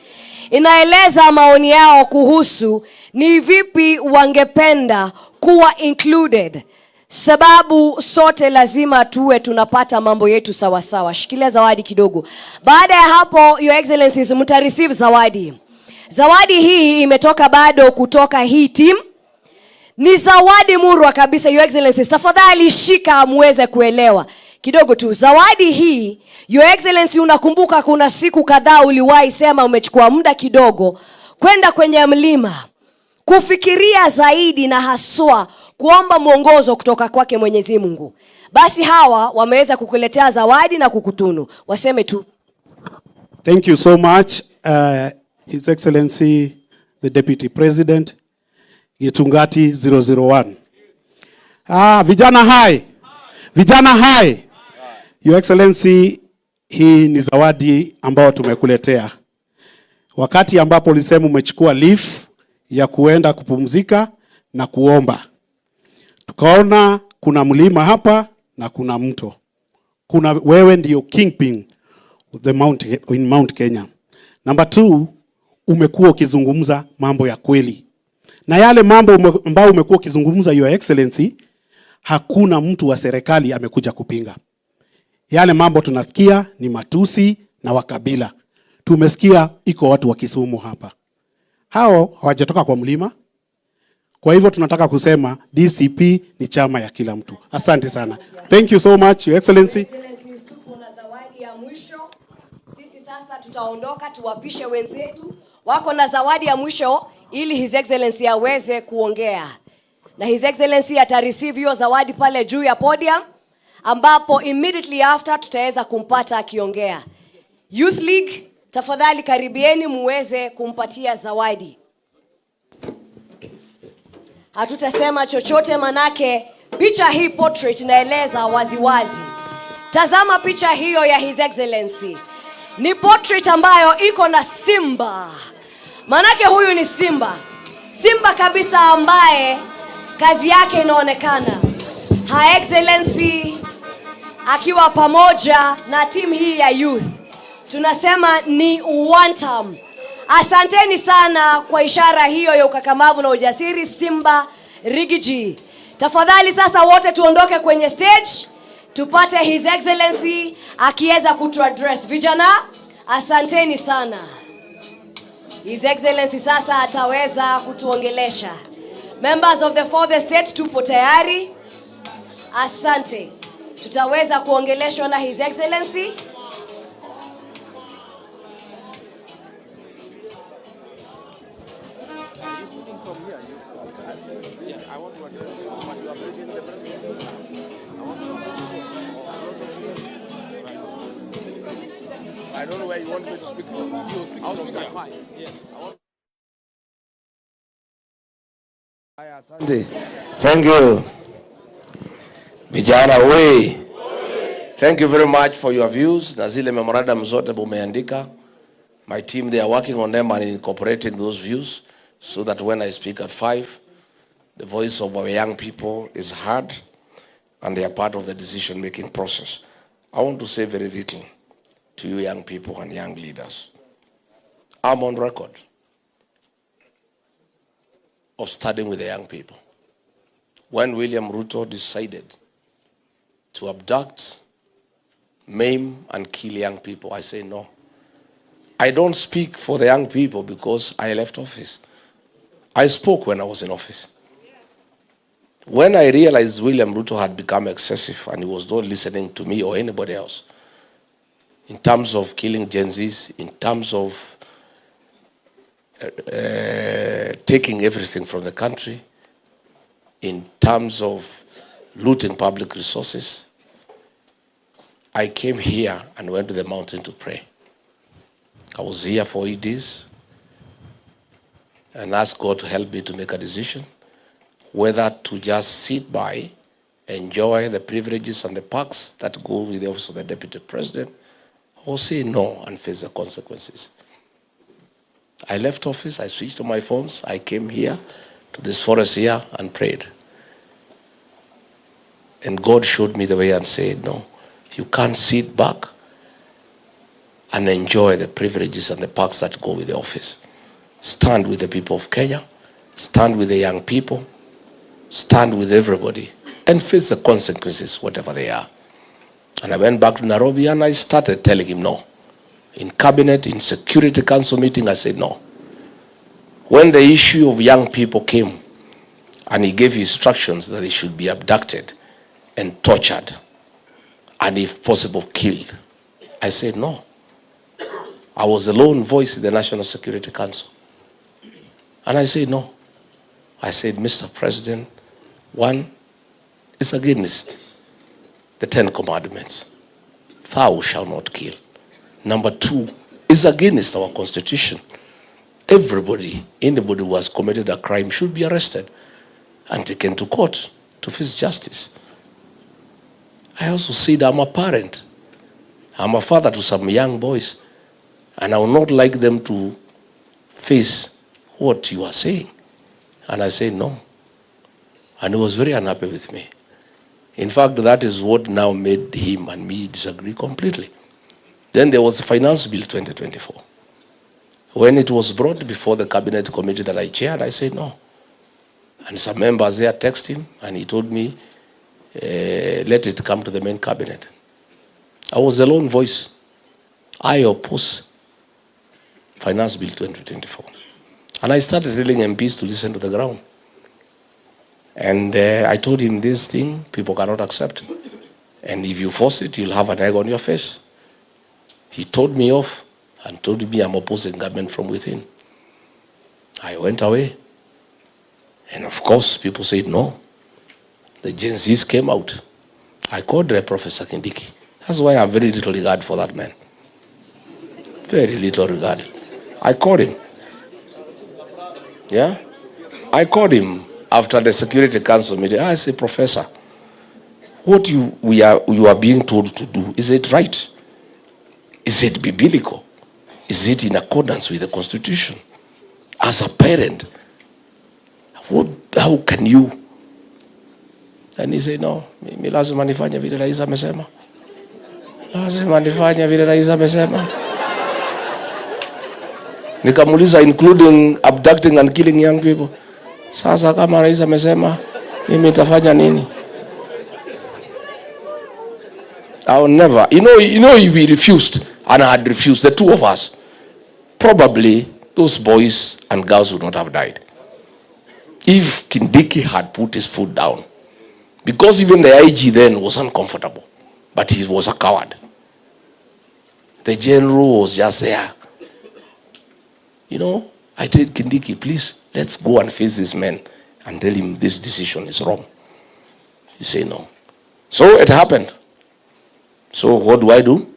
Inaeleza maoni yao kuhusu ni vipi wangependa kuwa included. Sababu sote lazima tuwe tunapata mambo yetu sawa sawa. Shikilia zawadi kidogo. Baada ya hapo, Your Excellencies, mtareceive zawadi. Zawadi hii imetoka bado kutoka hii team. Ni zawadi murwa kabisa, Your Excellencies. Tafadhali shika muweze kuelewa. Kidogo tu, zawadi hii, Your Excellency, unakumbuka kuna siku kadhaa uliwahi sema umechukua muda kidogo kwenda kwenye mlima kufikiria zaidi na haswa kuomba mwongozo kutoka kwake Mwenyezi Mungu. Basi hawa wameweza kukuletea zawadi na kukutunu. Waseme tu. Thank you so much, His Excellency, the Deputy President, Gitungati 001. Vijana hai. Vijana hai. Your Excellency, hii ni zawadi ambao tumekuletea. Wakati ambapo ulisema umechukua leave ya kuenda kupumzika na kuomba. Tukaona kuna mlima hapa na kuna mto. Wewe ndio kingpin in Mount Kenya. Number 2, umekuwa ukizungumza mambo ya kweli. Na yale mambo ambao umekuwa ukizungumza, Your Excellency, hakuna mtu wa serikali amekuja kupinga. Yale mambo tunasikia ni matusi na wakabila. Tumesikia iko watu wa Kisumu hapa. Hao hawajatoka kwa mlima. Kwa hivyo tunataka kusema DCP ni chama ya kila mtu. Asante sana. Thank you so much, Your Excellency. Tuko na zawadi ya mwisho. Sisi sasa tutaondoka, tuwapishe wenzetu. Wako na zawadi ya mwisho ili His Excellency aweze kuongea. Na His Excellency atareceive hiyo zawadi pale juu ya podium, ambapo immediately after tutaweza kumpata akiongea. Youth League, tafadhali karibieni muweze kumpatia zawadi. Hatutasema chochote manake picha hii portrait inaeleza waziwazi. Tazama picha hiyo ya His Excellency. Ni portrait ambayo iko na simba. Manake huyu ni simba. Simba kabisa ambaye kazi yake inaonekana. Her Excellency akiwa pamoja na timu hii ya youth. Tunasema ni one time. Asanteni sana kwa ishara hiyo ya ukakamavu na ujasiri, Simba Rigiji. Tafadhali sasa wote tuondoke kwenye stage, tupate His Excellency akiweza kutuaddress. Vijana, asanteni sana. His Excellency sasa ataweza kutuongelesha. Members of the fourth estate, tupo tayari. Asante. Tutaweza kuongeleshwa na His Excellency. I don't know where you want me to speak from. You speak from there. Fine. Yes. Asante. Thank you. Vijana we. Thank you very much for your views. Na zile memorandum zote mumeandika. My team, they are working on them and incorporating those views so that when I speak at 5, the voice of our young people is heard and they are part of the decision-making process. I want to say very little to you young people and young leaders. I'm on record of studying with the young people. When William Ruto decided to abduct, maim, and kill young people, I say no. I don't speak for the young people because I left office. I spoke when I was in office. When I realized William Ruto had become excessive and he was not listening to me or anybody else, in terms of killing Gen Zs, in terms of taking everything from the country, in terms of looting public resources, I came here and went to the mountain to pray. I was here for 8 days and asked God to help me to make a decision whether to just sit by, enjoy the privileges and the perks that go with the office of the Deputy President, or say no and face the consequences. I left office, I switched on my phones, I came here to this forest here and prayed. And God showed me the way and said, no, you can't sit back and enjoy the privileges and the perks that go with the office. Stand with the people of Kenya, stand with the young people, stand with everybody, and face the consequences, whatever they are. And I went back to Nairobi and I started telling him no. In cabinet, in Security Council meeting, I said no. When the issue of young people came and he gave instructions that they should be abducted and tortured and if possible killed, I said no. I was the lone voice in the National Security Council. And I said no. I said, Mr. President, one is against the 10 Commandments. Thou shalt not kill. Number 2 is against our Constitution. Everybody, anybody who has committed a crime should be arrested and taken to court to face justice. I also said I'm a parent. I'm a father to some young boys. And I would not like them to face what you are saying. And I said no. And he was very unhappy with me. In fact, that is what now made him and me disagree completely. Then there was the Finance Bill 2024. When it was brought before the cabinet committee that I chaired, I said no. And some members there texted him and he told me, let it come to the main cabinet. I was the lone voice. I oppose Finance Bill 2024. And I started telling MPs to listen to the ground. And I told him this thing, people cannot accept. And if you force it, you'll have an egg on your face. He told me off and told me I'm opposing government from within. I went away. And of course, people said no. The Gen Zs came out. I called Professor Kindiki. That's why I have very little regard for that man. Very little regard. I called him. Yeah? I called him after the Security Council meeting. I said, Professor, what you are being told to do, is it right? Is it biblical? Is it in accordance with the Constitution? As a parent, how can you? And he said, no, mimi lazima nifanye vile rais amesema. Lazima nifanye vile rais amesema. Nikamuuliza, including abducting and killing young people. Sasa kama rais amesema, mimi nitafanya nini? I'll never. You know, if he refused, and I had refused, the two of us, probably those boys and girls would not have died. If Kindiki had put his foot down. Because even the IG then was uncomfortable. But he was a coward. The general was just there. You know, I told Kindiki, please, let's go and face this man and tell him this decision is wrong. He said no. So it happened. So what do?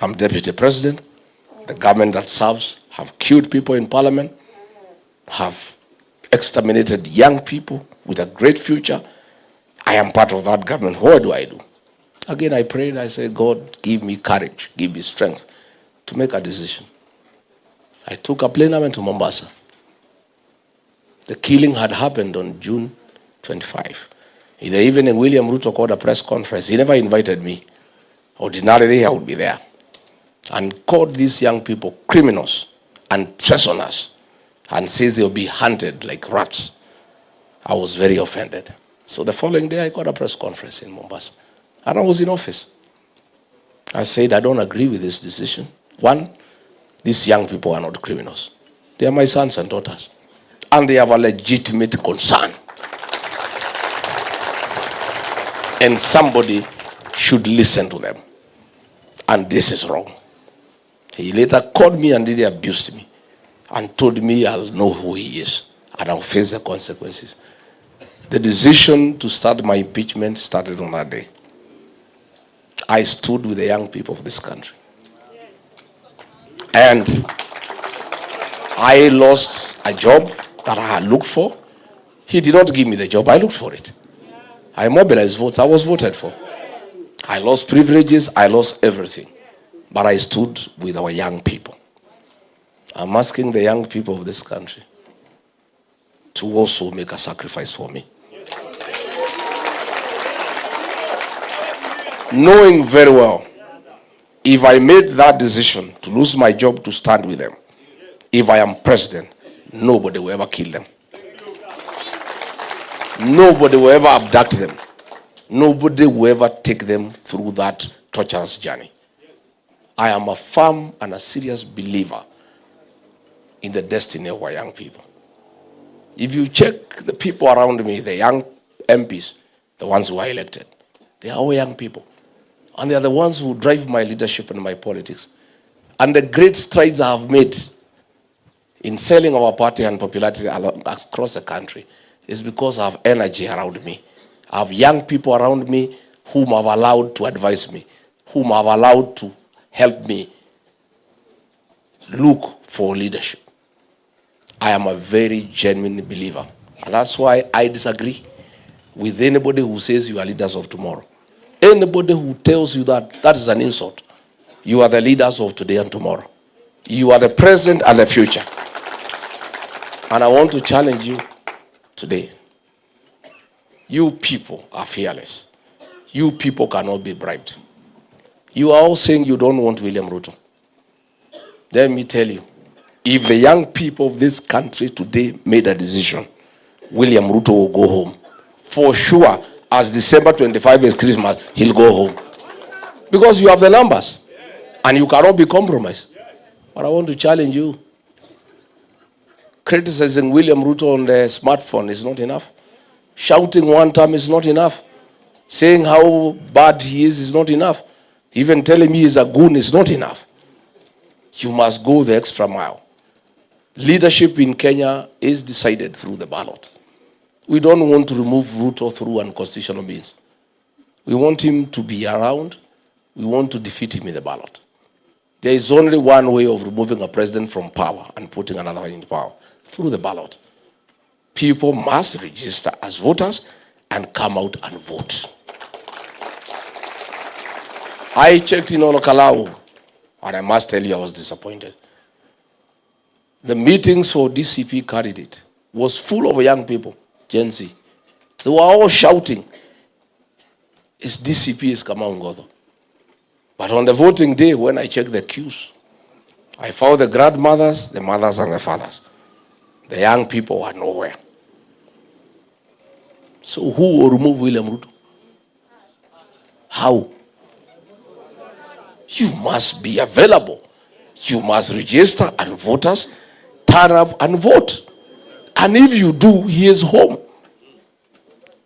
I'm deputy president. The government that serves have killed people in parliament, have exterminated young people with a great future. I am part of that government. What do? Again, I prayed. I said, God, give me courage, give me strength to make a decision. I took a plane and went to Mombasa. The killing had happened on June 25. In the evening, William Ruto called a press conference. He never invited me. Ordinarily, I would be there. And called these young people criminals and treasoners and says they'll be hunted like rats. I was very offended. So the following day, I called a press conference in Mombasa. And I was in office. I said, I don't agree with this decision. One, these young people are not criminals. They are my sons and daughters. And they have a legitimate concern. And somebody should listen to them. And this is wrong. He later called me and really abused me and told me I'll know who he is and I'll face the consequences. The decision to start my impeachment started on that day. I stood with the young people of this country. And I lost a job that I had looked for. He did not give me the job. I looked for it. I mobilized votes. I was voted for. I lost privileges. I lost everything. But I stood with our young people. I'm asking the young people of this country to also make a sacrifice for me. Knowing very well, if I made that decision to lose my job to stand with them, if I am president, nobody will ever kill them. Nobody will ever abduct them. Nobody will ever take them through that torturous journey. I am a firm and a serious believer in the destiny of our young people. If you check the people around me, the young MPs, the ones who are elected, they are all young people. And they are the ones who drive my leadership and my politics. And the great strides I have made in selling our party and popularity across the country is because I have energy around me. I have young people around me whom I've allowed to advise me, whom I've allowed to help me look for leadership. I am a very genuine believer. And that's why I disagree with anybody who says you are leaders of tomorrow. Anybody who tells you that, that is an insult. You are the leaders of today and tomorrow. You are the present and the future. And I want to challenge you today. You people are fearless. You people cannot be bribed. You are all saying you don't want William Ruto. Let me tell you, if the young people of this country today made a decision, William Ruto will go home. For sure, as December 25 is Christmas, he'll go home. Because you have the numbers. And you cannot be compromised. But I want to challenge you. Criticizing William Ruto on the smartphone is not enough. Shouting one time is not enough. Saying how bad he is not enough. Even telling me he's a goon is not enough. You must go the extra mile. Leadership in Kenya is decided through the ballot. We don't want to remove Ruto through unconstitutional means. We want him to be around. We want to defeat him in the ballot. There is only one way of removing a president from power and putting another one in power, through the ballot. People must register as voters and come out and vote. I checked in Olokalau, and I must tell you I was disappointed. The meetings for DCP candidate was full of young people, Gen Z. They were all shouting, "It's DCP is Kamau Ngotho." But on the voting day, when I checked the queues, I found the grandmothers, the mothers, and the fathers. The young people were nowhere. So who will remove William Ruto? How? You must be available. You must register and voters turn up and vote. And if you do, he is home.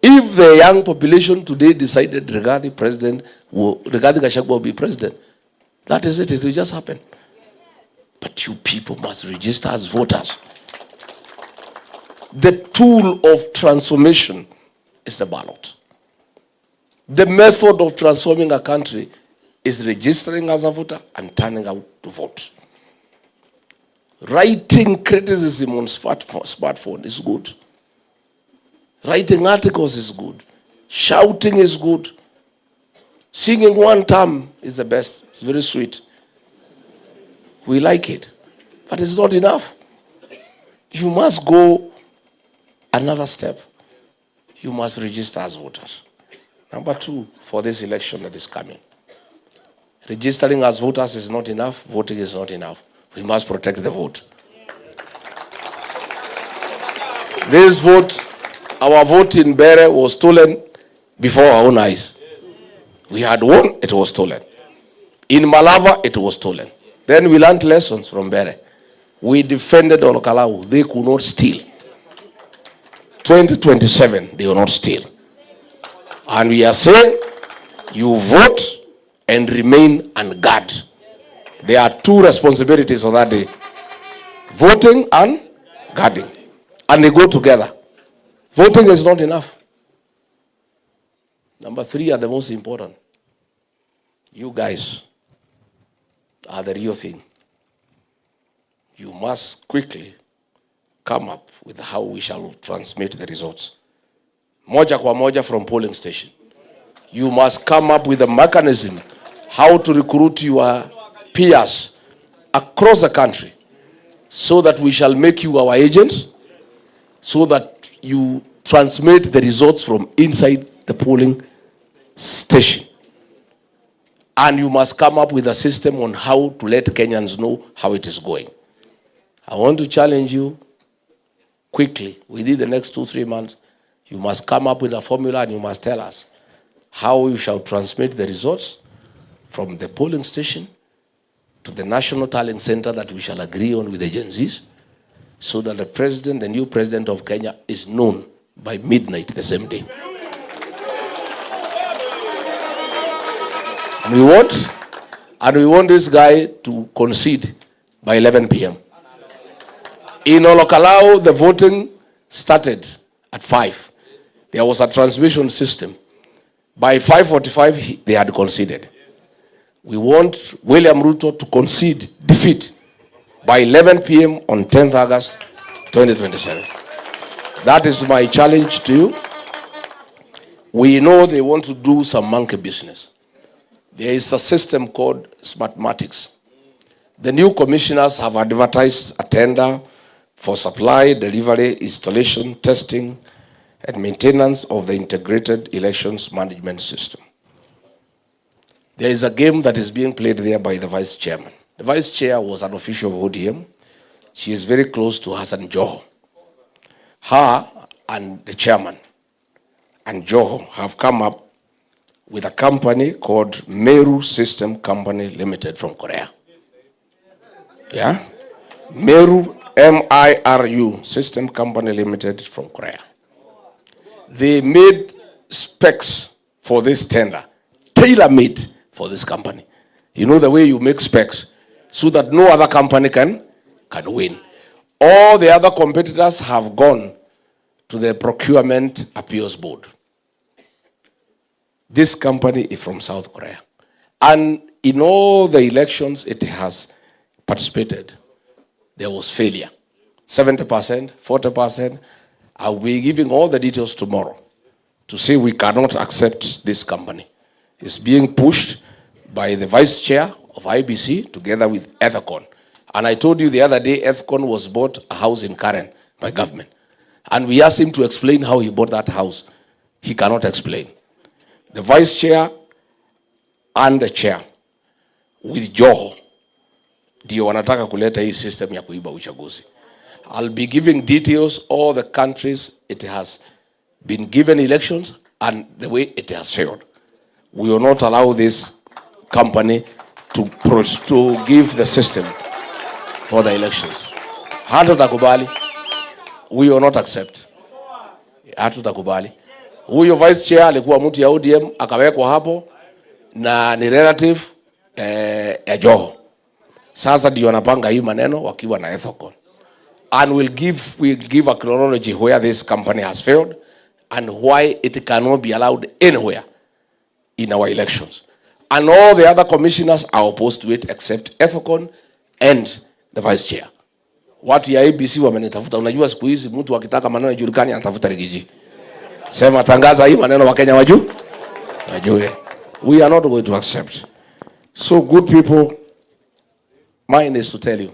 If the young population today decided Rigathi Gachagua will be president, that is it. It will just happen. But you people must register as voters. The tool of transformation is the ballot. The method of transforming a country is registering as a voter and turning out to vote. Writing criticism on smartphone is good. Writing articles is good. Shouting is good. Singing one time is the best. It's very sweet. We like it. But it's not enough. You must go another step. You must register as voters. Number 2, for this election that is coming. Registering as voters is not enough. Voting is not enough. We must protect the vote. This vote, our vote in Bere was stolen before our own eyes. We had won, it was stolen. In Malava, it was stolen. Then we learned lessons from Bere. We defended Olokalau. They could not steal. 2027, they will not steal. And we are saying, you vote and remain and guard. There are 2 responsibilities on that day. Voting and guarding. And they go together. Voting is not enough. Number 3 are the most important. You guys are the real thing. You must quickly come up with how we shall transmit the results. Moja kwa moja from polling station. You must come up with a mechanism how to recruit your peers across the country so that we shall make you our agents, so that you transmit the results from inside the polling station. And you must come up with a system on how to let Kenyans know how it is going. I want to challenge you quickly, within the next 2-3 months, you must come up with a formula and you must tell us how you shall transmit the results from the polling station to the National Talent Center that we shall agree on with the agencies, so that the president, the new president of Kenya, is known by midnight the same day. And we want this guy to concede by 11 p.m. In Olokalau, the voting started at 5. There was a transmission system. By 5:45, they had conceded. We want William Ruto to concede defeat by 11 p.m. on 10th August 2027. That is my challenge to you. We know they want to do some monkey business. There is a system called Smartmatics. The new commissioners have advertised a tender for supply, delivery, installation, testing, and maintenance of the integrated elections management system. There is a game that is being played there by the vice chairman. The vice chair was an official of ODM. She is very close to Hassan Joho. Her and the chairman and Joho have come up with a company called Meru System Company Limited from Korea. Yeah? Meru, M-I-R-U, System Company Limited from Korea. They made specs for this tender, tailor-made for this company. You know the way you make specs so that no other company can win. All the other competitors have gone to the Procurement Appeals Board. This company is from South Korea. And in all the elections it has participated, there was failure. 70%, 40%. I'll be giving all the details tomorrow to say we cannot accept this company. It's being pushed by the vice chair of IBC together with Ethicon. And I told you the other day, Ethicon was bought a house in Karen by government. And we asked him to explain how he bought that house. He cannot explain. The vice chair and the chair with Joho ndio wanataka kuleta hii system ya kuiba uchaguzi. I'll be giving details all the countries it has been given elections and the way it has failed. We will not allow this company to give the system for the elections. Hatutakubali. We will not accept. Hatutakubali. Huyo vice chair alikuwa mtu ya ODM akawekwa hapo na ni relative ya Joho. Sasa ndio wanapanga hii maneno wakiwa na Ethicon. And we'll give a chronology where this company has failed and why it cannot be allowed anywhere in our elections. And all the other commissioners are opposed to it except Ethicon and the vice chair. Watu ya ABC wamenitafuta. Unajua siku hizi mtu akitaka maneno yajulikane anatafuta Rigiji. Sema tangaza hii maneno Wakenya wajue. We are not going to accept. So good people, mine is to tell you,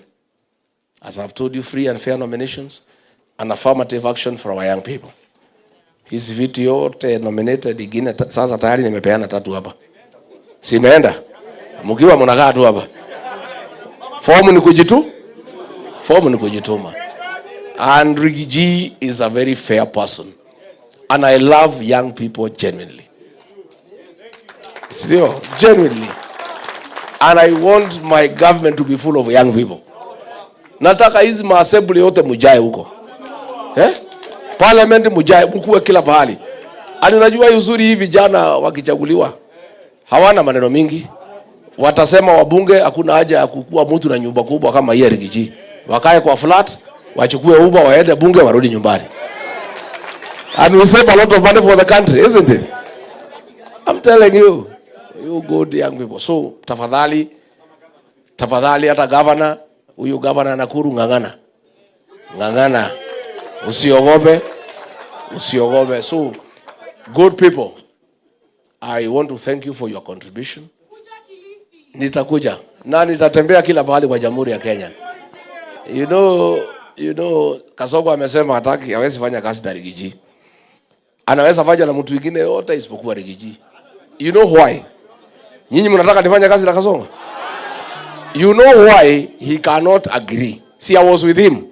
as I've told you, free and fair nominations and affirmative action for our young people. Hizi vitu yote nominated ingine sasa tayari nimepeana 3 hapa. Si imeenda? Mkiwa mnakaa tu hapa. Fomu ni kujituma. And Rigiji is a very fair person. And I love young people genuinely. Still, genuinely. And I want my government to be full of young people. Nataka hizi maassembly yote mujae huko. Parliament mujae mkuwe kila pahali. Ani unajua uzuri hivi vijana wakichaguliwa hawana maneno mingi. Watasema wabunge hakuna haja ya kukua mtu na nyumba kubwa kama hii Rigiji. Wakae kwa flat, wachukue Uber waende bunge warudi nyumbani. And we save a lot of money for the country, isn't it? I'm telling you, you good young people. So tafadhali hata governor, huyu governor Nakuru ngangana. Usiogope. So good people, I want to thank you for your contribution. Nitakuja na nitatembea kila mahali kwa Jamhuri ya Kenya. You know Kasongo amesema hataki hawezi fanya kazi na Rigiji. Anaweza fanya na mtu mwingine yote isipokuwa Rigiji. You know why? Nyinyi mnataka nifanye kazi na Kasongo? You know why he cannot agree? See, I was with him.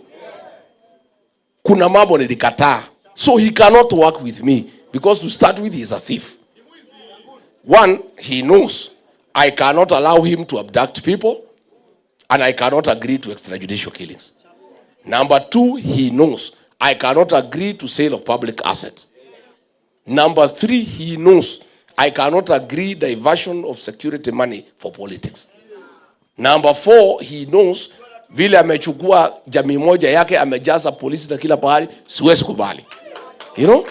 Kuna mambo nilikataa. So he cannot work with me because to start with he is a thief. One, he knows I cannot allow him to abduct people and I cannot agree to extrajudicial killings. Number 2, he knows I cannot agree to sale of public assets. Number 3, he knows I cannot agree diversion of security money for politics. Number 4, he knows vile amechukua jamii moja yake amejaza polisi na kila pahali, siwezi kubali. You know?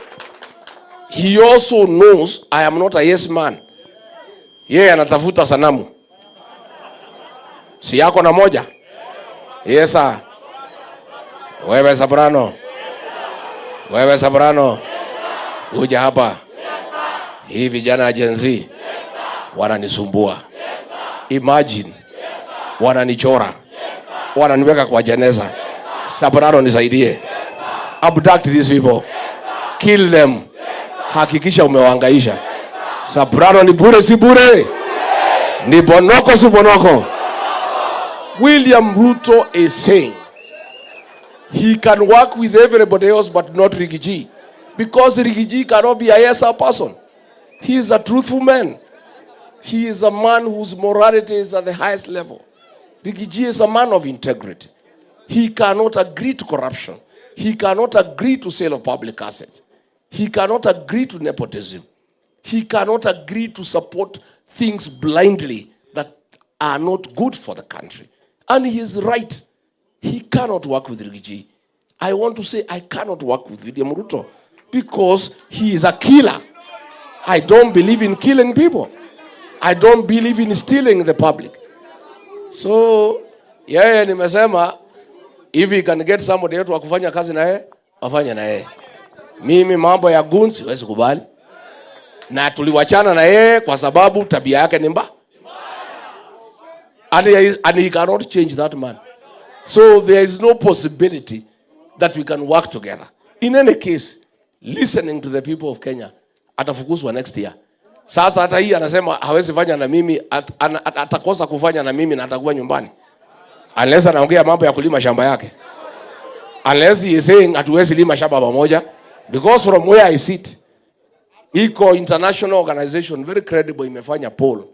He also knows I am not a yes man. Yeye anatafuta sanamu. Si yako na moja? Yes sir. Wewe Sabrano. Wewe Sabrano. Kuja hapa. Hii vijana Gen Z wananisumbua. Imagine wananichora. Wananiweka kwa jeneza. Sabrano nisaidie. Abduct these people. Kill them. Hakikisha umewahangaisha. Sabrano ni bure si bure? Ni bonoko si bonoko? William Ruto is saying he can work with everybody else but not Rigiji. Because Rigiji cannot be a yes person. He is a truthful man. He is a man whose morality is at the highest level. Rigiji is a man of integrity. He cannot agree to corruption. He cannot agree to sale of public assets. He cannot agree to nepotism. He cannot agree to support things blindly that are not good for the country. And he is right. He cannot work with Rigiji. I want to say I cannot work with William Ruto because he is a killer. I don't believe in killing people. I don't believe in stealing the public. So, nimesema, if he can get somebody yetu wa kufanya kazi na yeye, afanye na yeye. Mimi mambo ya goons siwezi kubali. Na tuliwachana na yeye kwa sababu tabia yake ni mbaya. And he cannot change that man. So there is no possibility that we can work together. In any case, listening to the people of Kenya, atafukuzwa next year. Sasa hata hii anasema hawezi fanya na mimi, atakosa kufanya na mimi na atakuwa nyumbani. Unless anaongea mambo ya kulima shamba yake. Unless he is saying hatuwezi lima shamba pamoja. Because from where I sit, Eco International Organization, very credible, imefanya poll.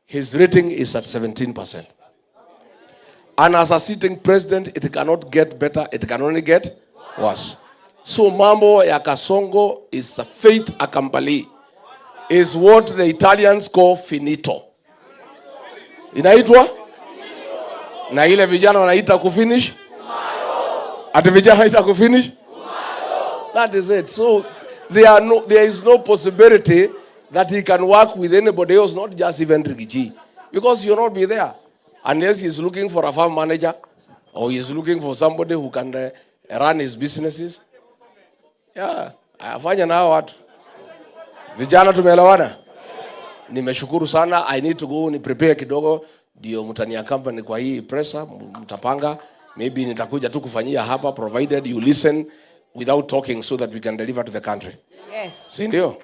His rating is at 17%. And as a sitting president, it cannot get better, it can only get worse. So mambo ya Kasongo is a fate accompli. Is what the Italians call finito. Inaitwa? Na ile vijana wanaita kufinish? Ati vijana wanaita kufinish? That is it. So there is no possibility that he can work with anybody else, not just even Rigiji. Because you'll not be there. Unless he's looking for a farm manager or he's looking for somebody who can run his businesses. Yeah, afanya na watu. Vijana tumeelewana? Nimeshukuru sana. I need to go ni prepare kidogo ndio mtania company kwa hii pressa mtapanga. Maybe nitakuja tu kufanyia hapa provided you listen without talking so that we can deliver to the country. Yes. Si ndio?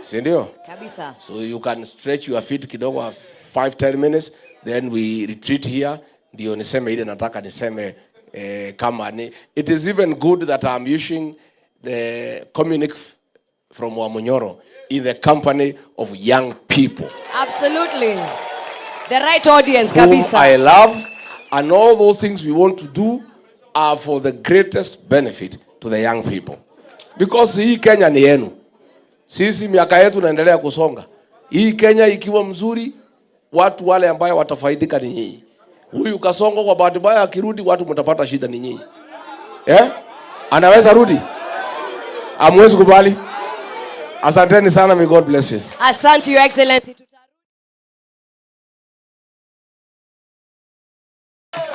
Si ndio? Kabisa. So you can stretch your feet kidogo 5-10 minutes then we retreat here ndio niseme ile nataka niseme kama ni. It is even good that I'm using the communique from Wamunyoro in the company of young people. Absolutely. The right audience, kabisa. I love, and all those things we want to do are for the greatest benefit to the young people. Because hii Kenya ni yenu. Sisi miaka yetu naendelea kusonga. Hii Kenya ikiwa mzuri, watu wale ambao watafaidika ni nyinyi. Huyu Kasongo kwa bahati mbaya akirudi watu mtapata shida ni nyinyi. Anaweza rudi? Amwezi kubali? Asanteni sana, may God bless you. Asante, Your Excellency.